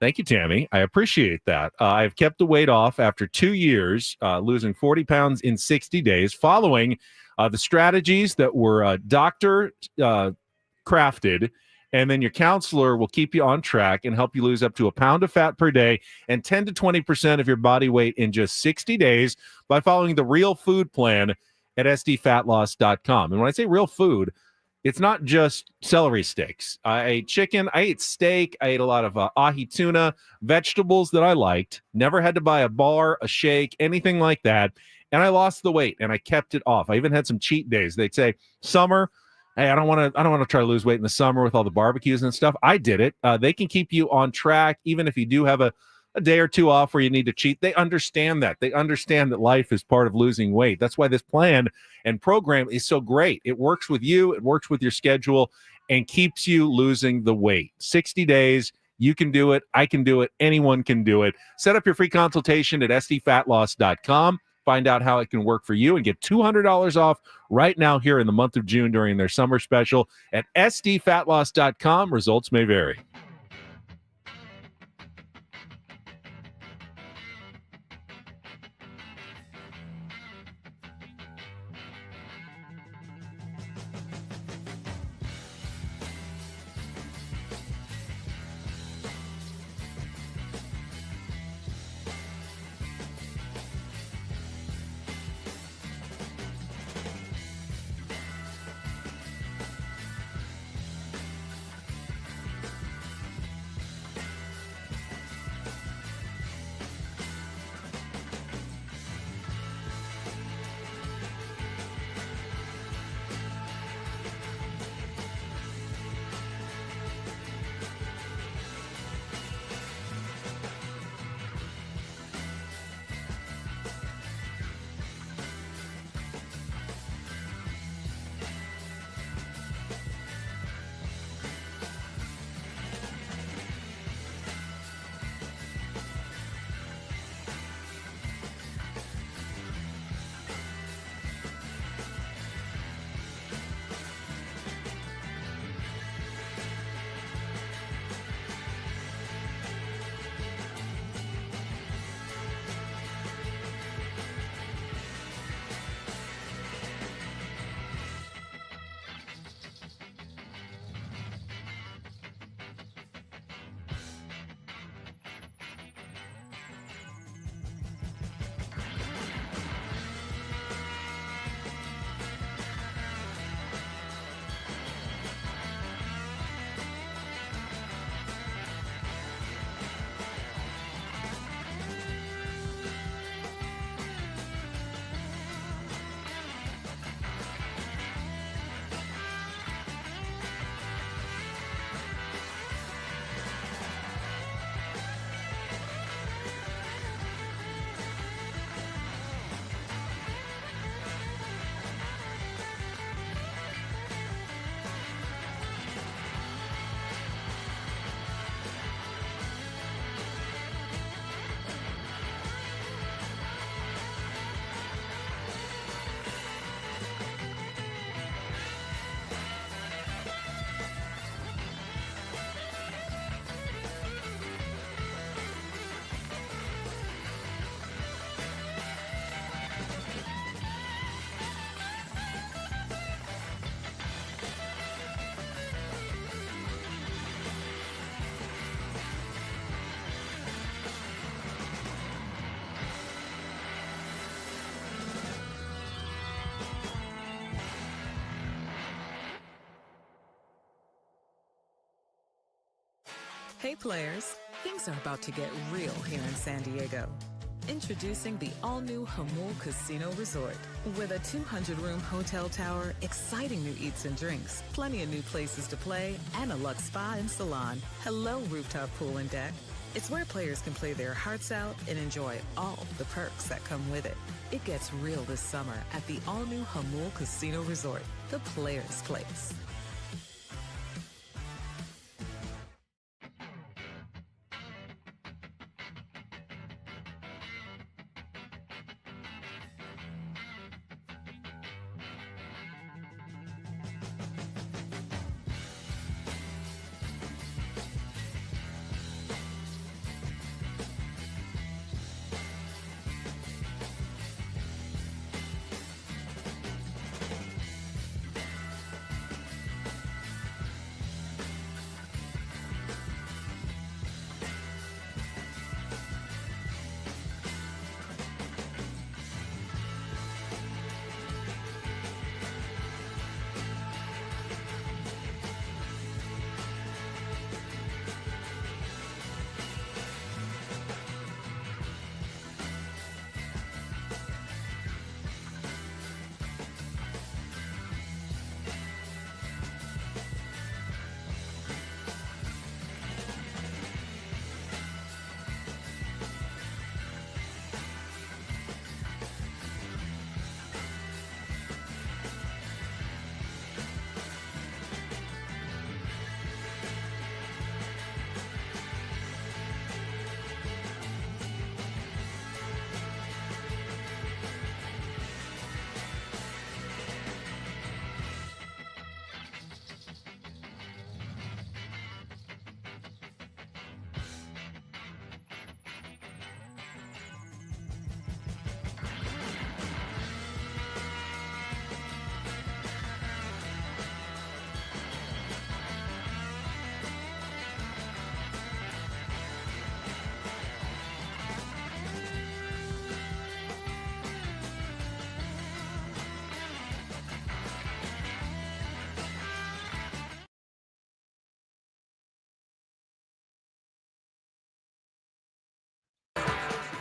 Thank you, Tammy. I appreciate that. I've kept the weight off after 2 years, losing 40 pounds in 60 days, following the strategies that were doctor crafted And then your counselor will keep you on track and help you lose up to a pound of fat per day and 10 to 20% of your body weight in just 60 days by following the Real Food Plan at SDFatLoss.com. And when I say real food, it's not just celery sticks. I ate chicken. I ate steak. I ate a lot of ahi tuna, vegetables that I liked. Never had to buy a bar, a shake, anything like that. And I lost the weight and I kept it off. I even had some cheat days. They'd say, summer, hey, I don't want to try to lose weight in the summer with all the barbecues and stuff. I did it. They can keep you on track, even if you do have a day or two off where you need to cheat. They understand that. They understand that life is part of losing weight. That's why this plan and program is so great. It works with you. It works with your schedule and keeps you losing the weight. 60 days. You can do it. I can do it. Anyone can do it. Set up your free consultation at SDFatLoss.com. Find out how it can work for you and get $200 off right now here in the month of June during their summer special at SDFatLoss.com. Results may vary. Hey players, things are about to get real here in San Diego. Introducing the all-new Jamul Casino Resort. With a 200-room hotel tower, exciting new eats and drinks, plenty of new places to play, and a luxe spa and salon. Hello, rooftop pool and deck. It's where players can play their hearts out and enjoy all the perks that come with it. It gets real this summer at the all-new Jamul Casino Resort, the players' place.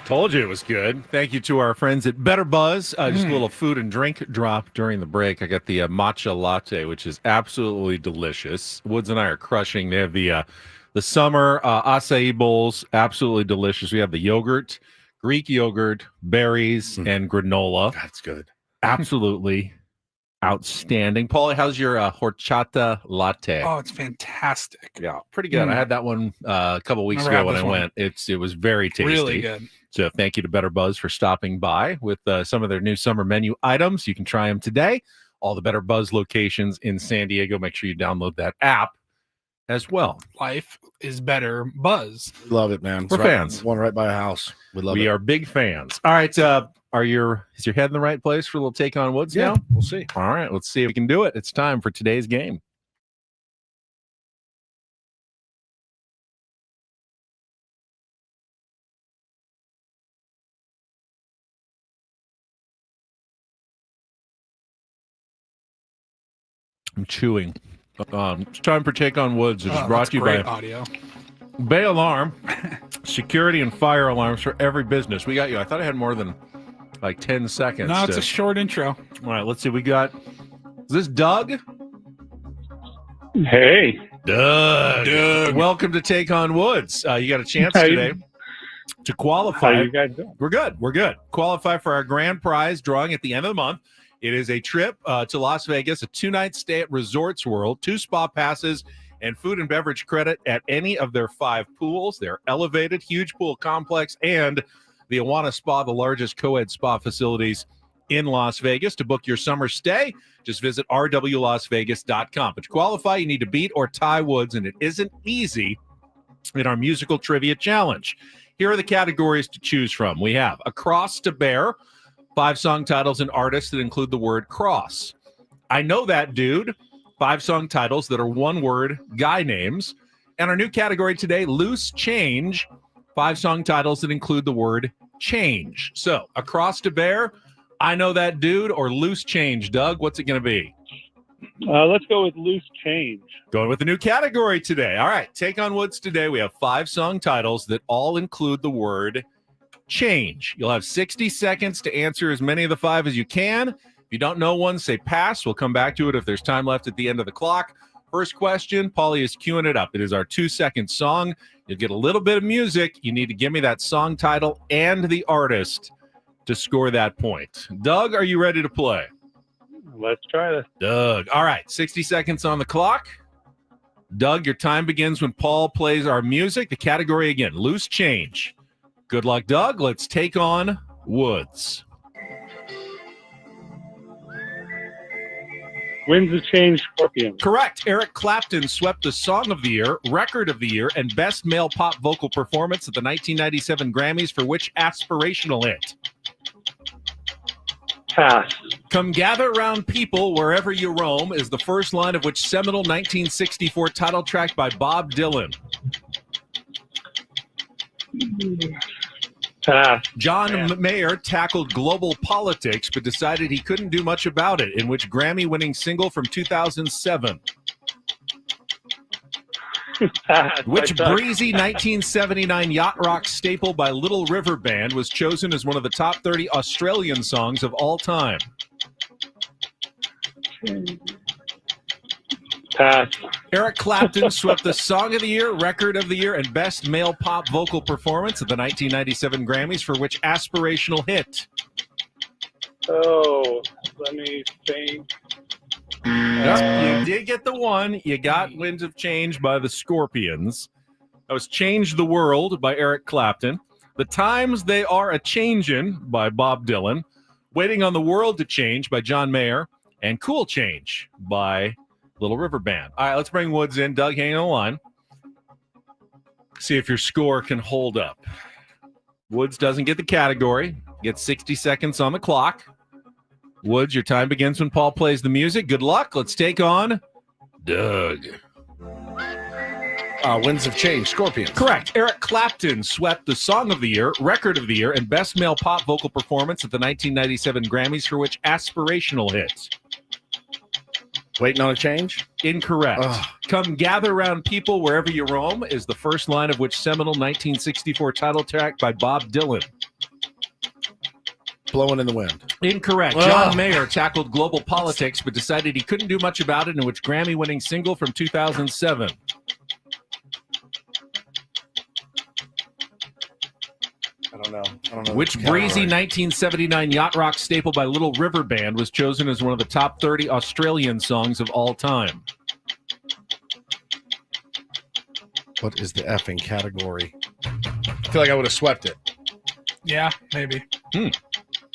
Told you it was good. Thank you to our friends at Better Buzz. Just a little food and drink drop during the break. I got the matcha latte, which is absolutely delicious. Woods and I are crushing. They have the summer acai bowls, absolutely delicious. We have the yogurt, Greek yogurt, berries, and granola. That's good. Absolutely outstanding. Paulie, how's your horchata latte? Oh, it's fantastic. Yeah, pretty good. I had that one a couple weeks ago when I went. It was very tasty. Really good. So thank you to Better Buzz for stopping by with some of their new summer menu items. You can try them today. All the Better Buzz locations in San Diego. Make sure you download that app as well. Life is better. Buzz. Love it, man. We're fans. One right by a house. We are big fans. All right. Is your head in the right place for a little take on Woods now? We'll see. All right. Let's see if we can do it. It's time for today's game. I'm chewing. It's time for Take on Woods. It is brought to you by audio. Bay Alarm, security and fire alarms for every business. We got you. I thought I had more than like 10 seconds. No, it's a short intro. All right, let's see. We got, is this Doug? Hey. Doug. Welcome to Take on Woods. You got a chance today to qualify. How you guys doing? We're good. Qualify for our grand prize drawing at the end of the month. It is a trip to Las Vegas, a 2-night stay at Resorts World, 2 spa passes, and food and beverage credit at any of their 5 pools. They're elevated, huge pool complex, and the Awana Spa, the largest co-ed spa facilities in Las Vegas. To book your summer stay, just visit rwlasvegas.com. But to qualify, you need to beat or tie Woods, and it isn't easy in our musical trivia challenge. Here are the categories to choose from. We have Across to Bear, 5 song titles and artists that include the word cross. I Know That Dude, 5 song titles that are one-word guy names. And our new category today, Loose Change, 5 song titles that include the word change. So, Across to Bear, I Know That Dude, or Loose Change. Doug, what's it going to be? Let's go with Loose Change. Going with the new category today. All right, Take on Woods today. We have 5 song titles that all include the word change. You'll have 60 seconds to answer as many of the 5 as you can. If you don't know one, say pass. We'll come back to it if there's time left at the end of the clock. First question, Paulie is queuing it up. It is our 2-second song. You'll get a little bit of music. You need to give me that song title and the artist to score that point. Doug, are you ready to play? Let's try this. Doug. All right, 60 seconds on the clock. Doug, your time begins when Paul plays our music. The category again, Loose Change. Good luck, Doug. Let's take on Woods. Winds of Change, Scorpion. Correct. Eric Clapton swept the Song of the Year, Record of the Year, and Best Male Pop Vocal Performance at the 1997 Grammys for which aspirational hit? Pass. Come Gather Round People Wherever You Roam is the first line of which seminal 1964 title track by Bob Dylan? Pass. John Mayer tackled global politics but decided he couldn't do much about it, in which Grammy-winning single from 2007? Which breezy 1979 yacht rock staple by Little River Band was chosen as one of the top 30 Australian songs of all time? Pass. Eric Clapton swept the Song of the Year, Record of the Year, and Best Male Pop Vocal Performance at the 1997 Grammys for which aspirational hit? Oh, let me think. You did get the one. You got Winds of Change by the Scorpions. That was Change the World by Eric Clapton. The Times They Are A-Changin' by Bob Dylan. Waiting on the World to Change by John Mayer. And Cool Change by Little River Band. All right, let's bring Woods in. Doug, hang on the line. See if your score can hold up. Woods doesn't get the category. Gets 60 seconds on the clock. Woods, your time begins when Paul plays the music. Good luck. Let's take on Doug. Winds of Change, Scorpions. Correct. Eric Clapton swept the Song of the Year, Record of the Year, and Best Male Pop Vocal Performance at the 1997 Grammys for which aspirational hit? Waiting on a Change? Incorrect. Come Gather Round People Wherever You Roam is the first line of which seminal 1964 title track by Bob Dylan? blowing in the wind. Incorrect. John Mayer tackled global politics, but decided he couldn't do much about it, in which Grammy-winning single from 2007. I don't know. Which breezy 1979 yacht rock staple by Little River Band was chosen as one of the top 30 Australian songs of all time? What is the effing category? I feel like I would have swept it. Yeah, maybe.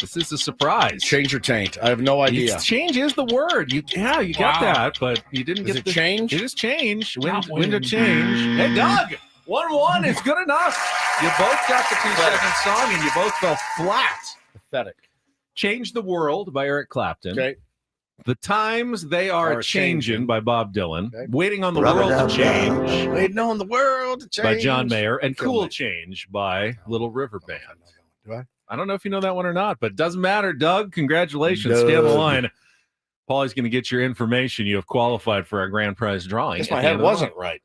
This is a surprise. Change or taint? I have no idea. Change is the word. You got that, but you didn't Is get it change? It is change. Wind of change. Hey, Doug, 1-1 is good enough. You both got the 2-second song, and you both fell flat. Pathetic. Change the World by Eric Clapton. Okay. The Times They Are Changing by Bob Dylan. Okay. Waiting on the World to Change Waiting on the world to change. by John Mayer. And Kill Cool me. Change by Little River Band. Do I? I don't know if you know that one or not, but it doesn't matter, Doug. Congratulations. Doug. Stay on the line. Paulie's going to get your information. You have qualified for our grand prize drawing. Guess at my the head end of the wasn't month. right.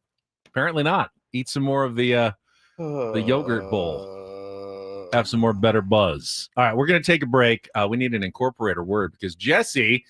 Apparently not. Eat some more of the yogurt bowl. Have some more better buzz. All right, we're going to take a break. We need an incorporator word because Jesse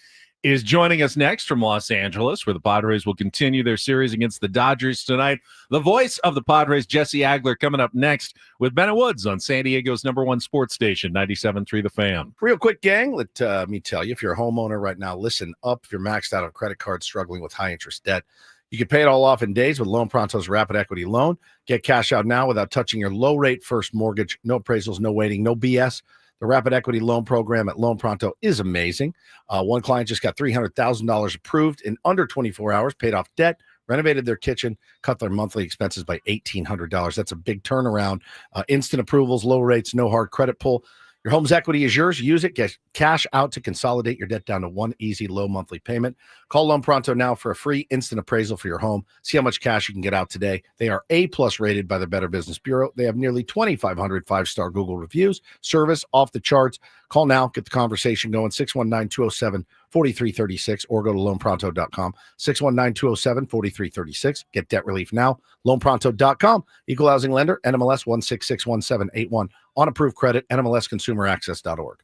is joining us next from Los Angeles, where the Padres will continue their series against the Dodgers tonight. The voice of the Padres, Jesse Agler, coming up next with Ben and Woods on San Diego's #1 sports station, 97.3 The Fan. Real quick, gang, let me tell you, if you're a homeowner right now, listen up. If you're maxed out on credit cards, struggling with high-interest debt, you can pay it all off in days with Loan Pronto's Rapid Equity Loan. Get cash out now without touching your low-rate first mortgage. No appraisals, no waiting, no BS. The Rapid Equity Loan Program at Loan Pronto is amazing. One client just got $300,000 approved in under 24 hours, paid off debt, renovated their kitchen, cut their monthly expenses by $1,800. That's a big turnaround. Instant approvals, low rates, no hard credit pull. Your home's equity is yours. Use it. Get cash out to consolidate your debt down to one easy, low monthly payment. Call Loan Pronto now for a free instant appraisal for your home. See how much cash you can get out today. They are A+ rated by the Better Business Bureau. They have nearly 2,500 5-star Google reviews. Service off the charts. Call now. Get the conversation going. 619-207-4336 or go to loanpronto.com. 619-207-4336. Get debt relief now. Loanpronto.com. Equal housing lender. NMLS 1661781. On approved credit. NMLSconsumeraccess.org.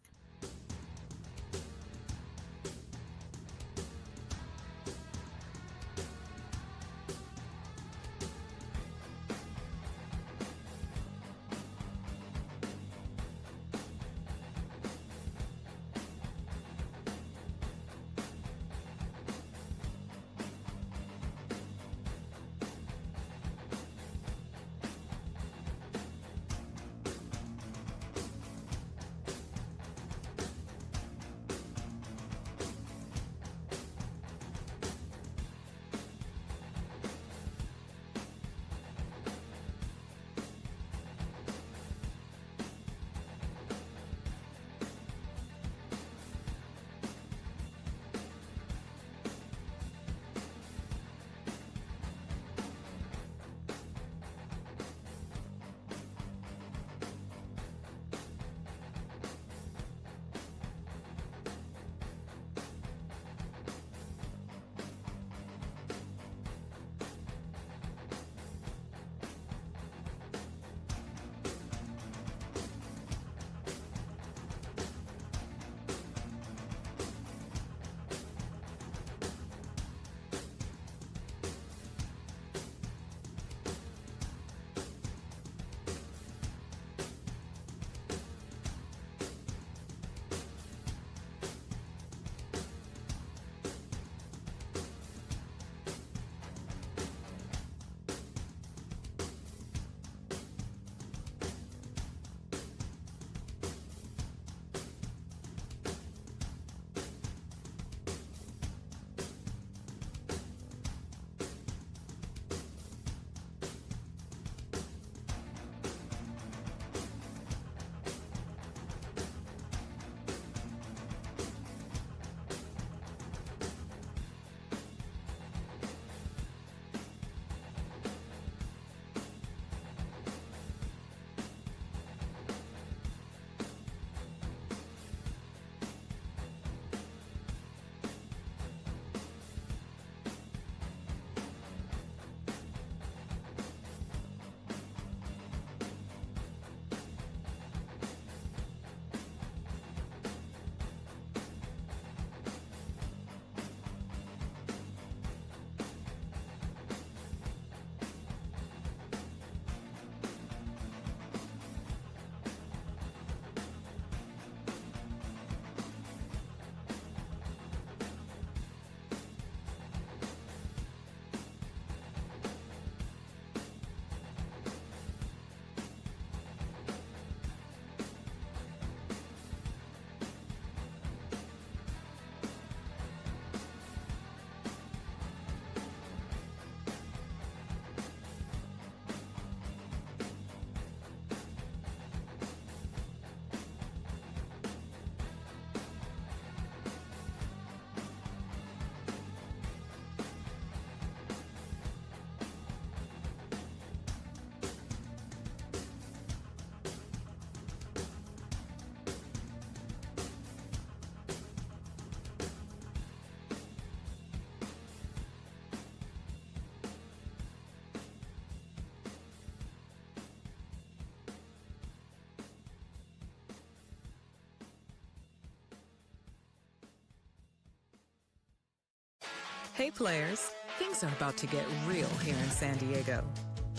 Hey players, things are about to get real here in San Diego.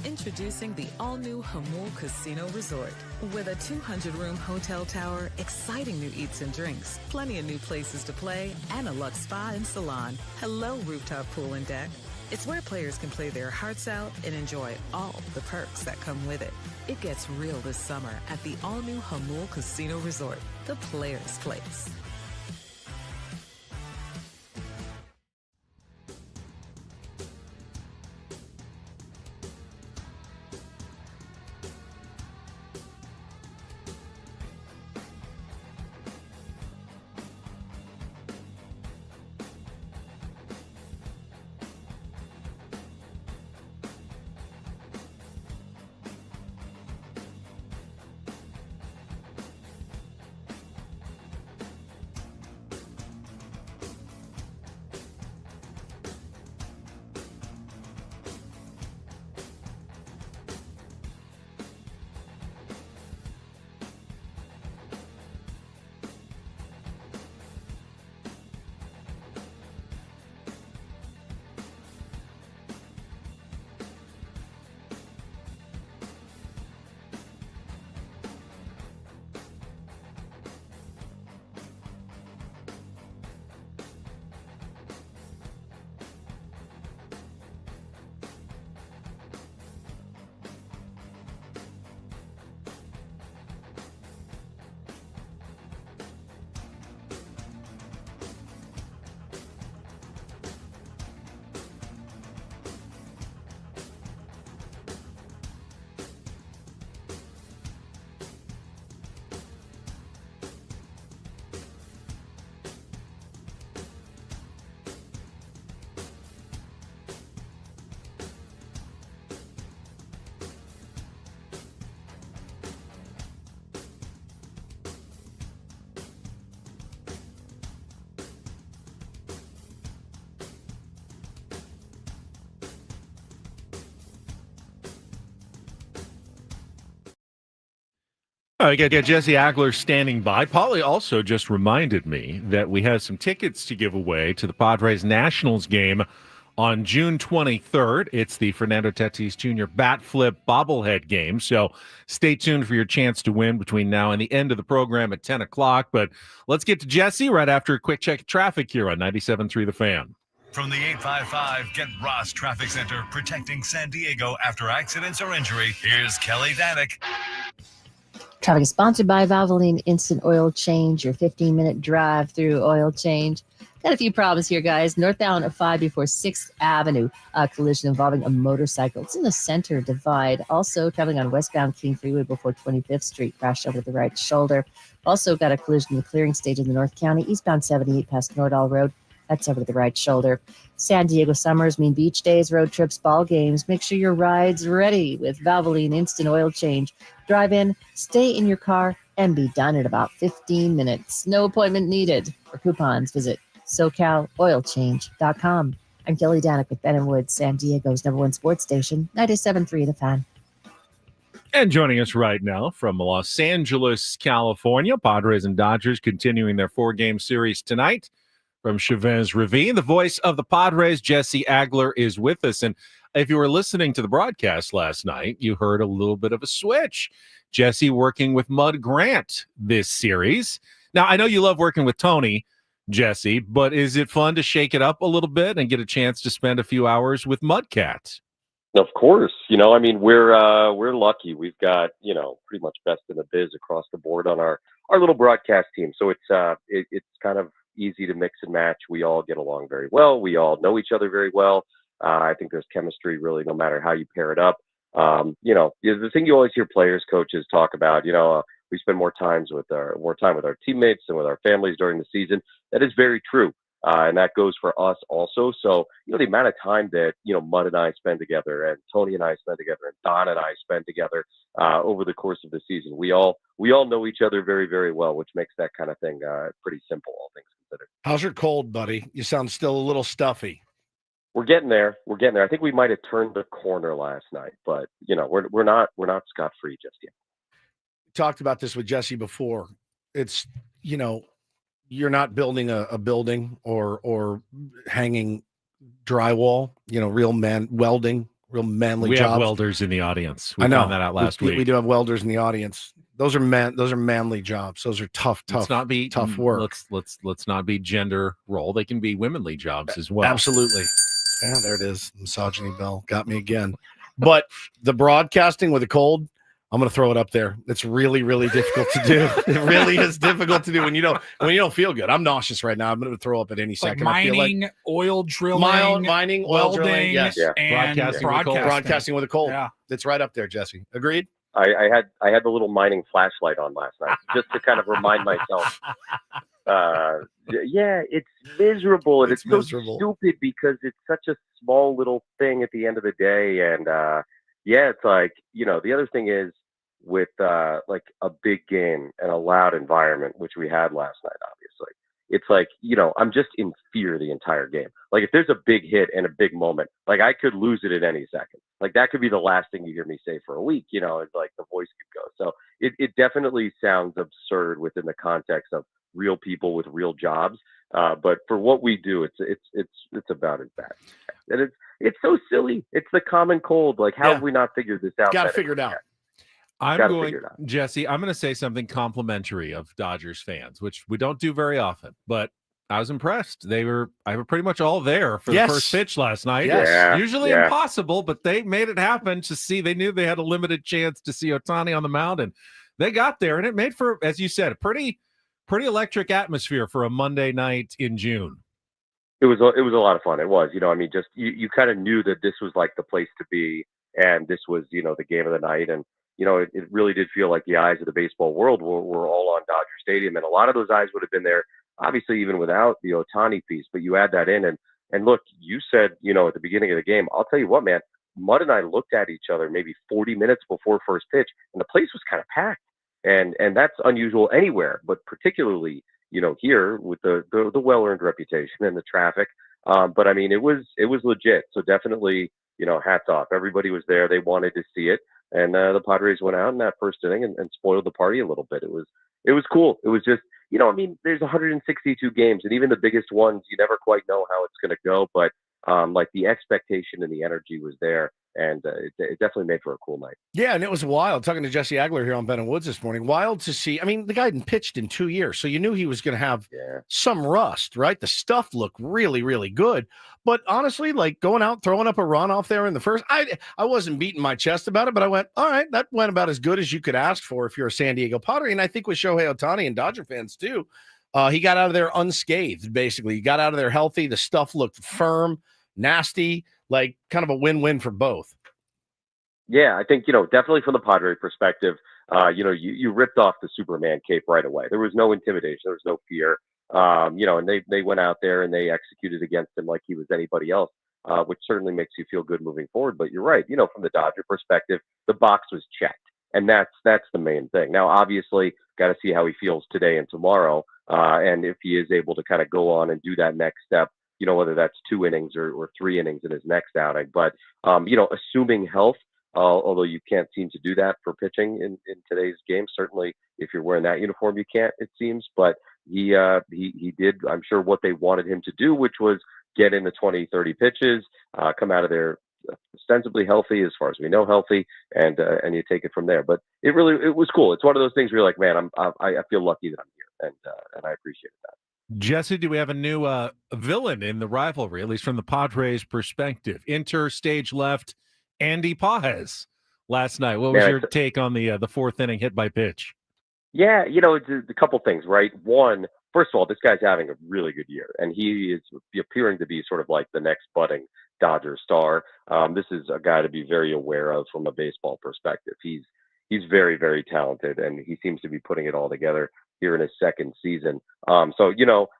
Introducing the all-new Hamul Casino Resort. With a 200-room hotel tower, exciting new eats and drinks, plenty of new places to play, and a luxe spa and salon. Hello, rooftop pool and deck. It's where players can play their hearts out and enjoy all the perks that come with it. It gets real this summer at the all-new Hamul Casino Resort, the players' place. I got Jesse Agler standing by. Polly also just reminded me that we have some tickets to give away to the Padres Nationals game on June 23rd. It's the Fernando Tatis Jr. bat flip bobblehead game. So stay tuned for your chance to win between now and the end of the program at 10 o'clock. But let's get to Jesse right after a quick check of traffic here on 97.3 The Fan. From the 855 Get Ross Traffic Center, protecting San Diego after accidents or injury, here's Kelly Danick. Traffic is sponsored by Valvoline Instant Oil Change, your 15-minute drive through oil change. Got a few problems here, guys. Northbound at 5 before 6th Avenue, a collision involving a motorcycle. It's in the center divide. Also, traveling on westbound King Freeway before 25th Street, crashed over the right shoulder. Also got a collision in the clearing stage in the North County, eastbound 78 past Nordall Road. That's over the right shoulder. San Diego summers mean beach days, road trips, ball games. Make sure your ride's ready with Valvoline Instant Oil Change. Drive in, stay in your car, and be done in about 15 minutes. No appointment needed. For coupons, visit SoCalOilChange.com. I'm Kelly Danick with Ben & Woods, San Diego's #1 sports station, 97.3 The Fan. And joining us right now from Los Angeles, California, Padres and Dodgers continuing their 4-game series tonight. From Chavez Ravine, the voice of the Padres, Jesse Agler, is with us. And if you were listening to the broadcast last night, you heard a little bit of a switch. Jesse working with Mud Grant this series. Now, I know you love working with Tony, Jesse, but is it fun to shake it up a little bit and get a chance to spend a few hours with Mudcat? Of course. We're lucky. We've got, pretty much best in the biz across the board on our little broadcast team. So it's kind of easy to mix and match. We all get along very well. We all know each other very well. I think there's chemistry really no matter how you pair it up. The thing you always hear players, coaches talk about, we spend more time with our teammates and with our families during the season. That is very true. And that goes for us also. So, the amount of time that, Mud and I spend together and Tony and I spend together and Don and I spend together over the course of the season, we all know each other very, very well, which makes that kind of thing pretty simple, all things considered. How's your cold, buddy? You sound still a little stuffy. We're getting there. I think we might have turned the corner last night, but we're not scot-free just yet. Talked about this with Jesse before. It's, you're not building a building or hanging drywall, real welding, real manly We jobs. have welders in the audience. We I know. found that out last week. We do have welders in the audience. Those are manly jobs. Those are tough work. Let's not be gender role. They can be womanly jobs as well. Absolutely. Yeah, there it is. Misogyny bell got me again. But the broadcasting with a cold, I'm going to throw it up there. It's really, really difficult to do. It really is difficult to do when you don't feel good. I'm nauseous right now. I'm going to throw up at any second. Mining, oil drilling, mining, oil welding, drilling, yes. and broadcasting with a cold. Yeah. It's right up there, Jesse. Agreed? I had the little mining flashlight on last night just to kind of remind myself. Yeah, it's miserable, and it's so stupid because it's such a small little thing at the end of the day. And yeah, it's like, the other thing is with like a big game and a loud environment, which we had last night, obviously. It's like, I'm just in fear the entire game. Like if there's a big hit and a big moment, like I could lose it at any second. Like that could be the last thing you hear me say for a week, it's like the voice could go. So it definitely sounds absurd within the context of real people with real jobs. But for what we do, it's about as bad. And it's so silly. It's the common cold. Like how have we not figured this out? Got to figure it out. Jesse, I'm going to say something complimentary of Dodgers fans, which we don't do very often, but I was impressed. I were pretty much all there for the first pitch last night. Yes. Usually impossible, but they made it happen to see. They knew they had a limited chance to see Ohtani on the mound, and they got there, and it made for, as you said, a pretty electric atmosphere for a Monday night in June. It was a lot of fun. It was, just you kind of knew that this was like the place to be, and this was, the game of the night. And, it really did feel like the eyes of the baseball world were all on Dodger Stadium. And a lot of those eyes would have been there, obviously, even without the Ohtani piece. But you add that in. And look, you said, at the beginning of the game, I'll tell you what, man, Mudd and I looked at each other maybe 40 minutes before first pitch, and the place was kind of packed. And that's unusual anywhere, but particularly, here with the well-earned reputation and the traffic. But I mean, it was legit. So definitely, hats off. Everybody was there. They wanted to see it. And the Padres went out in that first inning and spoiled the party a little bit. It was cool. It was just, there's 162 games, and even the biggest ones, you never quite know how it's going to go. But like the expectation and the energy was there, and it definitely made for a cool night. Yeah, and it was wild. Talking to Jesse Agler here on Ben and Woods this morning. Wild to see. I mean, the guy hadn't pitched in 2 years, so you knew he was going to have some rust, right? The stuff looked really, really good. But honestly, like going out, throwing up a run off there in the first, I wasn't beating my chest about it, but I went, all right, that went about as good as you could ask for if you're a San Diego Padre. And I think with Shohei Ohtani and Dodger fans too, he got out of there unscathed, basically. He got out of there healthy. The stuff looked firm, nasty, like kind of a win-win for both. Yeah, I think, definitely from the Padre perspective, you ripped off the Superman cape right away. There was no intimidation. There was no fear. And they went out there and they executed against him like he was anybody else, which certainly makes you feel good moving forward. But you're right. From the Dodger perspective, the box was checked. And that's the main thing. Now, obviously, got to see how he feels today and tomorrow. And if he is able to kind of go on and do that next step, whether that's 2 innings or 3 innings in his next outing. But, assuming health, although you can't seem to do that for pitching in today's game. Certainly, if you're wearing that uniform, you can't, it seems. But he did, I'm sure, what they wanted him to do, which was get in the 20, 30 pitches, come out of there ostensibly healthy, as far as we know, healthy, and you take it from there. But it was cool. It's one of those things where you're like, man, I feel lucky that I'm here, and I appreciate that. Jesse, do we have a new villain in the rivalry, at least from the Padres' perspective? Enter stage left Andy Pages last night. What was your take on the 4th inning hit by pitch? Yeah, it's a couple things, right? One, first of all, this guy's having a really good year, and he is appearing to be sort of like the next budding Dodger star. This is a guy to be very aware of from a baseball perspective. He's very, very talented, and he seems to be putting it all together here in his second season. So,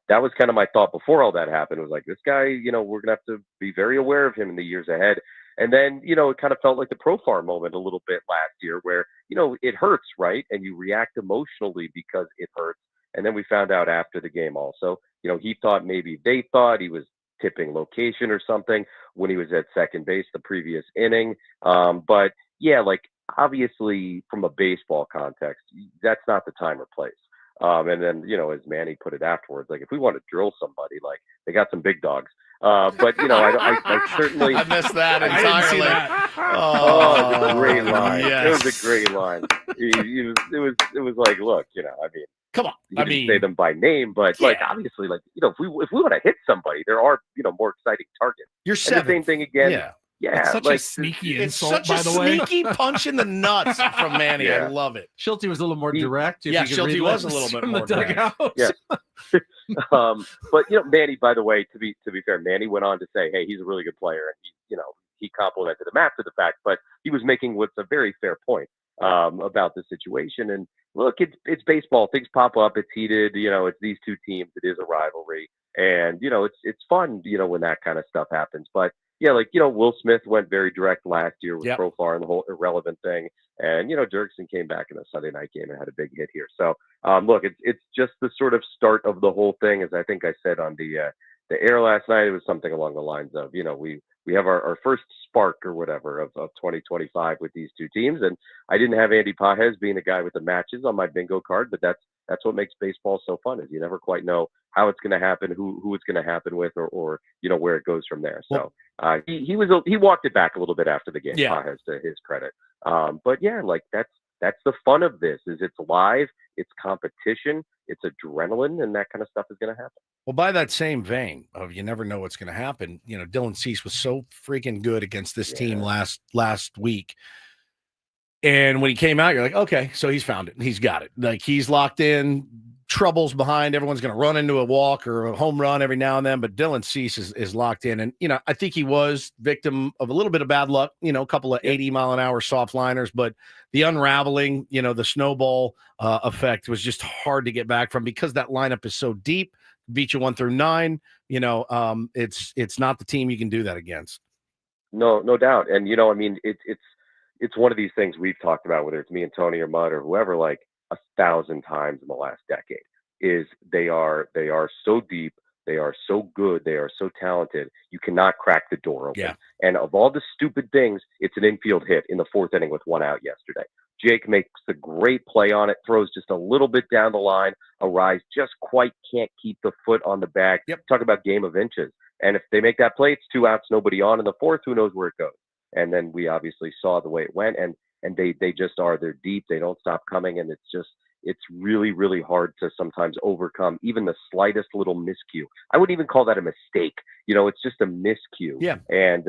that was kind of my thought before all that happened. It was like, this guy, we're going to have to be very aware of him in the years ahead. And then, it kind of felt like the Profar moment a little bit last year where, it hurts, right? And you react emotionally because it hurts. And then we found out after the game also, he thought maybe they thought he was tipping location or something when he was at second base the previous inning. But yeah, like obviously from a baseball context, that's not the time or place. And then, as Manny put it afterwards, like if we want to drill somebody, like they got some big dogs. But I certainly I missed that I entirely. didn't see that. Oh, it was a great line. yes. It was a great line. It was like, look, I mean, Come on. he I didn't mean, say them by name, but like yeah. obviously, like if we want to hit somebody, there are more exciting targets. You're And seventh. the same thing again. Yeah. Yeah, It's such like a sneaky It's insult, such a by the way. sneaky punch in the nuts from Manny. I Yeah. love it. Schulte was a little more He- direct. Yeah, if you could Schulte read was a lips little bit from more the direct. dugout. Yeah. But Manny, by the way, to be fair, Manny went on to say, hey, he's a really good player, and he complimented him after the fact, but he was making what's a very fair point about the situation. And look, it's baseball. Things pop up. It's heated. It's these two teams. It is a rivalry, and it's fun. When that kind of stuff happens. But yeah, Will Smith went very direct last year with Profar and the whole irrelevant thing, and Dirksen came back in a Sunday night game and had a big hit here. So look, it's just the sort of start of the whole thing, as I think I said on the air last night. It was something along the lines of we have our first spark or whatever of 2025 with these two teams. And I didn't have Andy Pages being the guy with the matches on my bingo card, but that's what makes baseball so fun, is you never quite know how it's going to happen, who it's going to happen with, or where it goes from there. So he walked it back a little bit after the game, Pages, to his credit. But yeah, like that's the fun of this, is it's live, it's competition, it's adrenaline, and that kind of stuff is going to happen. Well, by that same vein of you never know what's going to happen, Dylan Cease was so freaking good against this team last week. And when he came out, you're like, okay, so he's found it. He's got it. Like, he's locked in, troubles behind. Everyone's going to run into a walk or a home run every now and then. But Dylan Cease is locked in. And, I think he was victim of a little bit of bad luck, a couple of 80-mile-an-hour soft liners. But the unraveling, the snowball effect was just hard to get back from, because that lineup is so deep. Beat you 1 through 9. It's not the team you can do that against. No doubt. And I mean, it's one of these things we've talked about, whether it's me and Tony or Mudd or whoever, like 1,000 times in the last decade, is they are so deep, they are so good, they are so talented. You cannot crack the door open. Yeah. And of all the stupid things, it's an infield hit in the 4th inning with 1 out yesterday. Jake makes a great play on it, throws just a little bit down the line. Arise just quite can't keep the foot on the bag. Talk about game of inches. And if they make that play, it's 2 outs, nobody on in the 4th. Who knows where it goes? And then we obviously saw the way it went. And they just are. They're deep. They don't stop coming. And it's really, really hard to sometimes overcome even the slightest little miscue. I wouldn't even call that a mistake. It's just a miscue. Yeah. And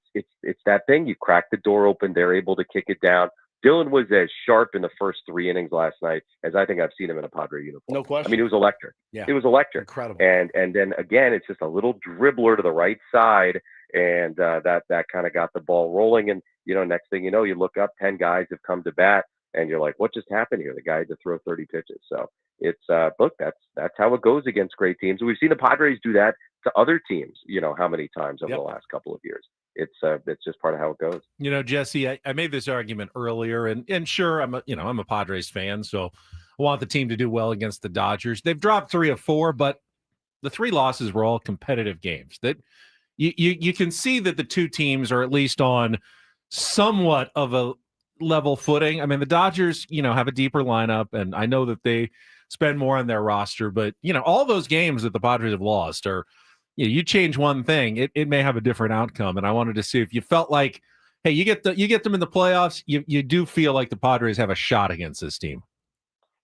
it's that thing. You crack the door open. They're able to kick it down. Dylan was as sharp in the first 3 innings last night as I think I've seen him in a Padre uniform. No question. I mean, it was electric. Yeah. It was electric. Incredible. And then again, it's just a little dribbler to the right side, and that kind of got the ball rolling. And next thing you know, you look up, 10 guys have come to bat, and you're like, what just happened here? The guy had to throw 30 pitches. So it's look, that's how it goes against great teams. We've seen the Padres do that to other teams. How many times over the last couple of years? It's just part of how it goes. Jesse, I made this argument earlier, and sure, I'm a Padres fan, so I want the team to do well against the Dodgers. They've dropped 3 of 4, but the 3 losses were all competitive games. That you can see that the two teams are at least on somewhat of a level footing. I mean, the Dodgers, have a deeper lineup, and I know that they spend more on their roster, but all those games that the Padres have lost are, you change one thing, it may have a different outcome. And I wanted to see if you felt like, hey, you get them in the playoffs, you do feel like the Padres have a shot against this team.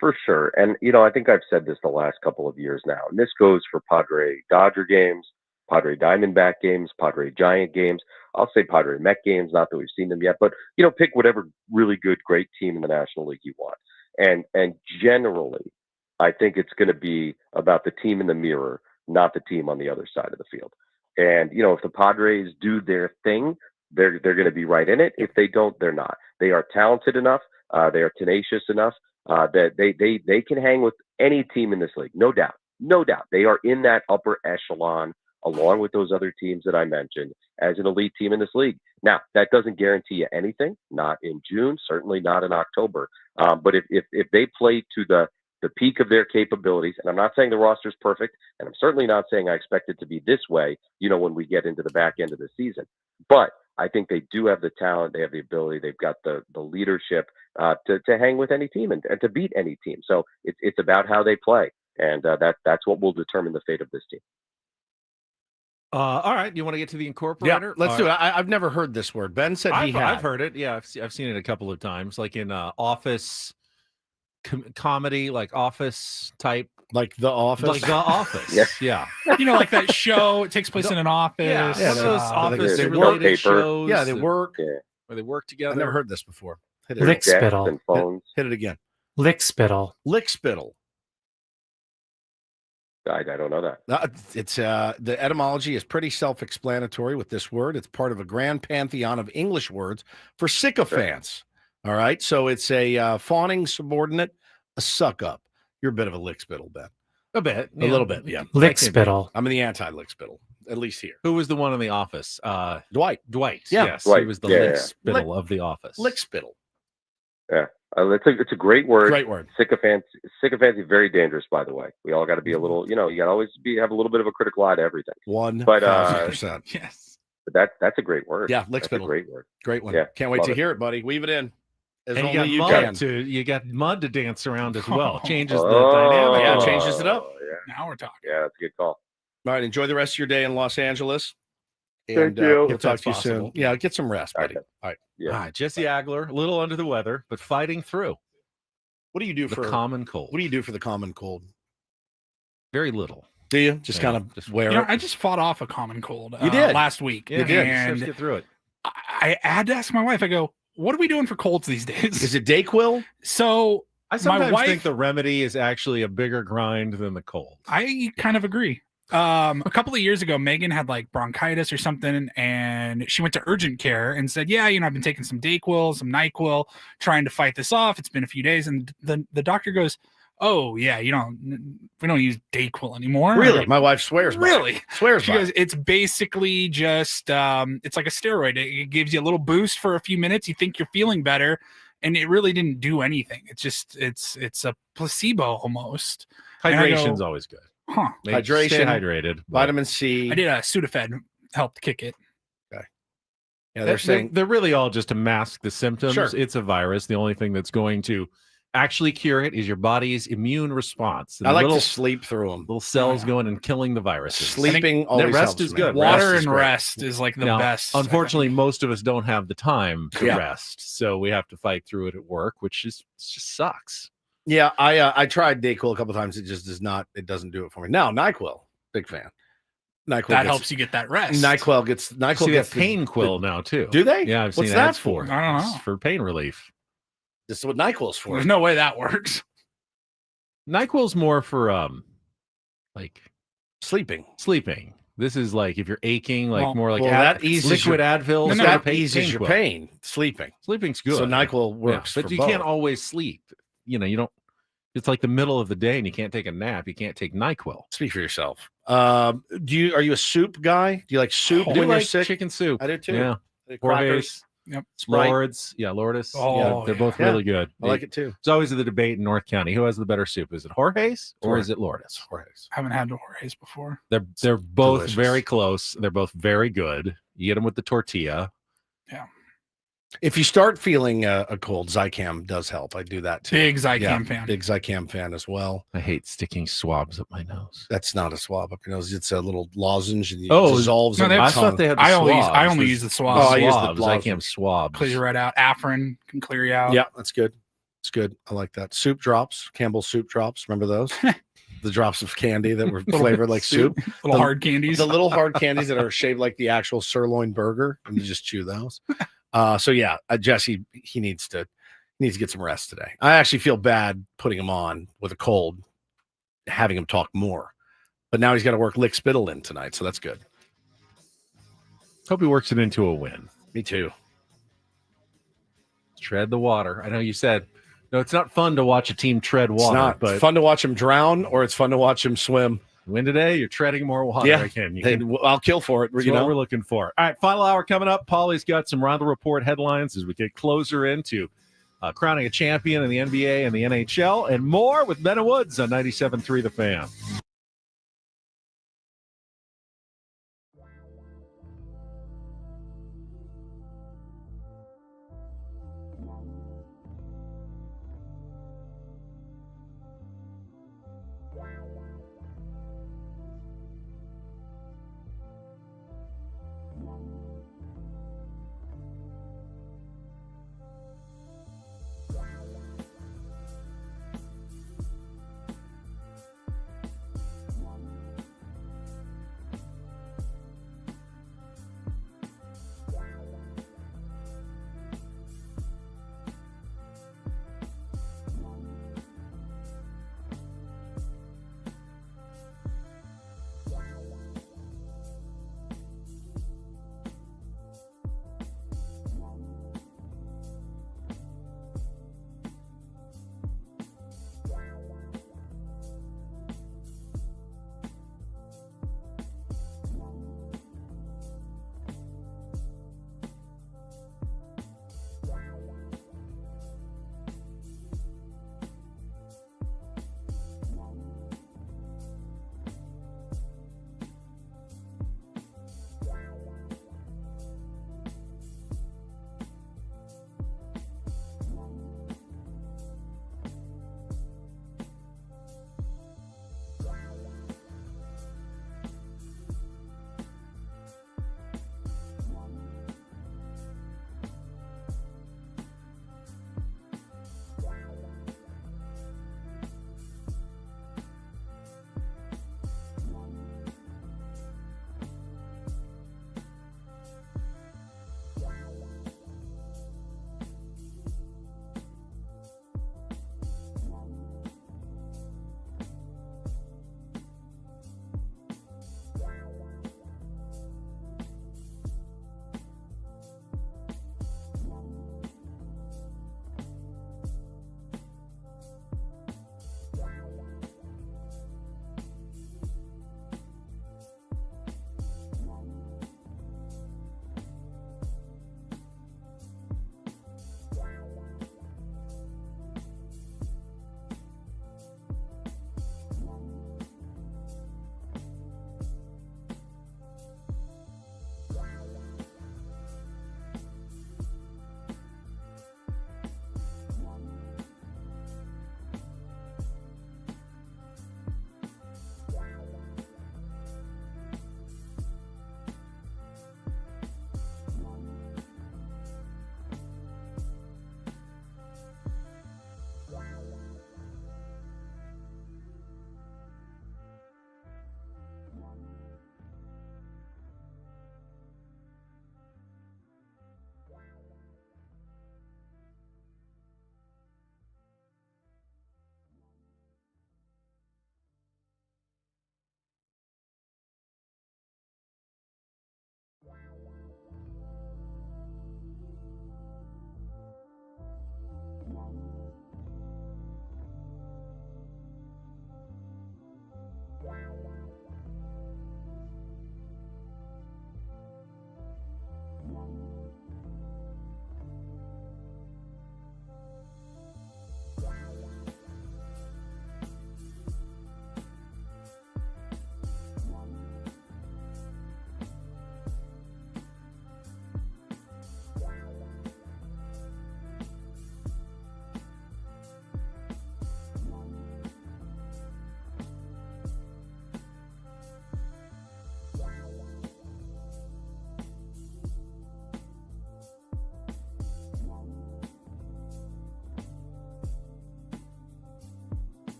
For sure. And, I think I've said this the last couple of years now, and this goes for Padre Dodger games, Padre Diamondback games, Padre Giant games. I'll say Padre Met games, not that we've seen them yet, but, pick whatever really good, great team in the National League you want. And generally, I think it's going to be about the team in the mirror, not the team on the other side of the field. And, if the Padres do their thing, they're going to be right in it. If they don't, they're not. They are talented enough. They are tenacious enough that they can hang with any team in this league. No doubt. No doubt. They are in that upper echelon along with those other teams that I mentioned as an elite team in this league. Now, that doesn't guarantee you anything, not in June, certainly not in October. But if they play to the peak of their capabilities, and I'm not saying the roster is perfect, and I'm certainly not saying I expect it to be this way, when we get into the back end of the season. But I think they do have the talent, they have the ability, they've got the leadership to hang with any team and to beat any team. So it's about how they play, and that's what will determine the fate of this team. All right. You want to get to the Yeah, incorporator? let's do it. I've never heard this word. Ben said he had. I've heard it. Yeah, I've seen it a couple of times, like in office comedy, like office type. Like The Office? Like The Office. Yeah. You know, like that show. It takes place in an office. Yeah, Yeah, those office they related paper. shows. Yeah, they work. Yeah. Where they work together. I've never heard this before. Hit it, Lick Desks spittle. and phones. hit it again. Lick spittle. Lick spittle. I don't know that. It's the etymology is pretty self-explanatory with this word. It's part of a grand pantheon of English words for sycophants. All right, so it's a fawning subordinate, a suck up. You're a bit of a lick spittle, Ben. A bit. A little bit, yeah. Lick spittle. I'm in the anti-lick spittle, at least here. Who was the one in the office? Dwight. Dwight. Yeah. Yes. Dwight. He was the Yeah, lick yeah. spittle of the office. Lick spittle. Yeah. It's a great word. Great word. Sycophancy, very dangerous, by the way. We all got to be a little, you got to always have a little bit of a critical eye to everything. 1,000%. Yes. But that's a great word. Yeah, lick That's a spittle. great word. Great one. Yeah, Can't wait love to it. hear it, buddy. Weave it in. As And only you you got can. mud you got mud to dance around as well. Oh. Changes the Oh, dynamic. Yeah, it changes it up. Yeah, Now we're talking. yeah, that's a good call. All right, enjoy the rest of your day in Los Angeles. Thank And you. we'll If talk that's to you soon. possible. Yeah, get some rest, buddy. Okay. All right. Yeah. All right, Jesse Agler, a little under the weather, but fighting through What do you do the for common cold. What do you do for the common cold? Very little. Do you just Yeah, kind of just wear You know, it? I just fought off a common cold. You did? Last week. Yeah, You did. Just And get through it. I had to ask my wife. I go, "What are we doing for colds these days?" Is it Dayquil? So I sometimes wife- think the remedy is actually a bigger grind than the cold. I kind of agree. A couple of years ago, Megan had like bronchitis or something, and she went to urgent care and said, "Yeah, I've been taking some Dayquil, some NyQuil, trying to fight this off. It's been a few days." And the doctor goes, "Oh yeah, we don't use Dayquil anymore." Really? My wife swears by it. Really? Swears She by goes, it. "It's basically just it's like a steroid. It gives you a little boost for a few minutes. You think you're feeling better, and it really didn't do anything. It's just it's a placebo almost." And I go, Hydration's always good. Huh. Stay Hydration, hydrated. but Vitamin C. I did a Sudafed helped kick it. Yeah, they're saying they're really all just to mask the symptoms. Sure. It's a virus. The only thing that's going to actually cure it is your body's immune response. And I like little, to sleep through them. little cells going and killing the viruses. Sleeping always rest helps is me. good. Water is and great. rest is like the Now, best. I Unfortunately, think. most of us don't have the time to Yeah. rest, so we have to fight through it at work, which just sucks. Yeah, I tried Dayquil a couple times. It just does not. It doesn't do it for me. Now NyQuil, big fan. NyQuil that gets, helps you get that rest. NyQuil gets See, NyQuil they gets have pain quill now too. Do they? Yeah, I've What's seen that ads for. for? I don't know. It's for pain relief. This is what NyQuil's for. There's no way that works. NyQuil's more for like Sleeping. sleeping. This is like if you're aching, like Well- more like well, that eases liquid your- Advil. No, sort that of pain eases your quill. pain. Sleeping. Sleeping's good. So NyQuil works, but for you both. can't always sleep. You don't. It's like the middle of the day and you can't take a nap. You can't take NyQuil. Speak for yourself. Are you a soup guy? Do you like soup I when do you're like sick? chicken soup. I do too. Yeah. The Jorge's, crackers. Yep. Sprite. Lords. Yeah, Lourdes. Oh, they're both yeah. really good. I like it too. It's always the debate in North County. Who has the better soup? Is it Jorge's or is it Lourdes? Jorge's. I haven't had Jorge's before. They're both delicious. very close. They're both very good. You get them with the tortilla. If you start feeling a cold, Zicam does help. I do that too. Big Zicam Yeah, fan. Big Zicam fan as well. I hate sticking swabs up my nose. That's not a swab up your nose. It's a little lozenge and it Oh, dissolves. no, in they the have- I tongue. thought they had the I only use swabs. the swabs. Oh, I use the swabs. I can't swabs. Clears you right out. Afrin can clear you out. Yeah, that's good. It's good. I like that. Soup drops, Campbell's soup drops. Remember those? The drops of candy that were flavored like soup. Little The- hard candies. The little hard candies that are shaped like the actual sirloin burger, and you just chew those. So yeah, Jesse, he needs to get some rest today. I actually feel bad putting him on with a cold, having him talk more, but now he's got to work lick spittle in tonight, so that's good. Hope he works it into a win. Me too. Tread the water. I know you said no. It's not fun to watch a team tread It's water, not but fun to watch him drown, or it's fun to watch him swim. win today. You're treading more water. Yeah. Again. You Hey, can I'll kill for it. That's You what know, we're looking for. All right, final hour coming up. Paulie's got some round the report headlines as we get closer into crowning a champion in the NBA and the NHL, and more with Ben and Woods on 97.3 The Fan.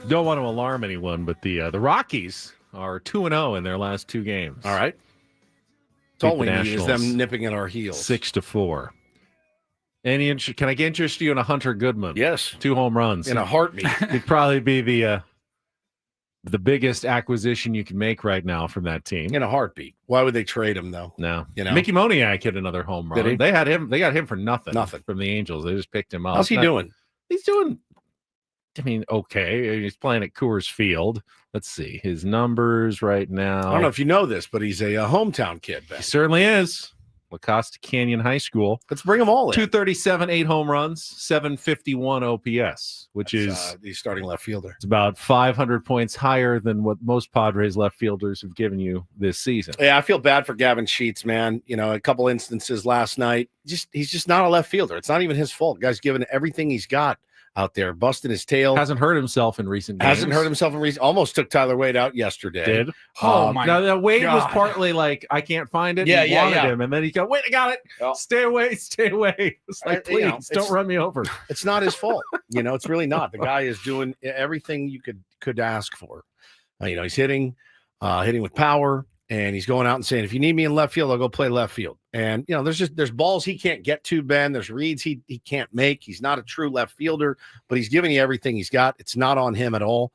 Don't want to alarm anyone, but the Rockies are 2-0 in their last 2 games. All right. That's all we need is them nipping at our heels. 6-4. Can I get interest you in a Hunter Goodman? Yes. 2 home runs. In a heartbeat. It'd probably be the biggest acquisition you can make right now from that team. In a heartbeat. Why would they trade him, though? No. You know? Mickey Moniak hit another home run. Did he? They got him for nothing. Nothing. From the Angels. They just picked him up. How's he doing? He's doing, okay. He's playing at Coors Field. Let's see. His numbers right now. I don't know if you know this, but he's a hometown kid, Ben. He certainly is. La Costa Canyon High School. Let's bring them all in. 237, 8 home runs, 751 OPS, which is he's starting left fielder. It's about 500 points higher than what most Padres left fielders have given you this season. Yeah, I feel bad for Gavin Sheets, man. You know, a couple instances last night. He's just not a left fielder. It's not even his fault. Guy's given everything he's got out there, busting his tail. Hasn't hurt himself in recent games. Almost took Tyler Wade out yesterday. Did. Oh my Now, Wade God. was partly like, I can't find it. Yeah, he wanted him. And then he go, wait, I got it. Oh. Stay away. It's like, please don't run me over. It's not his fault. It's really not. The guy is doing everything you could ask for. He's hitting with power, and he's going out and saying, if you need me in left field, I'll go play left field. And, there's balls he can't get to, Ben. There's reads he can't make. He's not a true left fielder, but he's giving you everything he's got. It's not on him at all.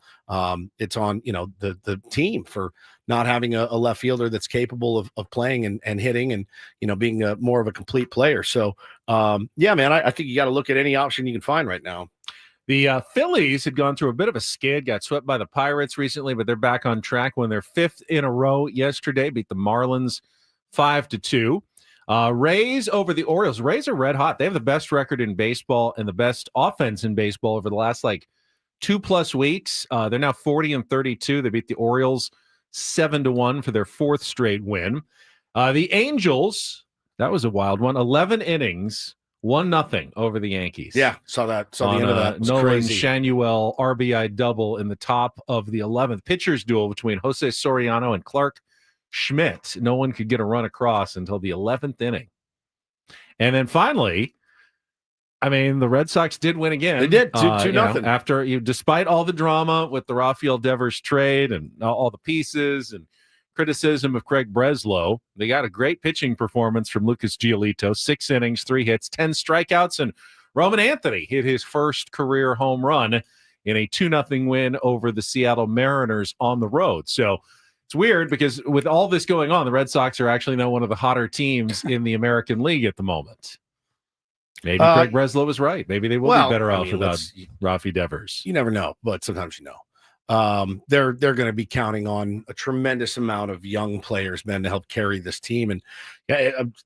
It's on, the team for not having a left fielder that's capable of playing and hitting and, being more of a complete player. So, yeah, man, I think you got to look at any option you can find right now. The Phillies had gone through a bit of a skid, got swept by the Pirates recently, but they're back on track. Won their 5th in a row yesterday, beat the Marlins 5-2. Rays over the Orioles. Rays are red hot. They have the best record in baseball and the best offense in baseball over the last 2+ weeks. They're now 40-32. They beat the Orioles 7-1 for their 4th straight win. The Angels, that was a wild one. 11 innings. 1-0 over the Yankees. Yeah, saw that. Saw the end of that. Nolan Crazy. Shanuel RBI double in the top of the 11th. Pitchers duel between Jose Soriano and Clark Schmidt. No one could get a run across until the 11th inning. And then finally, the Red Sox did win again. They did, 2-0. After despite all the drama with the Rafael Devers trade and all the pieces and criticism of Craig Breslow, they got a great pitching performance from Lucas Giolito. 6 innings, 3 hits, 10 strikeouts, and Roman Anthony hit his first career home run in a 2-0 win over the Seattle Mariners on the road. So it's weird because with all this going on, the Red Sox are actually now one of the hotter teams in the American League at the moment. Maybe Craig Breslow was right. Maybe they will be better off without Rafi Devers. You never know, but sometimes you know. They're going to be counting on a tremendous amount of young players, men, to help carry this team. And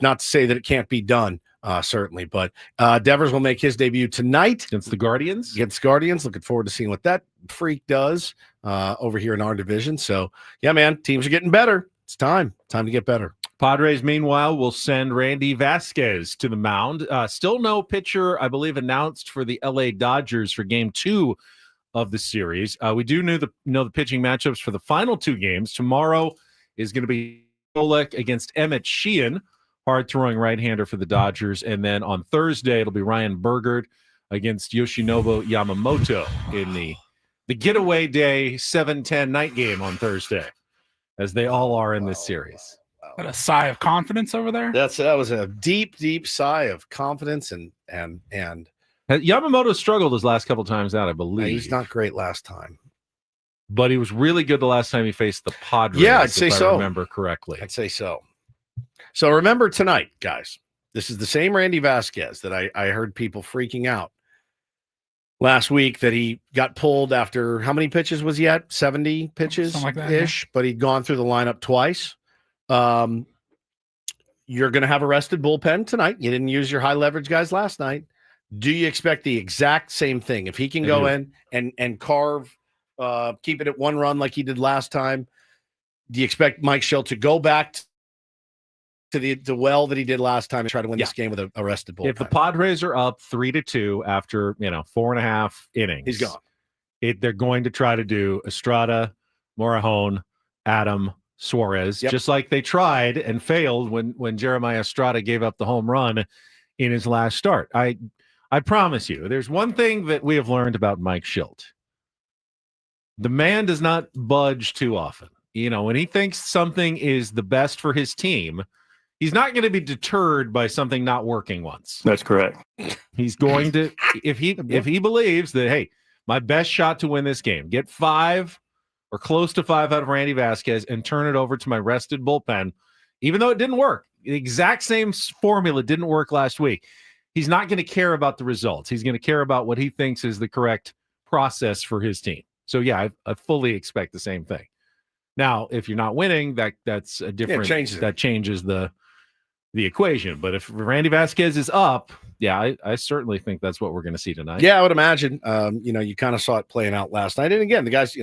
not to say that it can't be done, certainly, but Devers will make his debut tonight against the Guardians. Looking forward to seeing what that freak does over here in our division. So, yeah, man, teams are getting better. It's time to get better. Padres, meanwhile, will send Randy Vasquez to the mound. Still no pitcher, I believe, announced for the LA Dodgers for Game 2 of the series. We do know the pitching matchups for the final 2 games. Tomorrow is going to be Olek against Emmett Sheehan, hard-throwing right-hander for the Dodgers. And then on Thursday, it'll be Ryan Burgard against Yoshinobu Yamamoto in the getaway day 7-10 night game on Thursday, as they all are in this series. That a sigh of confidence over there? That was a deep, deep sigh of confidence and Yamamoto struggled his last couple times out, I believe. He was not great last time, but he was really good the last time he faced the Padres. Yeah, I'd say so. I remember correctly. I'd say so. So remember tonight, guys. This is the same Randy Vasquez that I heard people freaking out last week that he got pulled after how many pitches was he at? 70 pitches Something like that, ish, but he'd gone through the lineup twice. You're going to have a rested bullpen tonight. You didn't use your high leverage guys last night. Do you expect the exact same thing? If he can go in and carve, keep it at 1 run like he did last time, do you expect Mike Schill to go back to the well that he did last time and try to win this game with a rested bullpen? If the Padres are up 3-2 after 4.5 innings, he's gone. They're going to try to do Estrada, Morejon, Adam, Suarez, just like they tried and failed when Jeremiah Estrada gave up the home run in his last start. I promise you, there's one thing that we have learned about Mike Schilt. The man does not budge too often. When he thinks something is the best for his team, he's not going to be deterred by something not working once. That's correct. He's going to, if he believes that, hey, my best shot to win this game, get 5 or close to 5 out of Randy Vasquez and turn it over to my rested bullpen, even though it didn't work. The exact same formula didn't work last week. He's not going to care about the results. He's going to care about what he thinks is the correct process for his team. So, yeah, I fully expect the same thing. Now, if you're not winning, that's a different that changes the equation. But if Randy Vasquez is up, yeah, I certainly think that's what we're going to see tonight. Yeah, I would imagine. You kind of saw it playing out last night. And again, the guys,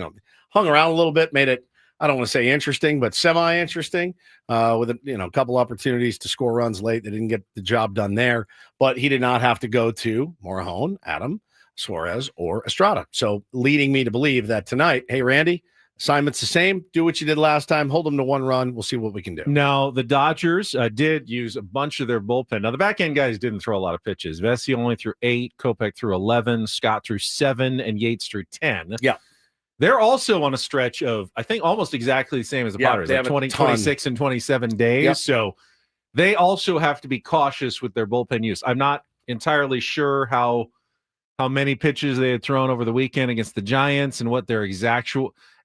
hung around a little bit, made it, I don't want to say interesting, but semi-interesting with a couple opportunities to score runs late. They didn't get the job done there, but he did not have to go to Morejon, Adam, Suarez, or Estrada. So leading me to believe that tonight, hey, Randy, assignment's the same. Do what you did last time. Hold them to 1 run. We'll see what we can do. Now, the Dodgers did use a bunch of their bullpen. Now, the back-end guys didn't throw a lot of pitches. Vesey only threw 8, Kopech threw 11, Scott threw 7, and Yates threw 10. Yeah. They're also on a stretch of, I think, almost exactly the same as the Padres, they like have 26 and 27 days. Yep. So they also have to be cautious with their bullpen use. I'm not entirely sure how many pitches they had thrown over the weekend against the Giants and what their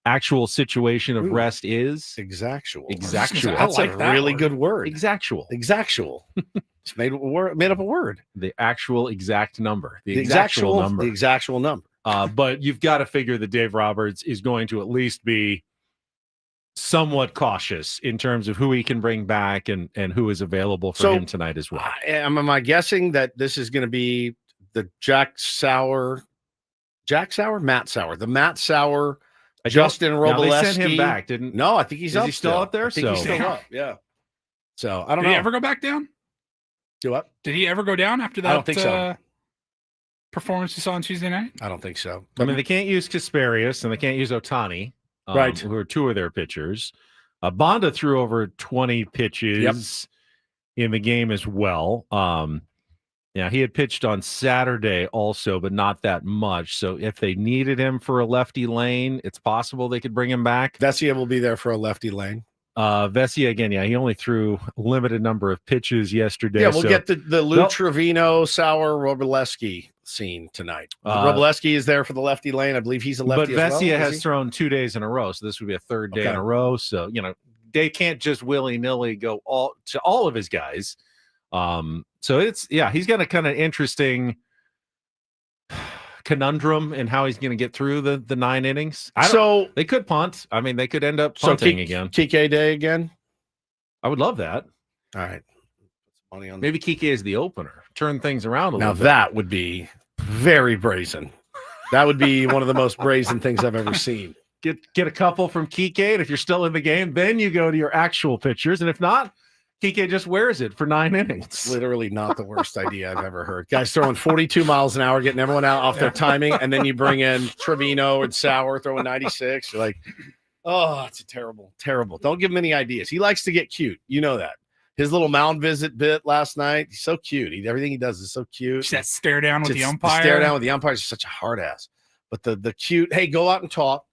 actual situation of rest is. Exactual. That's a really good word. Exactual. It's made up a word. The actual exact number. The exactual number. But you've got to figure that Dave Roberts is going to at least be somewhat cautious in terms of who he can bring back and who is available for him tonight as well. Am I guessing that this is going to be the Matt Sauer, Justin Robleski? They sent him back, didn't? No, I think he's up. Is he still up there? I think he's still up. Yeah. So I don't know. Did he ever go back down? Do what? Did he ever go down after that? I don't think so. Performance you saw on Tuesday night? I don't think so. I mean, they can't use Kasparius and they can't use Ohtani, right? Who are 2 of their pitchers. Bonda threw over 20 pitches in the game as well. He had pitched on Saturday also, but not that much. So if they needed him for a lefty lane, it's possible they could bring him back. Vesia will be there for a lefty lane. Vesia again, he only threw a limited number of pitches yesterday. Yeah, we'll get the Lou Trevino, Sauer, Robleski scene tonight. Robleski is there for the lefty lane. I believe he's a lefty. But Vesia has thrown 2 days in a row, so this would be a 3rd day in a row. So they can't just willy-nilly go all of his guys. So he's got a kind of interesting conundrum in how he's going to get through the 9 innings. They could punt. I mean, they could end up punting again. Kike Day again. I would love that. All right. Put some money on maybe Kike is the opener. Turn things around a little bit. Now that would be very brazen. That would be one of the most brazen things I've ever seen. Get a couple from Kike, and if you're still in the game, then you go to your actual pitchers, and if not, Kike just wears it for 9 innings. It's literally not the worst idea I've ever heard. Guys throwing 42 miles an hour, getting everyone out off their timing, and then you bring in Trevino and Sauer throwing 96. You're like, oh, it's a terrible. Don't give him any ideas. He likes to get cute. You know that. His little mound visit bit last night, he's so cute. Everything he does is so cute. Just that stare down with the umpire. The stare down with the umpire is such a hard ass. But the cute, hey, go out and talk.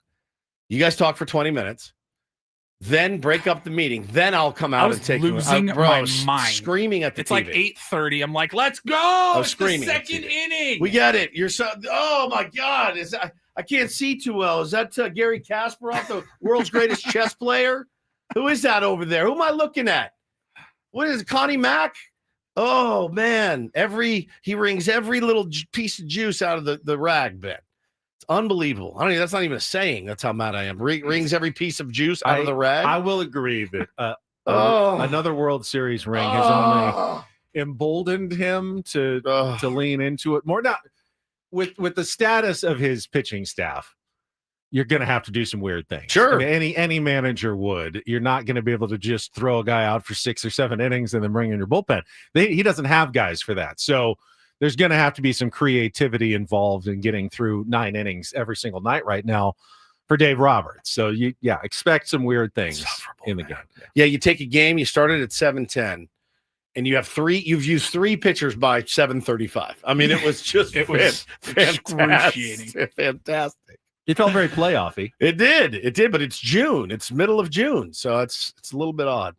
You guys talk for 20 minutes. Then break up the meeting. Then I'll come out and take losing my mind, screaming at the It's TV. like 8:30. I'm like, let's go! I was It's screaming the at second TV. inning. We get it. You're so. Oh my God! I can't see too well. Is that Gary Kasparov, the world's greatest chess player? Who is that over there? Who am I looking at? What is it, Connie Mack? Oh man! He wrings every little piece of juice out of the rag bin. It's unbelievable. That's not even a saying. That's how mad I am. Rings every piece of juice out of the rag. I will agree that another World Series ring has only emboldened him to lean into it more. Now, with the status of his pitching staff, you're going to have to do some weird things. Sure. I mean, any manager would. You're not going to be able to just throw a guy out for 6 or 7 innings and then bring in your bullpen. He doesn't have guys for that. So there's going to have to be some creativity involved in getting through 9 innings every single night right now for Dave Roberts. So expect some weird things in the game. Yeah, you take a game, you start it at 7:10, and you've used 3 pitchers by 7:35. I mean, it was just fantastic. Fantastic. It felt very playoffy. It did, but it's June. It's middle of June, so it's a little bit odd.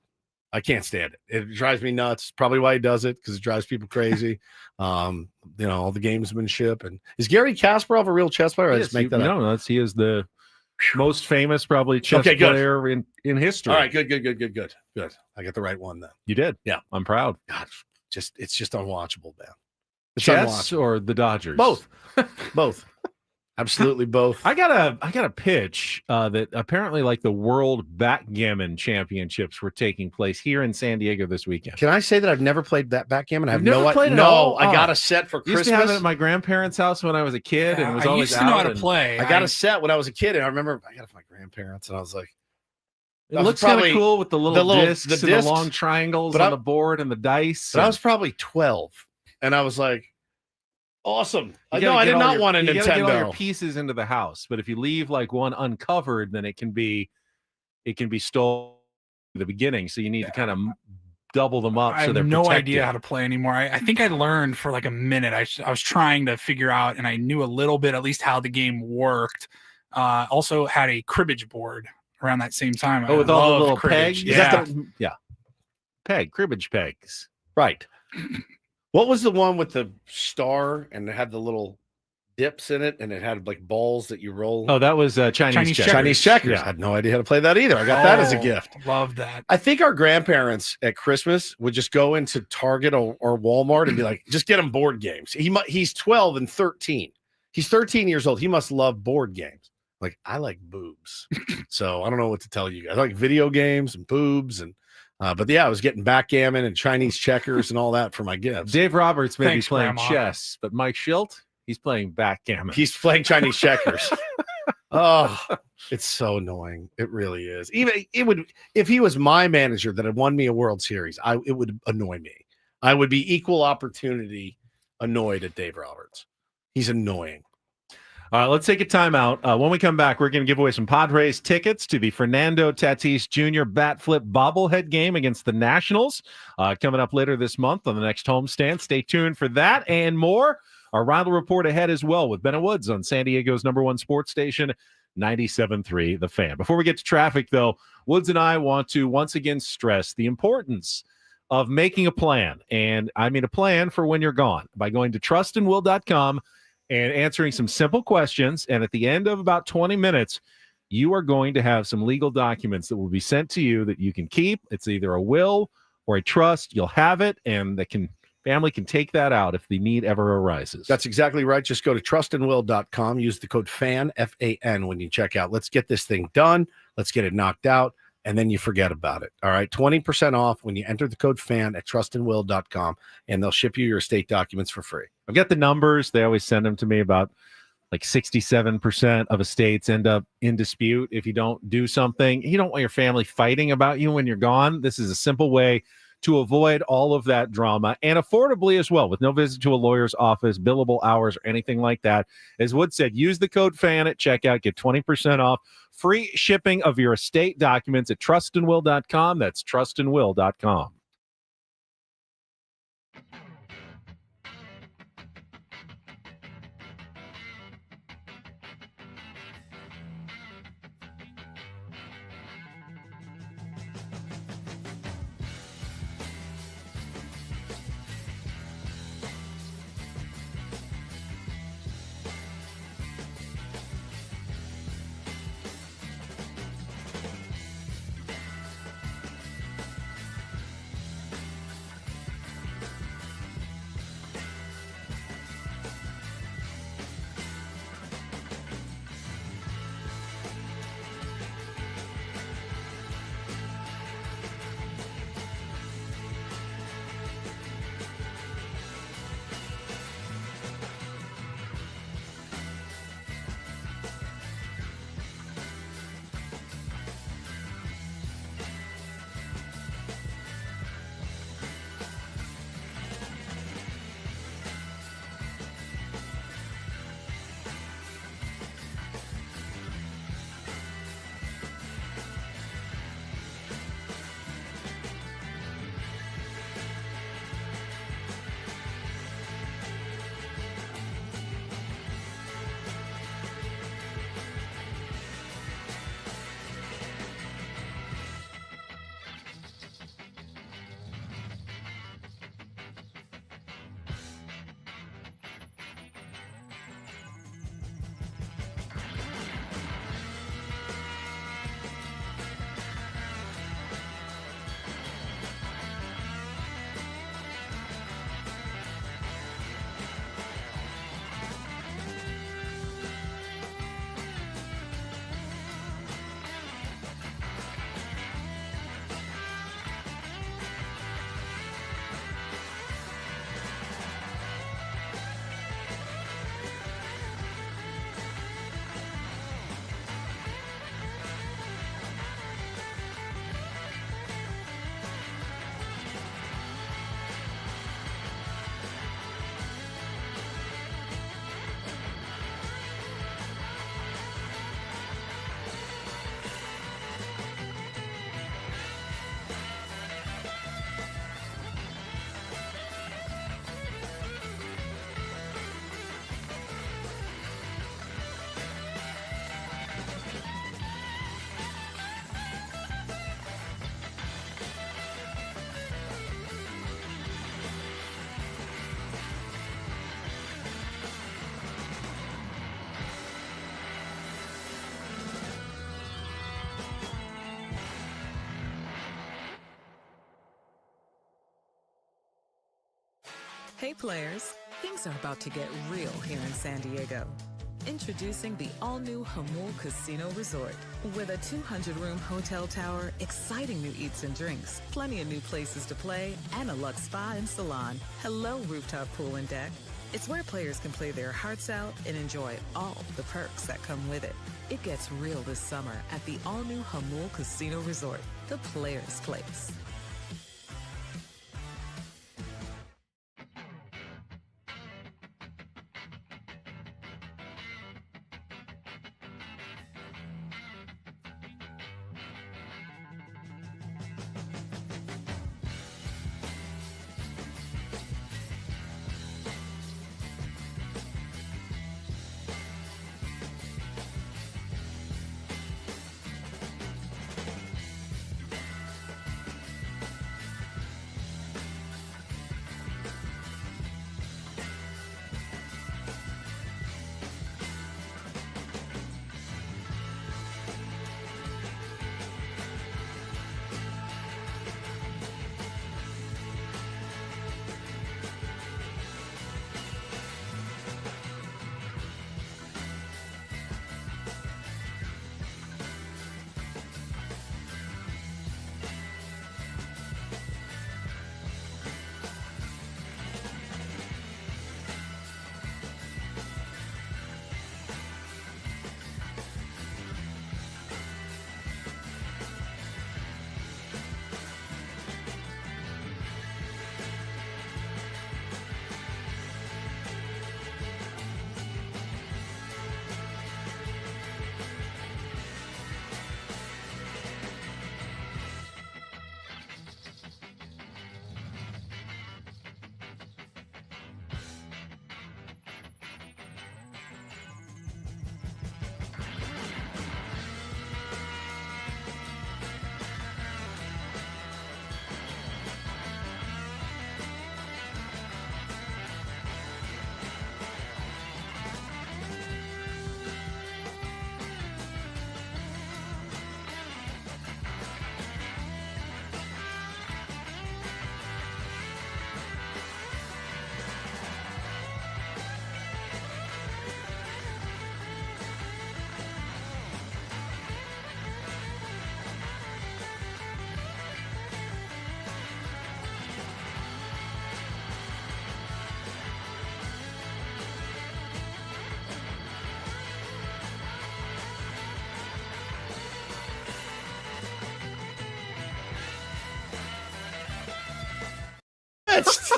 I can't stand it. It drives me nuts. Probably why he does it, because it drives people crazy. All the gamesmanship. And is Gary Kasparov a real chess player? I just make that up. No, he is the most famous probably chess player in history. All right, good. I got the right one then. You did. Yeah, I'm proud. God, it's just unwatchable, man. It's Chess or the Dodgers? Both. Absolutely both. I got a pitch that apparently like the World Backgammon Championships were taking place here in San Diego this weekend. Can I say that I've never played that backgammon? I have never played it at all? I got a set for Christmas. Used to have it at my grandparents' house when I was a kid, and it was I always used to out. know how to play. I got a set when I was a kid, and I remember I got it from my grandparents, and I was like, it looks kind of cool with the little discs and the long triangles on the board and the dice. But I was probably 12, and I was like, awesome. I did not want a Nintendo. You gotta get all your pieces into the house, but if you leave like one uncovered, then it can be stolen at the beginning. So you need to kind of double them up. I have no idea how to play anymore. I think I learned for like a minute. I was trying to figure out, and I knew a little bit at least how the game worked. Also had a cribbage board around that same time. Oh, with all the little cribbage. pegs? Cribbage pegs. Right. What was the one with the star and it had the little dips in it and it had like balls that you roll? Oh, that was Chinese checkers. Chinese checkers. Yeah. I had no idea how to play that either. I got that as a gift. Love that. I think our grandparents at Christmas would just go into Target or Walmart and be like, just get him board games. He's 12 and 13. He's 13 years old. He must love board games. Like, I like boobs. So I don't know what to tell you guys. I like video games and boobs and but yeah, I was getting backgammon and Chinese checkers and all that for my gifts. Dave Roberts may be playing Grandma. chess, but Mike Schilt, he's playing backgammon. He's playing Chinese checkers. Oh, it's so annoying. It really is. Even it would, if he was my manager that had won me a World Series, it would annoy me. I would be equal opportunity annoyed at Dave Roberts. He's annoying. All right, let's take a timeout. When we come back, we're going to give away some Padres tickets to the Fernando Tatis Jr. Bat Flip bobblehead game against the Nationals coming up later this month on the next homestand. Stay tuned for that and more. Our rival report ahead as well with Ben Woods on San Diego's #1 sports station, 97.3 The Fan. Before we get to traffic, though, Woods and I want to once again stress the importance of making a plan. And I mean a plan for when you're gone by going to trustandwill.com and answering some simple questions. And at the end of about 20 minutes, you are going to have some legal documents that will be sent to you that you can keep. It's either a will or a trust. You'll have it, and family can take that out if the need ever arises. That's exactly right. Just go to trustandwill.com. Use the code FAN, F-A-N, when you check out. Let's get this thing done. Let's get it knocked out. And then you forget about it. All right. 20% off when you enter the code FAN at trustandwill.com, and they'll ship you your estate documents for free. I've got the numbers. They always send them to me. About like 67% of estates end up in dispute if you don't do something. You don't want your family fighting about you when you're gone. This is a simple way to avoid all of that drama, and affordably as well, with no visit to a lawyer's office, billable hours, or anything like that. As Wood said, use the code FAN at checkout. Get 20% off. Free shipping of your estate documents at trustandwill.com. That's trustandwill.com. Hey players, things are about to get real here in San Diego. Introducing the all-new Hamul Casino Resort. With a 200-room hotel tower, exciting new eats and drinks, plenty of new places to play, and a luxe spa and salon. Hello, rooftop pool and deck. It's where players can play their hearts out and enjoy all the perks that come with it. It gets real this summer at the all-new Hamul Casino Resort, the players' place.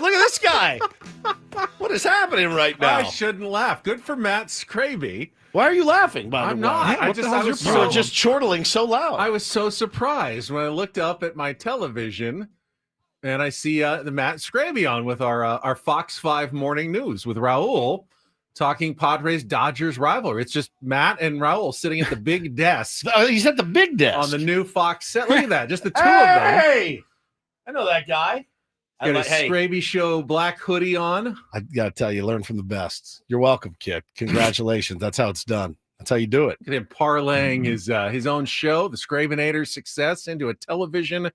Look at this guy. What is happening right now? I shouldn't laugh. Good for Matt Scravy. Why are you laughing, by the way? I'm not. Yeah, you were just chortling so loud. I was so surprised when I looked up at my television and I see the Matt Scravy on with our Fox 5 morning news with Raul talking Padres-Dodgers rivalry. It's just Matt and Raul sitting at the big desk. He's at the big desk. On the new Fox set. Look at that. Just the two of them. Hey! I know that guy. Got a Scravy Show black hoodie on. I got to tell you, learn from the best. You're welcome, kid. Congratulations. That's how it's done. That's how you do it. Look at him parlaying his own show, the Scravinator's success, into a television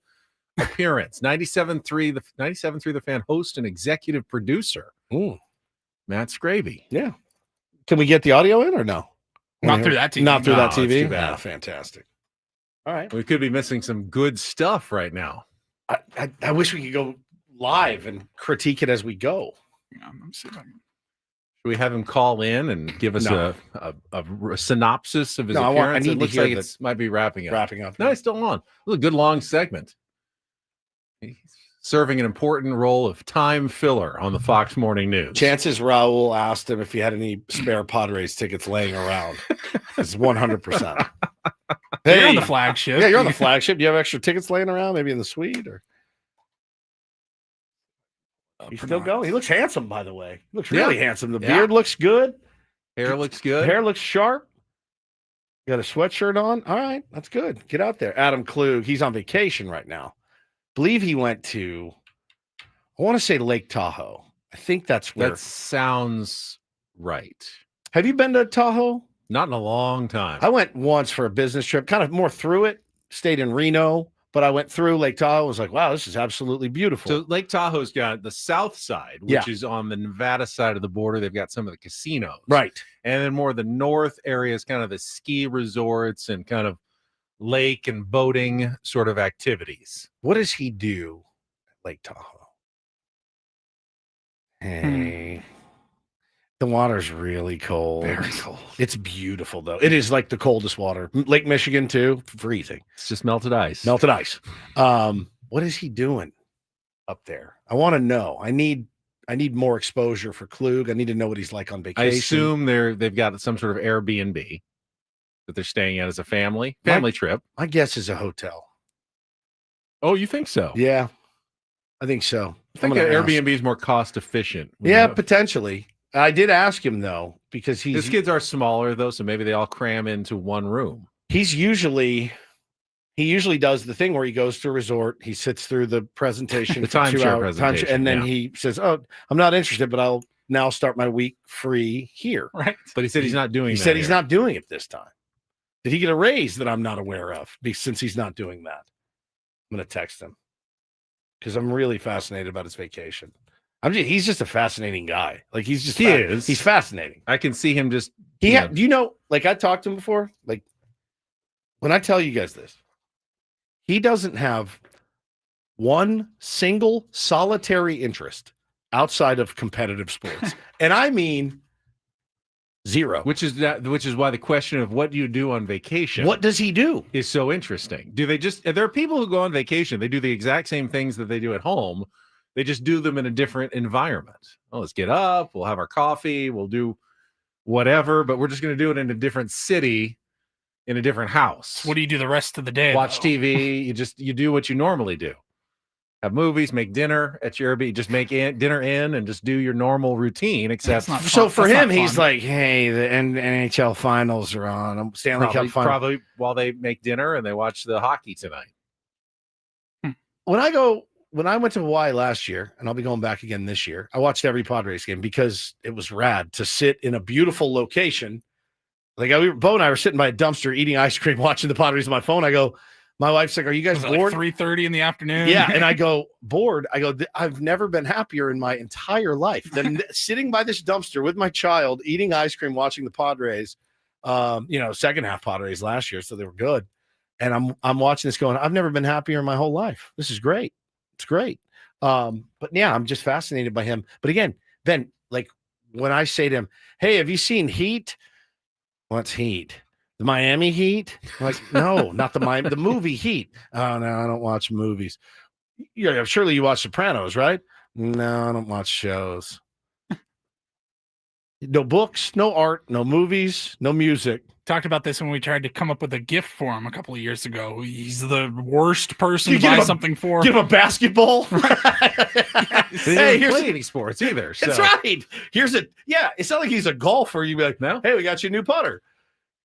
appearance. 97.3 the Fan, host and executive producer. Ooh. Matt Scravy. Yeah. Can we get the audio in or no? Not through that TV. Not through that TV? Too bad. Oh, fantastic. All right. We could be missing some good stuff right now. I wish we could go live and critique it as we go. Should we have him call in and give us a synopsis of his appearance? I need it looks to hear like it might be wrapping up. Wrapping up. No, he's still on. It was a good long segment. He's serving an important role of time filler on the Fox Morning News. Chances Raul asked him if he had any spare Padres tickets laying around. It's 100%. Hey, you're on the flagship. Yeah, you're on the flagship. Do you have extra tickets laying around? Maybe in the suite or? He's still going. He looks handsome, by the way. He looks really handsome. The beard looks good. Hair looks good. Hair looks sharp. You got a sweatshirt on. All right, that's good. Get out there. Adam Klug, he's on vacation right now. Believe he went to, I want to say Lake Tahoe. I think that's where. That sounds right. Have you been to Tahoe? Not in a long time. I went once for a business trip, kind of more through it. Stayed in Reno, but I went through Lake Tahoe. I was like, wow, this is absolutely beautiful. So Lake Tahoe's got the south side, which is on the Nevada side of the border. They've got some of the casinos. Right. And then more the north area is kind of the ski resorts and kind of lake and boating sort of activities. What does he do at Lake Tahoe? Hey. The water's really cold. Very cold. It's beautiful, though. It is like the coldest water. Lake Michigan, too. Freezing. It's just melted ice. Melted ice. What is he doing up there? I want to know. I need more exposure for Klug. I need to know what he's like on vacation. I assume they've got some sort of Airbnb that they're staying at as a family trip. My guess is a hotel. Oh, you think so? Yeah, I think so. I think Airbnb is more cost efficient. Yeah, potentially. I did ask him though, because his kids are smaller though, so maybe they all cram into one room. He usually does the thing where he goes to a resort, he sits through the presentation, the timeshare presentation, and then he says, "Oh, I'm not interested, but I'll now start my week free here." Right. But he said he's not doing. He said he's not doing it this time. Did he get a raise that I'm not aware of? Since he's not doing that, I'm going to text him because I'm really fascinated about his vacation. He's just a fascinating guy. Like he's fascinating. I can see him just. Do you know? Like I talked to him before. Like when I tell you guys this, he doesn't have one single solitary interest outside of competitive sports, and I mean zero. Which is why the question of what do you do on vacation? What does he do? Is so interesting. There are people who go on vacation. They do the exact same things that they do at home. They just do them in a different environment. Oh, let's get up. We'll have our coffee. We'll do whatever, but we're just going to do it in a different city, in a different house. What do you do the rest of the day? Watch TV. You do what you normally do. Have movies, make dinner at your Airbnb. Just make dinner and just do your normal routine. Except so for him, he's like, "Hey, the NHL finals are on. Stanley Cup finals." Probably while they make dinner and they watch the hockey tonight. When I went to Hawaii last year, and I'll be going back again this year, I watched every Padres game because it was rad to sit in a beautiful location. Like Bo and I were sitting by a dumpster eating ice cream, watching the Padres on my phone. I go, my wife's like, "Are you guys bored?" Like 3:30 in the afternoon. Yeah, and I go, bored. I go, I've never been happier in my entire life than sitting by this dumpster with my child, eating ice cream, watching the Padres. Second half Padres last year, so they were good. And I'm watching this going, I've never been happier in my whole life. This is great. It's great. But yeah, I'm just fascinated by him. But again, Ben, like when I say to him, "Hey, have you seen Heat?" What's Heat? The Miami Heat? I'm like, no, not the movie Heat. Oh no, I don't watch movies. Yeah, surely you watch Sopranos, right? No, I don't watch shows. No books, no art, no movies, no music. Talked about this when we tried to come up with a gift for him a couple of years ago. He's the worst person to buy something for. Give him a basketball. Hey, here's play any sports either. So. That's right. It's not like he's a golfer. You'd be like, no, hey, we got you a new putter.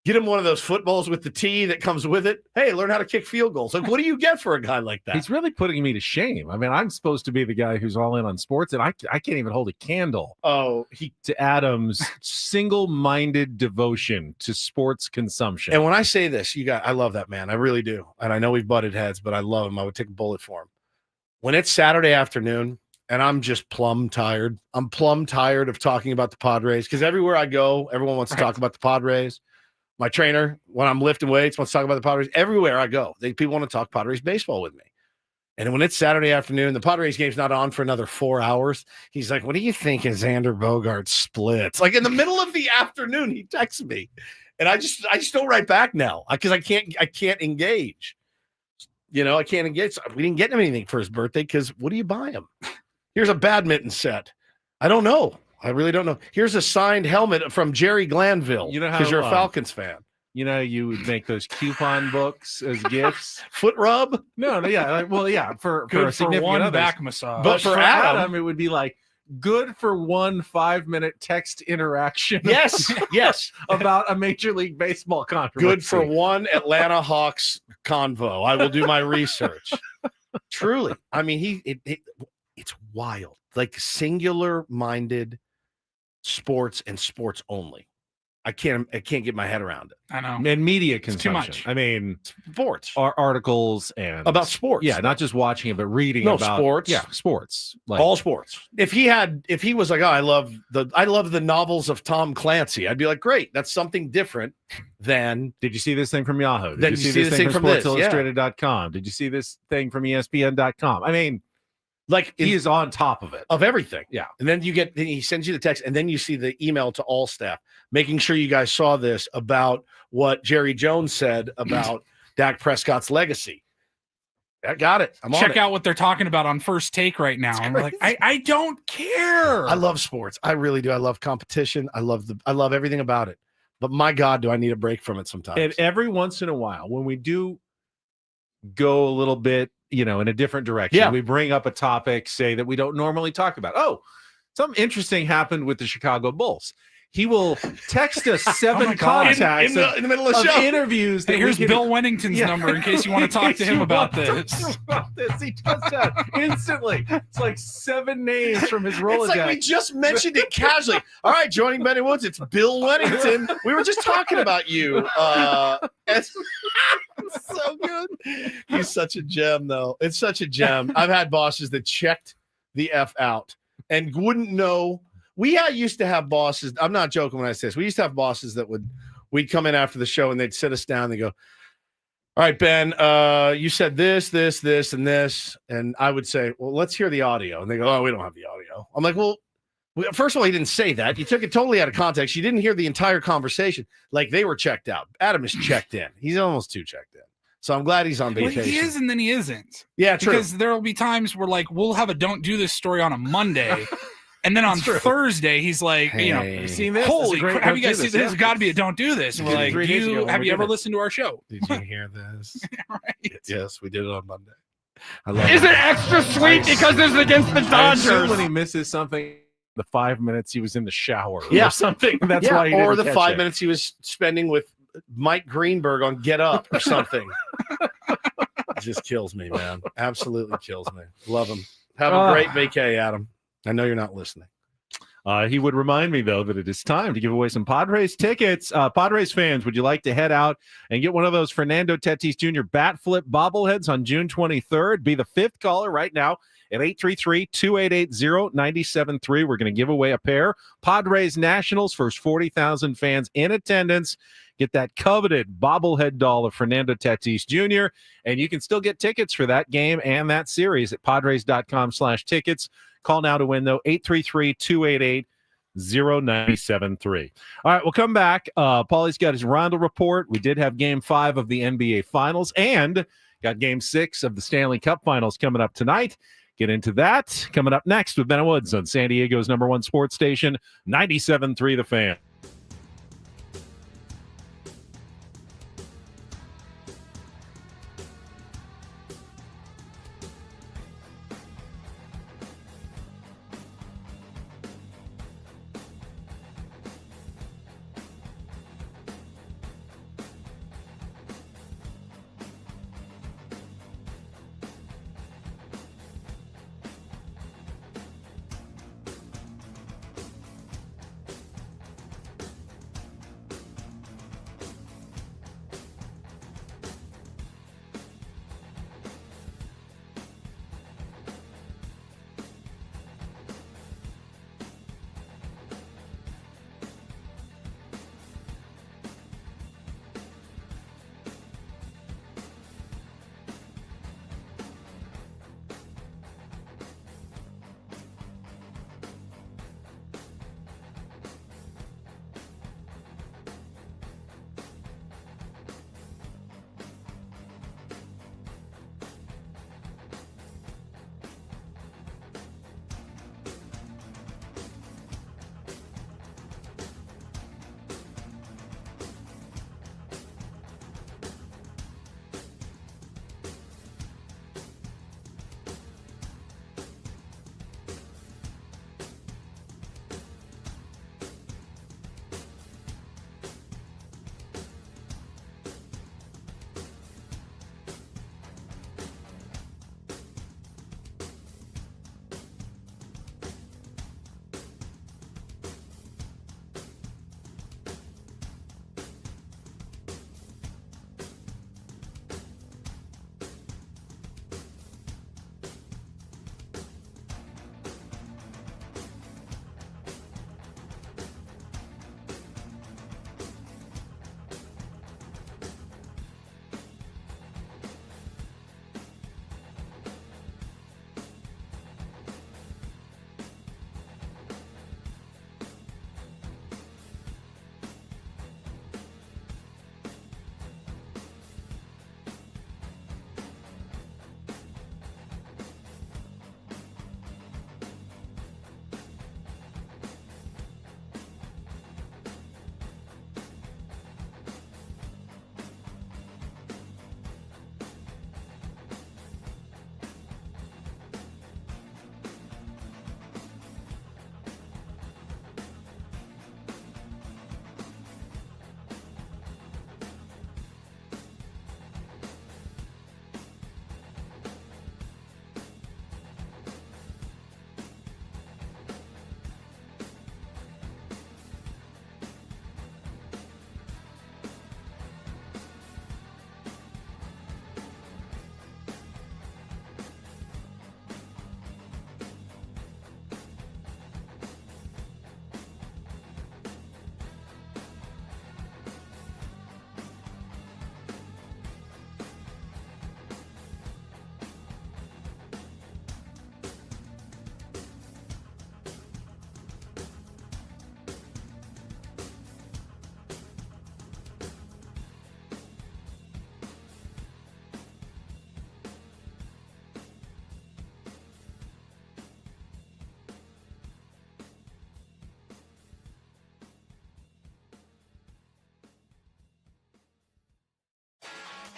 Get him one of those footballs with the tee that comes with it. Hey, learn how to kick field goals. Like, what do you get for a guy like that? He's really putting me to shame. I mean, I'm supposed to be the guy who's all in on sports, and I can't even hold a candle. To Adam's single-minded devotion to sports consumption. And when I say this, I love that man. I really do. And I know we've butted heads, but I love him. I would take a bullet for him. When it's Saturday afternoon and I'm just plumb tired, I'm plumb tired of talking about the Padres because everywhere I go, everyone wants to talk about the Padres. My trainer, when I'm lifting weights, wants to talk about the Padres. Everywhere I go, people want to talk Padres baseball with me. And when it's Saturday afternoon, the Padres game's not on for another 4 hours. He's like, "What do you think of Xander Bogaerts splits?" Like in the middle of the afternoon, he texts me, and I just don't write back now because I can't engage. I can't engage. We didn't get him anything for his birthday because what do you buy him? Here's a badminton set. I don't know. I really don't know. Here's a signed helmet from Jerry Glanville. You know how because you're a Falcons fan. You know, you would make those coupon books as gifts. Foot rub? No, yeah. Well, yeah, for good a significant for one others. back massage. But for Adam, it would be like good for 1 5-minute text interaction. Yes. About a Major League Baseball controversy. Good for one Atlanta Hawks convo. I will do my research. Truly. I mean, it's wild. Like singular-minded sports and sports only. I can't get my head around it. I know. And media It's consumption. too much. I mean, sports, articles and about sports. Yeah, not just watching it, but reading No, about sports. Yeah, sports. Like, all sports. If he was like, oh, I love the novels of Tom Clancy, I'd be like, great, that's something different than. Did you see this thing from Yahoo? Did you see this thing from SportsIllustrated.com? Did you see this thing from ESPN.com? I mean, like he is on top of it, of everything. Yeah. And then he sends you the text, and then you see the email to all staff, making sure you guys saw this about what Jerry Jones said about Dak Prescott's legacy. I got it. I'm on Check it. out what they're talking about on First Take right now. I'm like, I don't care. I love sports. I really do. I love competition. I love everything about it. But my God, do I need a break from it sometimes? And every once in a while, when we do go a little bit, in a different direction, we bring up a topic, say that we don't normally talk about. Oh, something interesting happened with the Chicago Bulls. He will text us 7 contacts in the middle of the show. Interviews. Hey, here's Bill Wennington's number in case you want to talk to him about this. He does that instantly. It's like 7 names from his Rolodex. It's like we just mentioned it casually. All right, joining Ben and Woods, it's Bill Wennington. We were just talking about you. It's so good. He's such a gem, though. It's such a gem. I've had bosses that checked the F out and wouldn't know. We used to have bosses. I'm not joking when I say this. We used to have bosses that we'd come in after the show and they'd sit us down and they go, all right, Ben, you said this, and this. And I would say, well, let's hear the audio. And they go, oh, we don't have the audio. I'm like, well, first of all, he didn't say that. You took it totally out of context. You didn't hear the entire conversation. Like they were checked out. Adam is checked in. He's almost too checked in. So I'm glad he's on vacation. Well, he is and then he isn't. Yeah, true. Because there will be times where like we'll have a don't do this story on a Monday. And then on Thursday, he's like, hey, you've seen this? Holy crap, have you guys seen this? There's got to be a don't do this. And we're like, have you ever listened to our show? Did you hear this? Right. Yes, we did it on Monday. I love Is it extra sweet because it's against the Dodgers? When he misses something, the 5 minutes he was in in the shower or something. That's why he or didn't the catch 5 it. minutes he was spending with Mike Greenberg on Get Up or something. It just kills me, man. Absolutely kills me. Love him. Have a great vacay, Adam. I know you're not listening. He would remind me, though, that it is time to give away some Padres tickets. Padres fans, would you like to head out and get one of those Fernando Tatis Jr. bat flip bobbleheads on June 23rd? Be the 5th caller right now at 833-2880-973. We're going to give away a pair. Padres Nationals, first 40,000 fans in attendance. Get that coveted bobblehead doll of Fernando Tatis Jr., and you can still get tickets for that game and that series at Padres.com/tickets. Call now to win, though, 833-288-0973. All right, we'll come back. Paulie's got his Rondo report. We did have Game 5 of the NBA Finals and got Game 6 of the Stanley Cup Finals coming up tonight. Get into that coming up next with Ben Woods on San Diego's #1 sports station, 97.3 The Fan.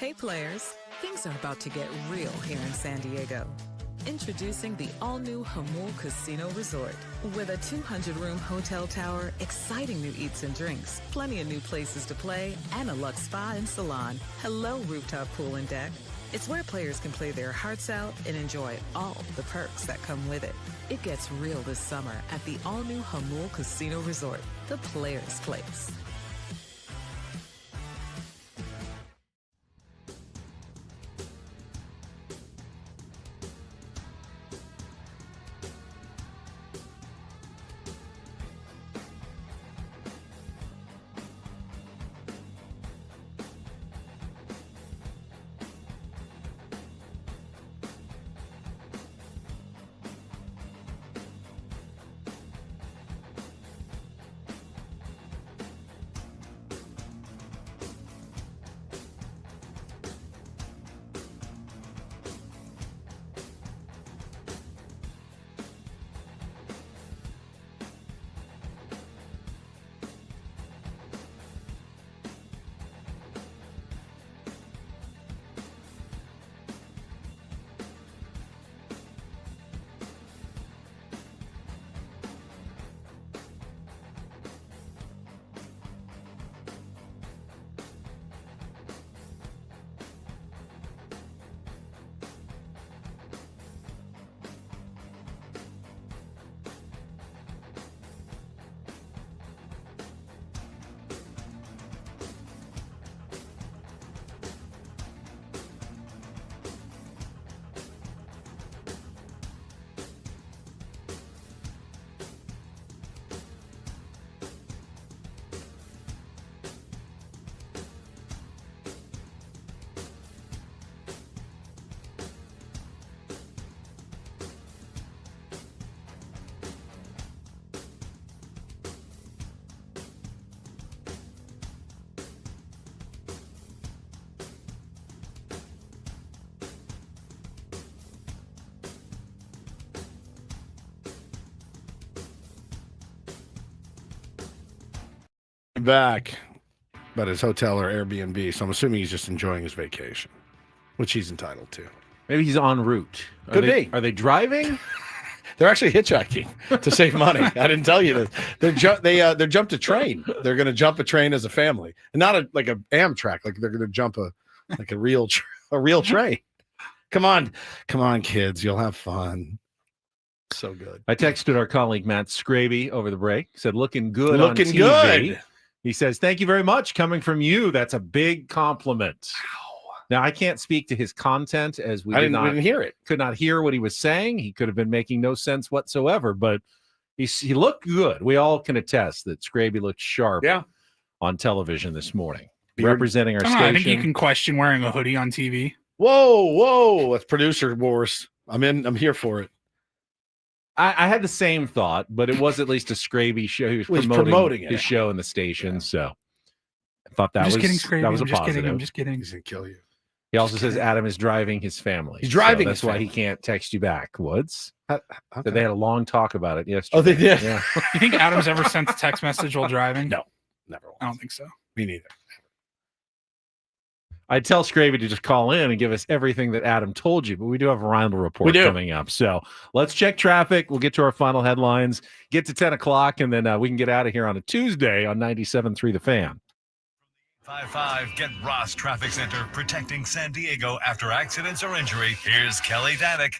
Hey players, things are about to get real here in San Diego. Introducing the all-new Hamul Casino Resort. With a 200-room hotel tower, exciting new eats and drinks, plenty of new places to play, and a luxe spa and salon. Hello, rooftop pool and deck. It's where players can play their hearts out and enjoy all the perks that come with it. It gets real this summer at the all-new Hamul Casino Resort, the players' place. Back, but his hotel or Airbnb. So I'm assuming he's just enjoying his vacation, which he's entitled to. Maybe he's en route. Could be. Are they driving? They're actually hitchhiking to save money. I didn't tell you this. They jumped a train. They're going to jump a train as a family, and not like a Amtrak. Like they're going to jump a real train. Come on, kids. You'll have fun. So good. I texted our colleague Matt Scravy over the break. Said looking good on Looking TV. good. He says, thank you very much. Coming from you, that's a big compliment. Wow. Now, I can't speak to his content as we didn't hear it. Could not hear what he was saying. He could have been making no sense whatsoever, but he looked good. We all can attest that Scravy looked sharp on television this morning, representing our station. I think you can question wearing a hoodie on TV. Whoa. That's producer wars. I'm here for it. I had the same thought, but it was at least a Scravy show. He was promoting his show in the station, so I thought that was kidding, Scravy. that was a I'm just positive. kidding. I'm just kidding. He's gonna kill you. He also says Adam is driving his family. He's driving. So that's his why family. he can't text you back. Woods. Okay. So they had a long talk about it yesterday. Oh, they did. Yeah. You think Adam's ever sent a text message while driving? No, never. I don't think so. Me neither. I'd tell Scravy to just call in and give us everything that Adam told you, but we do have a Rindle report coming up. So let's check traffic. We'll get to our final headlines, get to 10 o'clock, and then we can get out of here on a Tuesday on 97.3 The Fan. 5-5 Get Ross Traffic Center, protecting San Diego after accidents or injury. Here's Kelly Danek.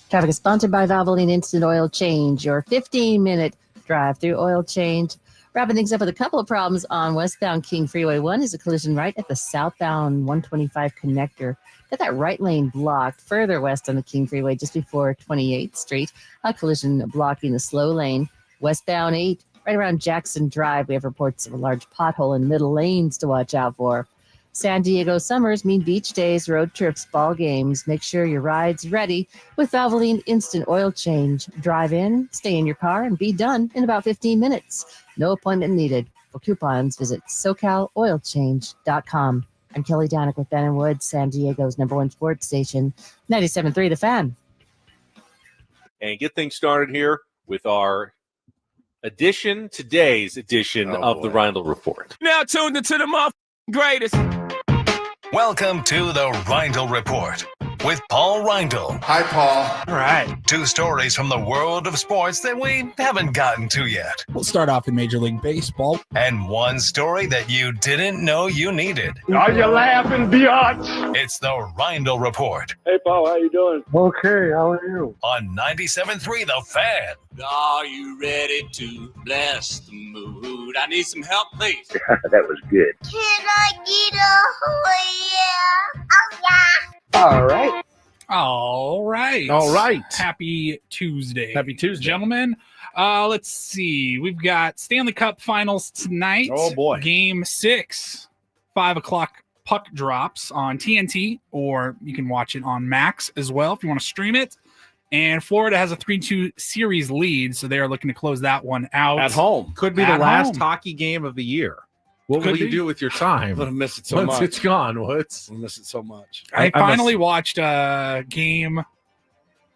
Traffic is sponsored by Valvoline Instant Oil Change, your 15-minute drive-through oil change. Wrapping things up with a couple of problems on westbound King Freeway. One is a collision right at the southbound 125 connector. Got that right lane blocked further west on the King Freeway just before 28th Street. A collision blocking the slow lane. Westbound 8, right around Jackson Drive. We have reports of a large pothole in middle lanes to watch out for. San Diego summers mean beach days, road trips, ball games. Make sure your ride's ready with Valvoline Instant Oil Change. Drive in, stay in your car, and be done in about 15 minutes. No appointment needed. For coupons, visit SoCalOilChange.com. I'm Kelly Danek with Ben & Woods, San Diego's #1 sports station, 97.3 The Fan. And get things started here with our today's edition of the Rindle Report. Now tuned into the greatest. Welcome to the Reindl Report with Paul Reindl. Hi, Paul. All right. 2 stories from the world of sports that we haven't gotten to yet. We'll start off in Major League Baseball. And 1 story that you didn't know you needed. Are you laughing, biatch? It's the Reindl Report Hey, Paul, how you doing? Okay, how are you? on 97.3 The Fan. Are you ready to bless the mood? I need some help, please. That was good. Can I get a yeah? Oh, yeah. All right. All right. All right. Happy Tuesday. Happy Tuesday. Gentlemen. Let's see. We've got Stanley Cup Finals tonight. Oh, boy. Game 6, 5 o'clock puck drops on TNT, or you can watch it on Max as well if you want to stream it. And Florida has a 3-2 series lead, so they are looking to close that one out. At home. Could be At the last home. hockey game of the year. What Could will you be. do with your time? I'm going to miss it so Once much. it's gone, Woods. I miss it so much. I I finally must- watched game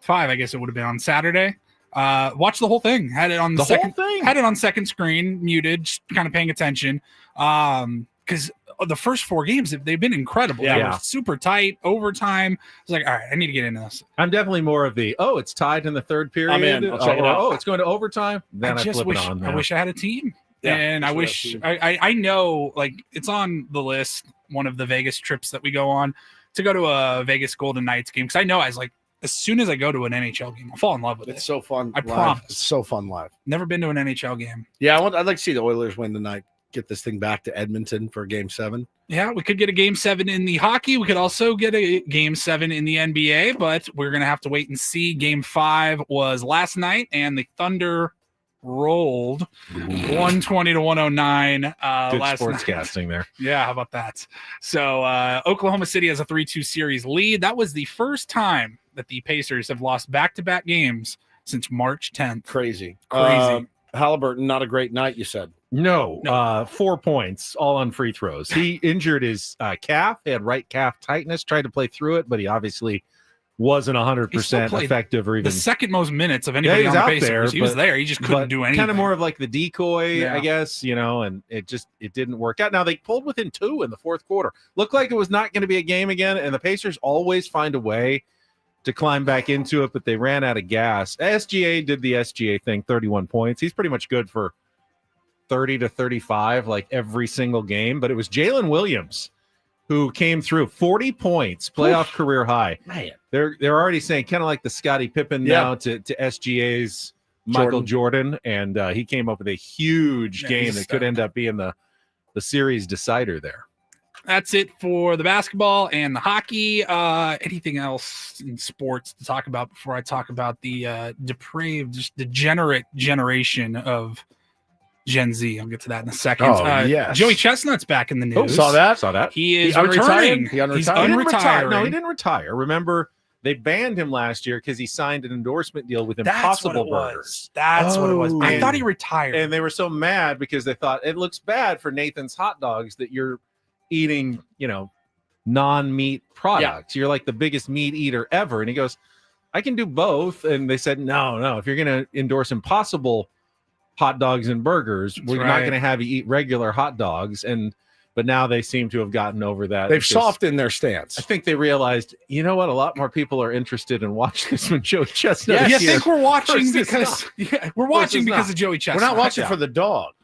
5, I guess it would have been on Saturday. Watched the whole thing. Had it on the, The whole second thing? Had it on second screen, muted, just kind of paying attention. Because the first 4 games, they've been incredible. They Yeah. were super tight, overtime. I was like, all right, I need to get into this. I'm definitely more of the, it's tied in the third period. I'm in. I'll check it Or, out. it's going to overtime. Then I just flip wish it on. I wish I had a team. Yeah, And I wish wish we had a I know, like, it's on the list, one of the Vegas trips that we go on, to go to a Vegas Golden Knights game. Because I know, as soon as I go to an NHL game, I'll fall in love with It's it. so fun. I live. promise. It's so fun live. Never been to an NHL game. Yeah, I'd like to see the Oilers win tonight. Get this thing back to Edmonton for Game 7. Yeah, we could get a game 7 in the hockey. We could also get a game 7 in the NBA, but we're going to have to wait and see. Game 5 was last night, and the Thunder rolled 120 to 109 Good last night. sportscasting there. Yeah, how about that? So Oklahoma City has a 3-2 series lead. That was the first time that the Pacers have lost back-to-back games since March 10th. Crazy. Crazy. Halliburton, not a great night, you said. No, 4 points, all on free throws. He injured his calf. He had right calf tightness, tried to play through it, but he obviously wasn't He still 100% played effective or even. The second most minutes of anybody he's on the out Pacers. there, He was but- there. He just couldn't do anything. Kind of more of like the decoy, Yeah. I guess, and it didn't work out. Now they pulled within 2 in the fourth quarter. Looked like it was not going to be a game again, and the Pacers always find a way to climb back into it, but they ran out of gas. SGA did the SGA thing, 31 points. He's pretty much good for 30 to 35 like every single game, but it was Jalen Williams who came through 40 points, playoff career high. Man. They're already saying kind of like the Scottie Pippen now to SGA's Michael Jordan, and he came up with a huge game that could end up being the series decider there. That's it for the basketball and the hockey. Anything else in sports to talk about before I talk about the depraved, just degenerate generation of Gen Z? I'll get to that in a second. Oh, yes. Joey Chestnut's back in the news. Oh, saw that. He is unretired? returning. He unretired? He's He didn't retire. unretiring. No, he didn't retire. Remember, they banned him last year because he signed an endorsement deal with That's Impossible what it was. Burgers. That's what it was. I And- thought he retired. And they were so mad because they thought it looks bad for Nathan's hot dogs that you're eating, non-meat products. You're like the biggest meat eater ever. And he goes, I can do both. And they said, no, if you're going to endorse Impossible hot dogs and burgers, we're not right. going to have you eat regular hot dogs. But now they seem to have gotten over that. They've because softened their stance. I think they realized, you know what? A lot more people are interested in watching this when Joey Chestnut. Yeah, is I here think we're watching versus because we're watching Versus because not. of Joey We're Chestnut. not watching for the dog,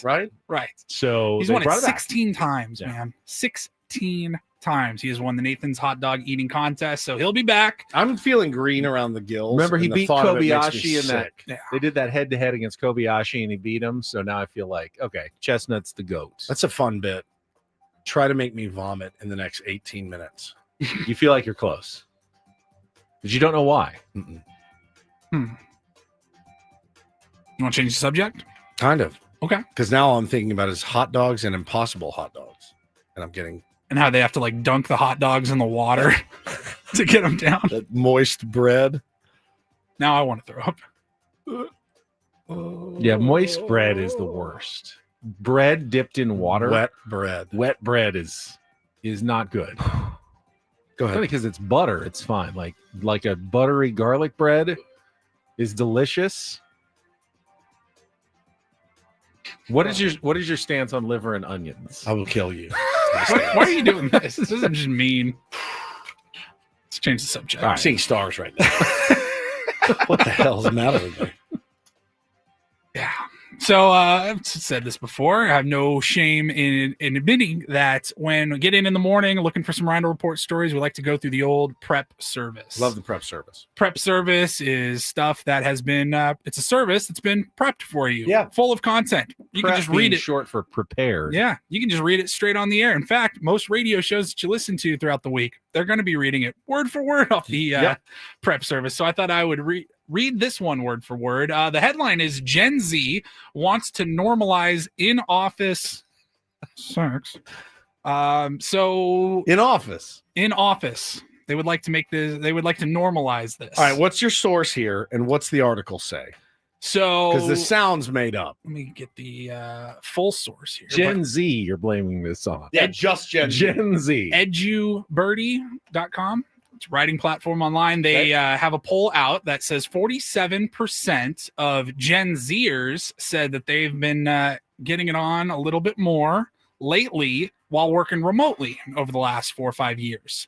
right. right? So He's they won it brought back. 16 times, man. 16 times he has won the Nathan's hot dog eating contest. So he'll be back. I'm feeling green around the gills. Remember, he and the beat thought of it makes me Kobayashi in that. sick. They did that head-to-head against Kobayashi, and he beat him. So now I feel like, okay, Chestnut's the GOAT. That's a fun bit. Try to make me vomit in the next 18 minutes. You feel like you're close, but you don't know why. Mm-mm. You want to change the subject? Kind of. Okay. Because now all I'm thinking about is hot dogs and Impossible hot dogs. And I'm getting And how they have to like dunk the hot dogs in the water to get them down. that moist bread. Now I want to throw up. Yeah, moist bread is the worst. Bread dipped in water. Wet bread. Wet bread is not good. Go ahead. Because it's butter, it's fine. Like a buttery garlic bread is delicious. What is your stance on liver and onions? I will kill you. Why are you doing this? This isn't just mean. Let's change the subject. I'm seeing stars right now. What the hell is the matter with me? Yeah. So I've said this before. I have no shame in admitting that when we get in the morning looking for some Rondo Report stories, we like to go through the old prep service. Love the prep service. Prep service is stuff that has been, it's a service that's been prepped for you. Yeah. Full of content. You Prep can just read being it. short for prepared. Yeah. You can just read it straight on the air. In fact, most radio shows that you listen to throughout the week, they're going to be reading it word for word off the prep service. So I thought I would read this one word for word. The headline is Gen Z wants to normalize in-office sex. So in office, they would like to make this. They would like to normalize this. All right. What's your source here, and what's the article say? So because this sounds made up. Let me get the full source here. Gen Z, you're blaming this on. Yeah, just Gen Z. Edubirdie.com. It's a writing platform online. They have a poll out that says 47% of Gen Zers said that they've been getting it on a little bit more lately while working remotely over the last 4 or 5 years.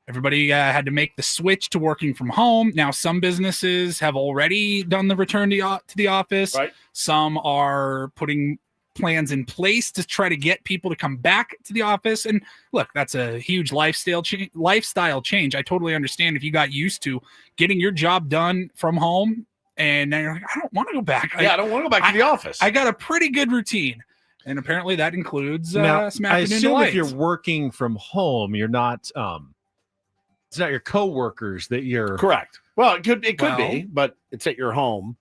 Everybody had to make the switch to working from home. Now, some businesses have already done the return to the office. Right. Some are putting plans in place to try to get people to come back to the office. And look, that's a huge lifestyle change. I totally understand if you got used to getting your job done from home and now you're like, I don't want to go back. I don't want to go back to the office. I got a pretty good routine. And apparently that includes now, smacking I into assume lights. if you're working from home, you're not it's not your coworkers that you're correct. Well, it could be, but it's at your home.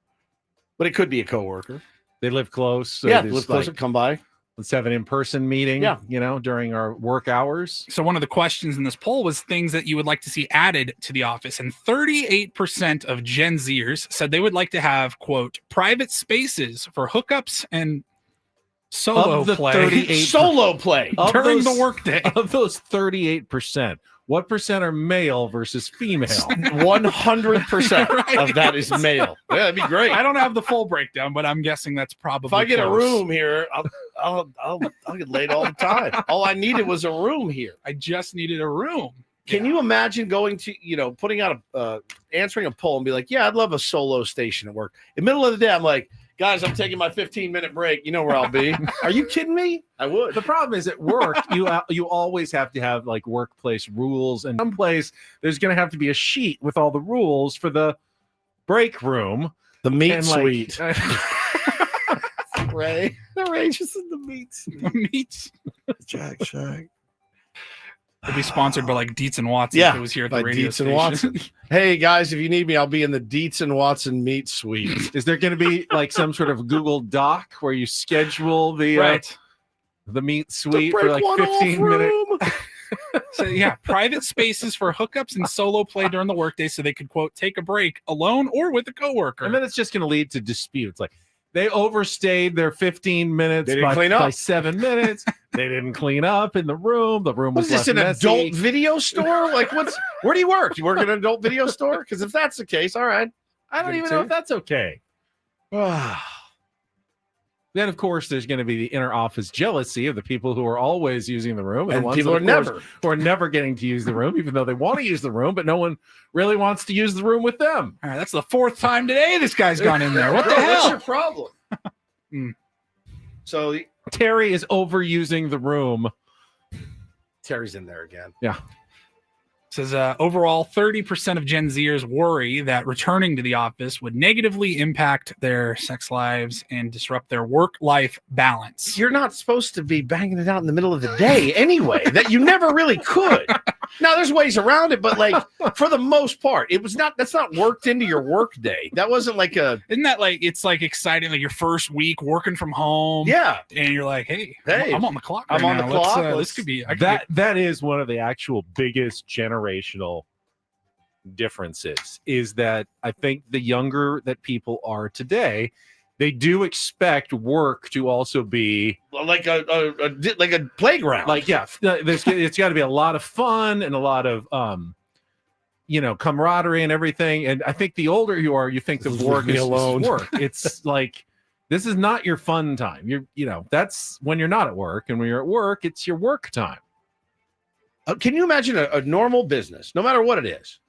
But it could be a coworker. They live close. So They live close. Come by. Let's have an in-person meeting. Yeah. During our work hours. So one of the questions in this poll was things that you would like to see added to the office, and 38% of Gen Zers said they would like to have, quote, private spaces for hookups and solo play. Solo play during the workday. Of those 38%, what percent are male versus female? 100% of that is male. Yeah, that'd be great. I don't have the full breakdown, but I'm guessing that's probably if I get a close. room here, I'll get laid all the time. All I needed was a room here. I just needed a room. Can you imagine going to, putting out answering a poll and be like, yeah, I'd love a solo station at work. In the middle of the day, I'm like, guys, I'm taking my 15-minute break. You know where I'll be. Are you kidding me? I would. The problem is at work, you always have to have like workplace rules, and someplace there's going to have to be a sheet with all the rules for the break room, the meat suite. Ray, Ray just in the meats. The meats. Jack Shack. It'd be sponsored by like Dietz and Watson if it was here at the by radio Dietz station. and Watson. Hey guys, if you need me, I'll be in the Dietz and Watson meat suite. Is there going to be like some sort of Google Doc where you schedule the the meat suite for like 15 minutes? So yeah, private spaces for hookups and solo play during the workday, so they could, quote, take a break alone or with a coworker. And then it's just going to lead to disputes. Like they overstayed their 15 minutes by 7 minutes. They didn't clean up in the room. The room was What is this, an messy. adult video store? Like, where do you work? Do you work in an adult video store? Because if that's the case, all right. I don't even know if that's okay. Then, of course, there's going to be the inner office jealousy of the people who are always using the room, And the ones people that, are of course, who are never getting to use the room, even though they want to use the room, but no one really wants to use the room with them. All right, that's the 4th time today this guy's gone in there. What the Bro, hell? What's your problem? So Terry is overusing the room. Terry's in there again. Yeah. Says overall, 30% of Gen Zers worry that returning to the office would negatively impact their sex lives and disrupt their work-life balance. You're not supposed to be banging it out in the middle of the day anyway. That you never really could. Now there's ways around it, but like for the most part, that's not worked into your work day. That wasn't like isn't that like it's like exciting, like your first week working from home? Yeah. And you're like, hey, I'm on the clock. I'm on the clock. This could be That is one of the actual biggest generational differences, is that I think the younger that people are today, they do expect work to also be like a playground. Like, yeah, it's got to be a lot of fun and a lot of camaraderie and everything. And I think the older you are, you think the work is work. It's like, this is not your fun time. That's when you're not at work, and when you're at work, it's your work time. Can you imagine a normal business, no matter what it is,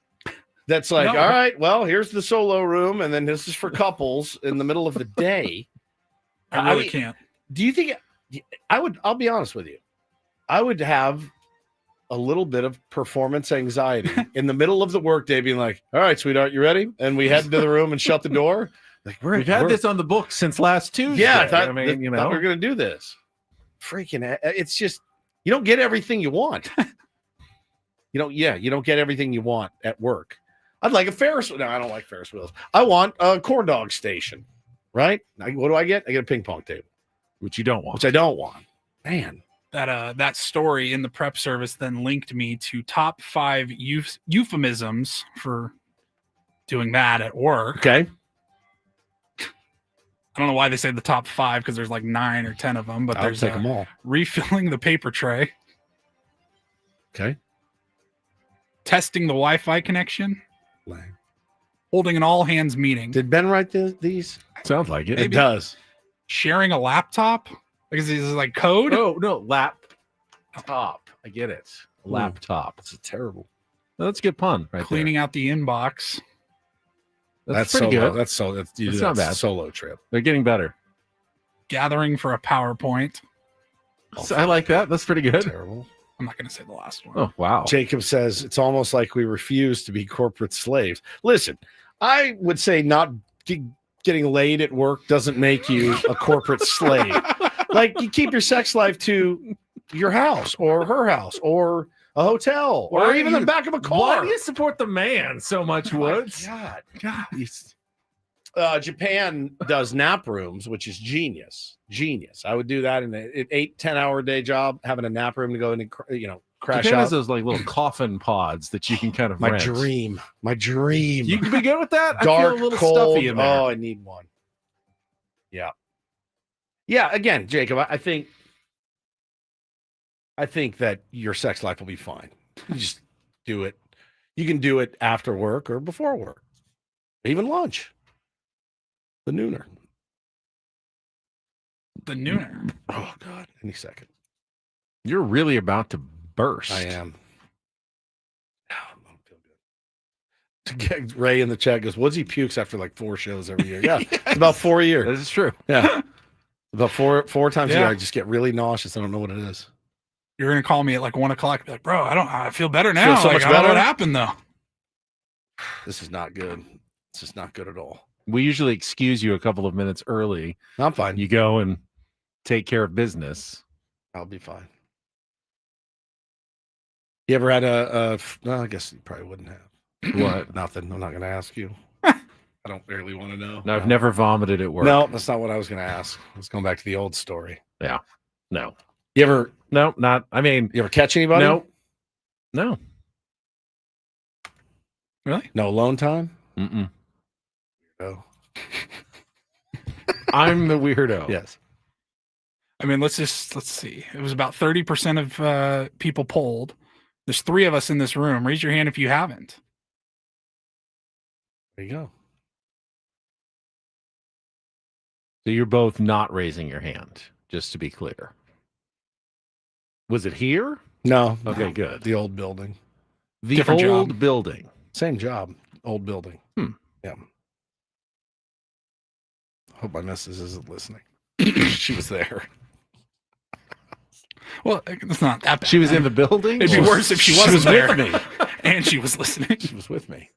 that's like, No. all right, well, here's the solo room, and then this is for couples in the middle of the day. I really can't. Do you think I'll be honest with you. I would have a little bit of performance anxiety in the middle of the workday, being like, all right, sweetheart, you ready? And we head into the room and shut the door. Like We've had this on the books since last Tuesday. Yeah, I mean, you know, we're going to do this. Freaking, it's just, you don't get everything you want. You don't get everything you want at work. I'd like a Ferris wheel. No, I don't like Ferris wheels. I want a corn dog station, right? What do I get? I get a ping pong table. which you don't want. Which I don't want. Man. That story in the prep service then linked me to top 5 euphemisms for doing that at work. Okay. I don't know why they say the top 5 because there's like 9 or 10 of them, but I'll there's take them all. Refilling the paper tray. Okay. Testing the Wi-Fi connection. Holding an all hands meeting. Did Ben write these? Sounds like it. It does. Sharing a laptop. Because this is like code. Oh no, laptop. I get it. Laptop. It's a terrible. No, that's a good pun, right? Cleaning out the inbox. That's pretty solo. good. That's not bad. Solo trip. They're getting better. Gathering for a PowerPoint. So I like that. That's pretty good. Terrible. I'm not going to say the last one. Oh, wow. Jacob says it's almost like we refuse to be corporate slaves. Listen, I would say not getting laid at work doesn't make you a corporate slave. Like, you keep your sex life to your house or her house or a hotel or even the back of a car. Why do you support the man so much, Woods? God. Japan does nap rooms, which is genius. I would do that in an 8-10 hour day job, having a nap room to go in and crash Japan out. has those like little coffin pods that you can kind of My rent. dream. You can be good with that. Dark, I feel a little cold. stuffy in there. Oh, I need one. Yeah. Again, Jacob, I think that your sex life will be fine. You just do it. You can do it after work or before work, even lunch. The nooner. Oh God! Any second. You're really about to burst. I am. I don't feel good. To get Ray in the chat goes, Woodsy pukes after like 4 shows every year. Yeah, it's about 4 a year. That is true. Yeah, about four times a Yeah. year. I just get really nauseous. I don't know what it is. You're going to call me at like 1 o'clock. Be like, bro, I feel better now. Feel so much I don't know better? what happened though. This is not good. This is not good at all. We usually excuse you a couple of minutes early. I'm fine. You go and take care of business. I'll be fine. You ever had no, I guess you probably wouldn't have. What? Nothing. I'm not going to ask you. I don't really want to know. No, I've never vomited at work. No, that's not what I was going to ask. Let's go back to the old story. Yeah. No. You ever? No, not. I mean, you ever catch anybody? No. Really? No alone time? Mm-mm. No. I'm the weirdo. Yes. I mean, let's see. It was about 30% of people polled. There's 3 of us in this room. Raise your hand if you haven't. There you go. So you're both not raising your hand, just to be clear. Was it here? No. Okay, No. good. The old building. The Different old job. building. Same job. Old building. Yeah. Hope my missus isn't listening. She was there. Well, it's not that bad. She was in the building? It'd be worse if she wasn't was there. with me. And she was listening. She was with me.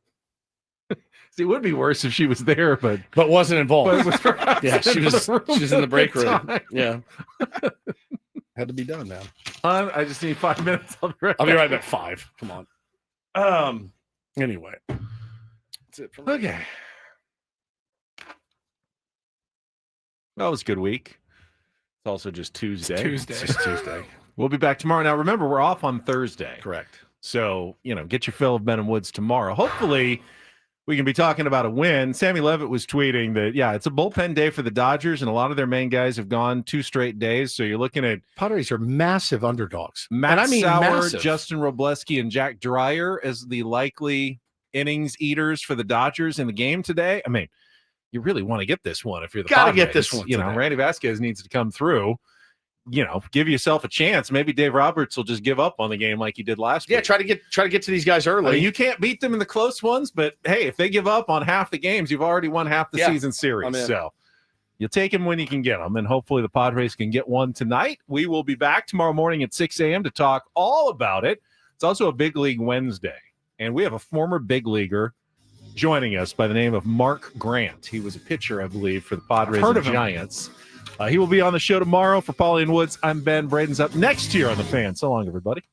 See, it would be worse if she was there, but wasn't involved. But was perhaps Yeah, she in was. the room She was in the at break the room. time. Yeah, had to be done now. I just need 5 minutes. I'll be right back. 5. Come on. Anyway, that's it for me. Okay. That was a good week. It's also just Tuesday. Tuesday. It's just Tuesday. We'll be back tomorrow. Now, remember, we're off on Thursday. Correct. So, get your fill of Ben and Woods tomorrow. Hopefully, we can be talking about a win. Sammy Levitt was tweeting that, it's a bullpen day for the Dodgers, and a lot of their main guys have gone 2 straight days. So you're looking at Padres are massive underdogs. Matt And I mean Sauer, massive. Justin Robleski, and Jack Dreyer as the likely innings eaters for the Dodgers in the game today. I mean, you really want to get this one if you're the Gotta Padres. get this one You know, today. Randy Vasquez needs to come through. give yourself a chance. Maybe Dave Roberts will just give up on the game like he did last week. Yeah, try to get to these guys early. You can't beat them in the close ones, but hey, if they give up on half the games, you've already won half the season series. So you take them when you can get them, and hopefully the Padres can get one tonight. We will be back tomorrow morning at 6 a.m. to talk all about it. It's also a Big League Wednesday, and we have a former big leaguer joining us by the name of Mark Grant. He was a pitcher, I believe, for the Padres and Giants. He will be on the show tomorrow. For Paulie and Woods, I'm Ben. Braden's up next year on The Fan. So long, everybody.